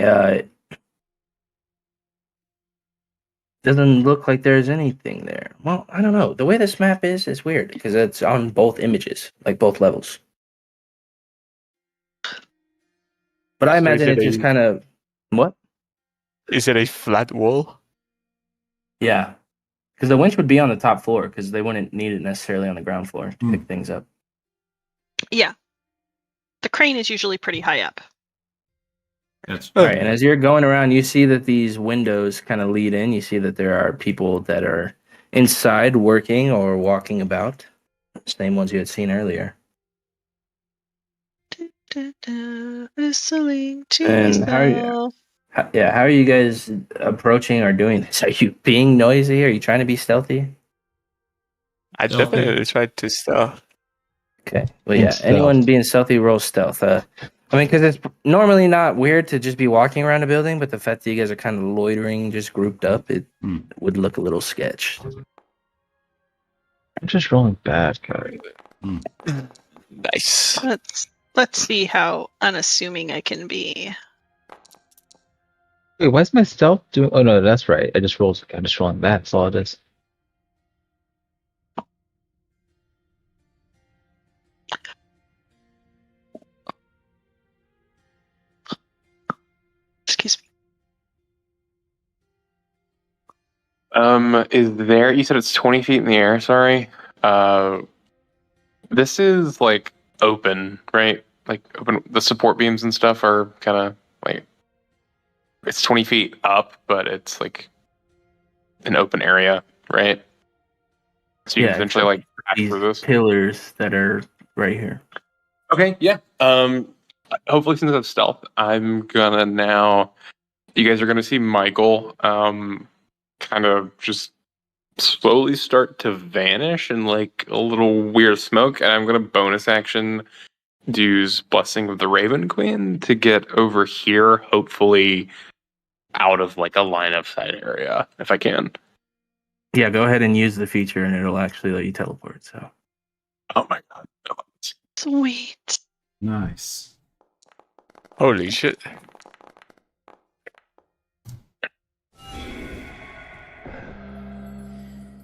doesn't look like there's anything there. Well, I don't know. The way this map is weird because it's on both images, like both levels. But I So imagine is it it's just a- kind of what? Is it a flat wall? Yeah, because the winch would be on the top floor because they wouldn't need it necessarily on the ground floor to pick things up. yeah. The crane is usually pretty high up. That's All right, and as you're going around, you see that these windows kind of lead in. You see that there are people that are inside working or walking about. Same ones you had seen earlier. Whistling to And how are you- myself. How are you guys approaching or doing this? Are you being noisy? Are you trying to be stealthy? I Stealthy. definitely tried to stealth. Okay. Well, And yeah. stealth. Anyone being stealthy, roll stealth. Because it's normally not weird to just be walking around a building, but the fact that you guys are kind of loitering, just grouped up, it would look a little sketch. I'm just rolling bad, guys. Nice. Let's see how unassuming I can be. Wait, why is my stealth doing? Oh no, that's right. I'm just rolling bad. That's all it is. Excuse me. Is there? You said it's 20 feet in the air. Sorry. This is like open, right? Like open. The support beams and stuff are kind of like it's 20 feet up, but it's like an open area, right? So you Yeah, can essentially like pass These through this. pillars that are right here. Okay, yeah. Hopefully since that's stealth, I'm gonna now. You guys are gonna see Michael, kind of just slowly start to vanish in like a little weird smoke, and I'm gonna bonus action use Blessing of the Raven Queen to get over here, hopefully out of like a line of sight area if I can. Yeah, go ahead and use the feature, and it'll actually let you teleport. So Oh my god. Sweet. Nice. Holy shit.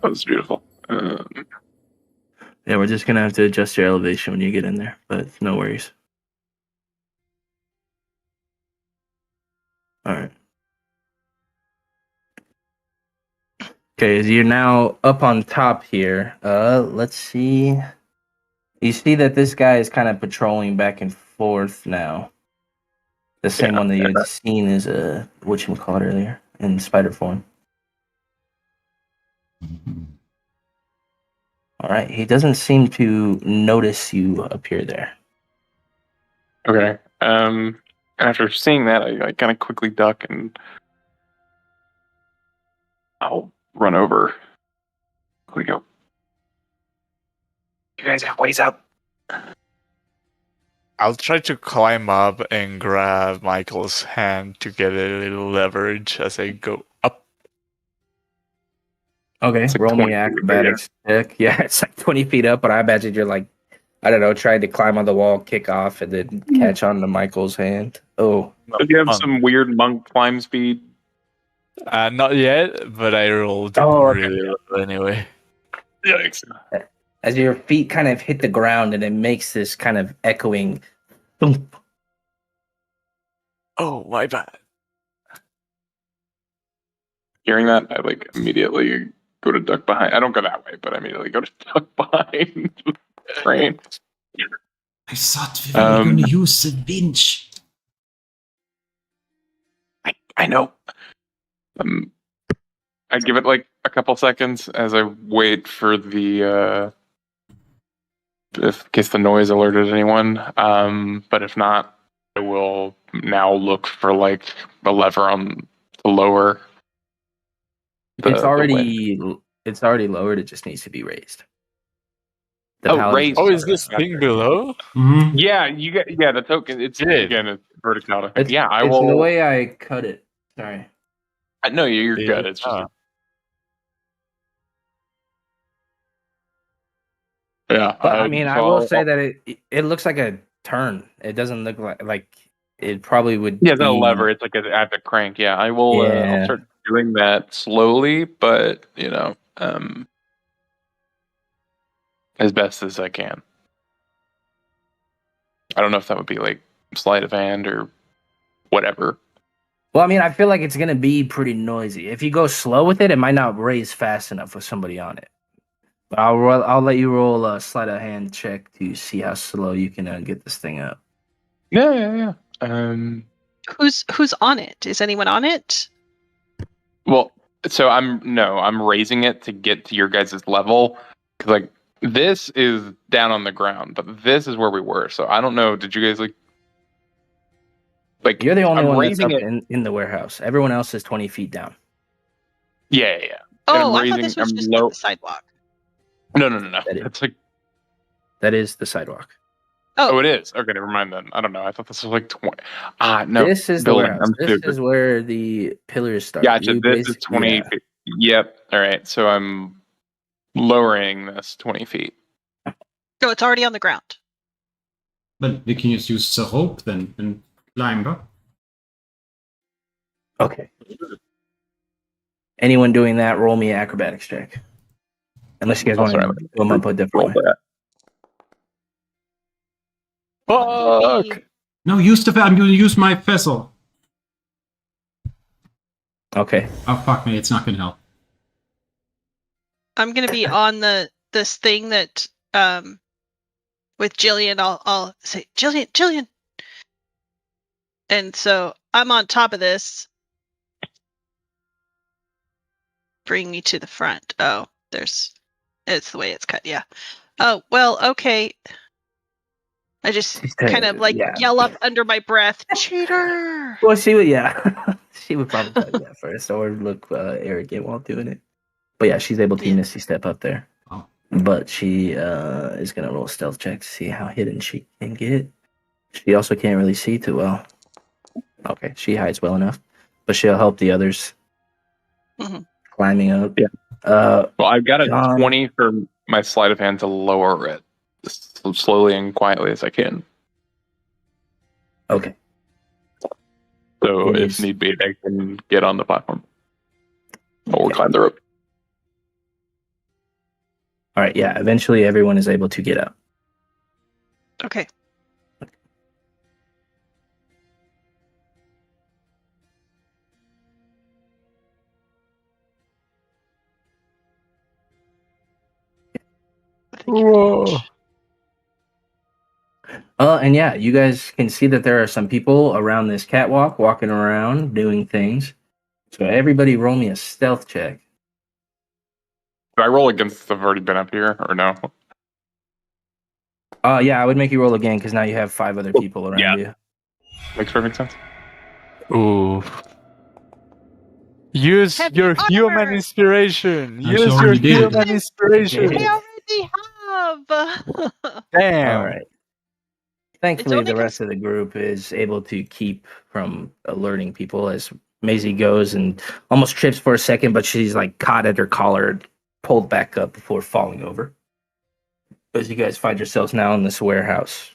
That was beautiful. Yeah, we're just gonna have to adjust your elevation when you get in there, but no worries. All right. Okay, as you're now up on top here, let's see. You see that this guy is kind of patrolling back and forth now. The same Yeah, one that you yeah. had seen as whatchamacallit earlier in spider form. All right, he doesn't seem to notice you appear there. Okay. And after seeing that, I kind of quickly duck and I'll run over. We go. You guys have ways out. I'll try to climb up and grab Michael's hand to get a little leverage as I go up. Okay, It's like roll 20 me feet, acrobatics check. Yeah, it's like 20 feet up, but I imagine you're like, I don't know, trying to climb on the wall, kick off, and then catch on to Michael's hand. Oh, Does he have some weird monk climb speed? Not yet, but I rolled Oh, okay. really well anyway. Yikes. as your feet kind of hit the ground and it makes this kind of echoing thump. Oh, my bad. Hearing that, I like immediately go to duck behind. I don't go that way, but I immediately go to duck behind the train. I thought we were going to use the winch. I know. I give it like a couple seconds as I wait for the in case the noise alerted anyone. But if not, I will now look for like a lever on the lower. It's already lowered. It just needs to be raised. Raised. Oh, is this thing below? Mm-hmm. Yeah, you get the token. It's again it's vertical. It's I it's will. the way I cut it. Sorry. No, you're good. It's just. Yeah, But I mean, I will say that it looks like a turn. It doesn't look like it probably would. Yeah, the be, lever. It's like I have to crank. Yeah, I will. Yeah. I'll start doing that slowly, but as best as I can. I don't know if that would be like sleight of hand or whatever. Well, I mean, I feel like it's gonna be pretty noisy. If you go slow with it, it might not raise fast enough with somebody on it. But I'll let you roll a sleight of hand check to see how slow you can get this thing up. Yeah. Who's on it? Is anyone on it? Well, so I'm raising it to get to your guys' level because like this is down on the ground, but this is where we were. So I don't know. Did you guys like? You're the only I'm one that's raising up it. in the warehouse. Everyone else is 20 feet down. Yeah. Oh, I'm I thought this was I'm just low. the sidewalk. No. That It's like. That is the sidewalk. Oh, it is. Okay, never mind then. I don't know. I thought this was like 20. No. This is the building. warehouse. I'm This stupid. is where the pillars start. Gotcha. You This is 20 yeah. feet. Yep. All right. So I'm lowering this 20 feet. So it's already on the ground. But we can just use the rope then and climb up. Okay. Anyone doing that, roll me an acrobatics check. Unless you guys want to do them up a different way. Fuck! No, use I'm going to use my vessel. Okay. Oh, fuck me. It's not going to help. I'm gonna be on this thing that with Jillian. I'll say Jillian, and so I'm on top of this. Bring me to the front. Oh, it's the way it's cut. Yeah. Oh well, okay. I just kind of like yell up under my breath, cheater. Well, she would probably tell you that first, or look arrogant while doing it. But yeah, she's able to misty step up there. Oh. But she is gonna roll a stealth check to see how hidden she can get. She also can't really see too well. Okay, she hides well enough, but she'll help the others climbing up. Yeah. Well, I've got a John, 20 for my sleight of hand to lower it as slowly and quietly as I can. Okay. So It if is- need be, they can get on the platform or climb the rope. All right. Yeah. Eventually, everyone is able to get up. Okay. Thank you very Whoa. much. And yeah, you guys can see that there are some people around this catwalk walking around doing things. So everybody roll me a stealth check. Do I roll against the already been up here or no? Yeah, I would make you roll again because now you have 5 other people around Yeah. you. Makes perfect sense. Ooh. Use Heavy your human armor! inspiration. I'm Use sorry your you did. human inspiration. I already have. Damn. All right. Thankfully, only the rest of the group is able to keep from alerting people as Maisie goes and almost trips for a second, but she's like caught at her collar and pulled back up before falling over. As you guys find yourselves now in this warehouse.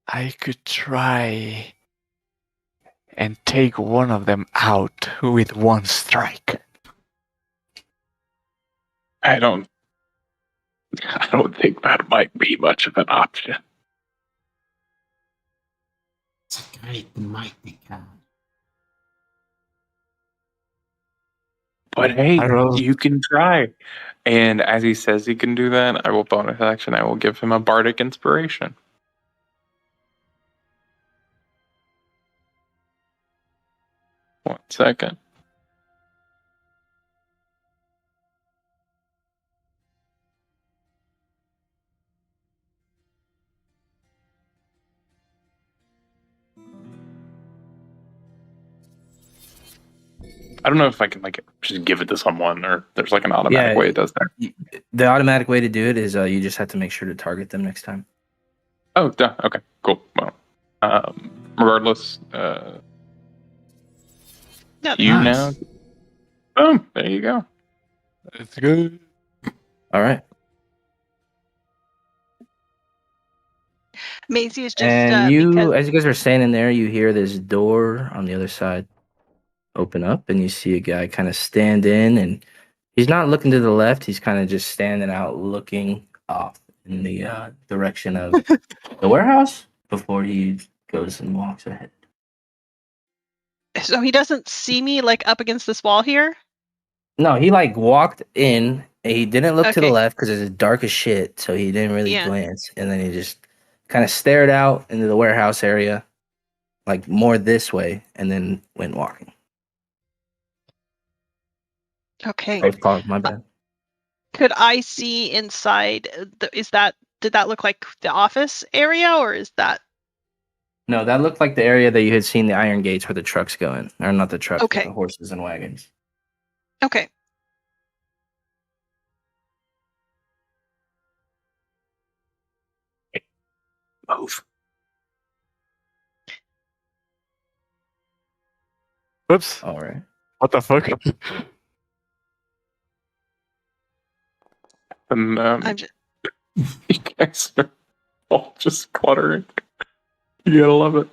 I could try and take one of them out with one strike. I don't think that might be much of an option. It's a great mighty cat. But hey, I roll. you can try. And as he says he can do that, I will bonus action. I will give him a bardic inspiration. One second. I don't know if I can like just give it to someone or there's like an automatic way it does that. The automatic way to do it is you just have to make sure to target them next time. Oh, duh. Okay, cool. Well, regardless, No, you Nice. now. Boom! There you go. It's good. All right. Maisie is just And because as you guys are standing there, you hear this door on the other side open up, and you see a guy kind of stand in, and he's not looking to the left. He's kind of just standing out, looking off in the direction of the warehouse before he goes and walks ahead. so he doesn't see me like up against this wall here. No, he like walked in. And he didn't look to the Okay. left because it's dark as shit, so he didn't really Yeah. glance. And then he just kind of stared out into the warehouse area, like more this way, and then went walking. Okay. Both called, my bad. Could I see inside? Did that look like the office area, or is that No, that looked like the area that you had seen the iron gates where the trucks go in. Or not the trucks, but Okay. the horses and wagons. okay? Move. Whoops. All right. What the fuck? And I'm just, you guys are all just cluttering. You gotta love it.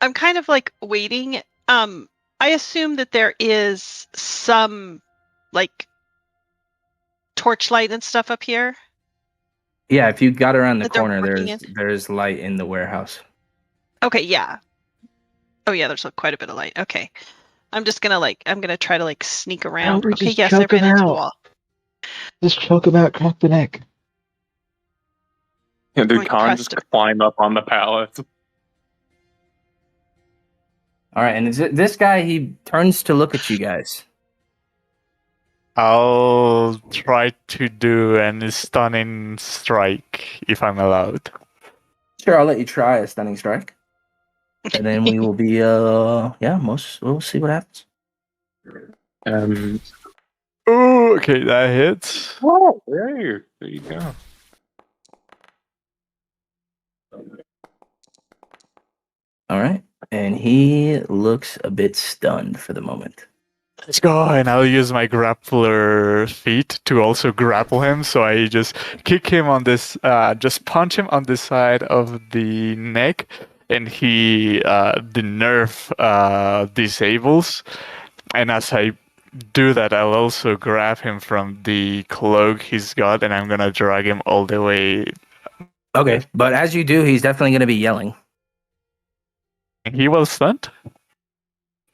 I'm kind of like waiting. I assume that there is some like torchlight and stuff up here. Yeah, if you got around the That they're corner, working there's light in the warehouse. Okay, yeah. Oh yeah, there's quite a bit of light. Okay. I'm gonna try to like sneak around. we're Okay, just yes, I choking ran into the out. wall. Just choke him out, crack the neck. Yeah, dude, Like, Khan pressed just it. climb up on the pallets. All right, and this guy, he turns to look at you guys. I'll try to do an stunning strike if I'm allowed. Sure, I'll let you try a stunning strike. And then we will be, we'll see what happens. Ooh, okay, that hits. Oh, there you go. All right. And he looks a bit stunned for the moment. let's go, and I'll use my grappler feet to also grapple him. So I just kick him on this, just punch him on the side of the neck, and the nerve disables. And as I do that, I'll also grab him from the cloak he's got, and I'm gonna drag him all the way. Okay, but as you do, he's definitely going to be yelling. He was stunned.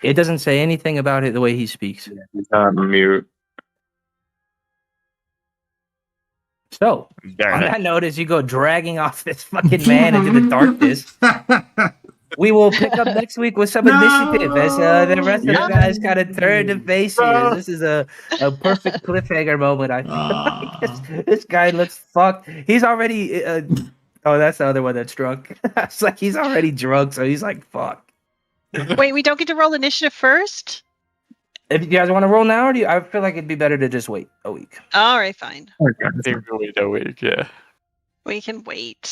It doesn't say anything about it the way he speaks. He's on mute. So, Darn on it. that note, as you go dragging off this fucking man into the darkness, we will pick up next week with some initiative as the rest of the guys kind of turn to face you. This is a perfect cliffhanger moment. I feel like this guy looks fucked. He's already. Oh, that's the other one that's drunk. It's like he's already drunk, so he's like, fuck. Wait, we don't get to roll initiative first? If you guys want to roll now, or I feel like it'd be better to just wait a week. All right, fine. I think we'll wait a week, yeah. We can wait.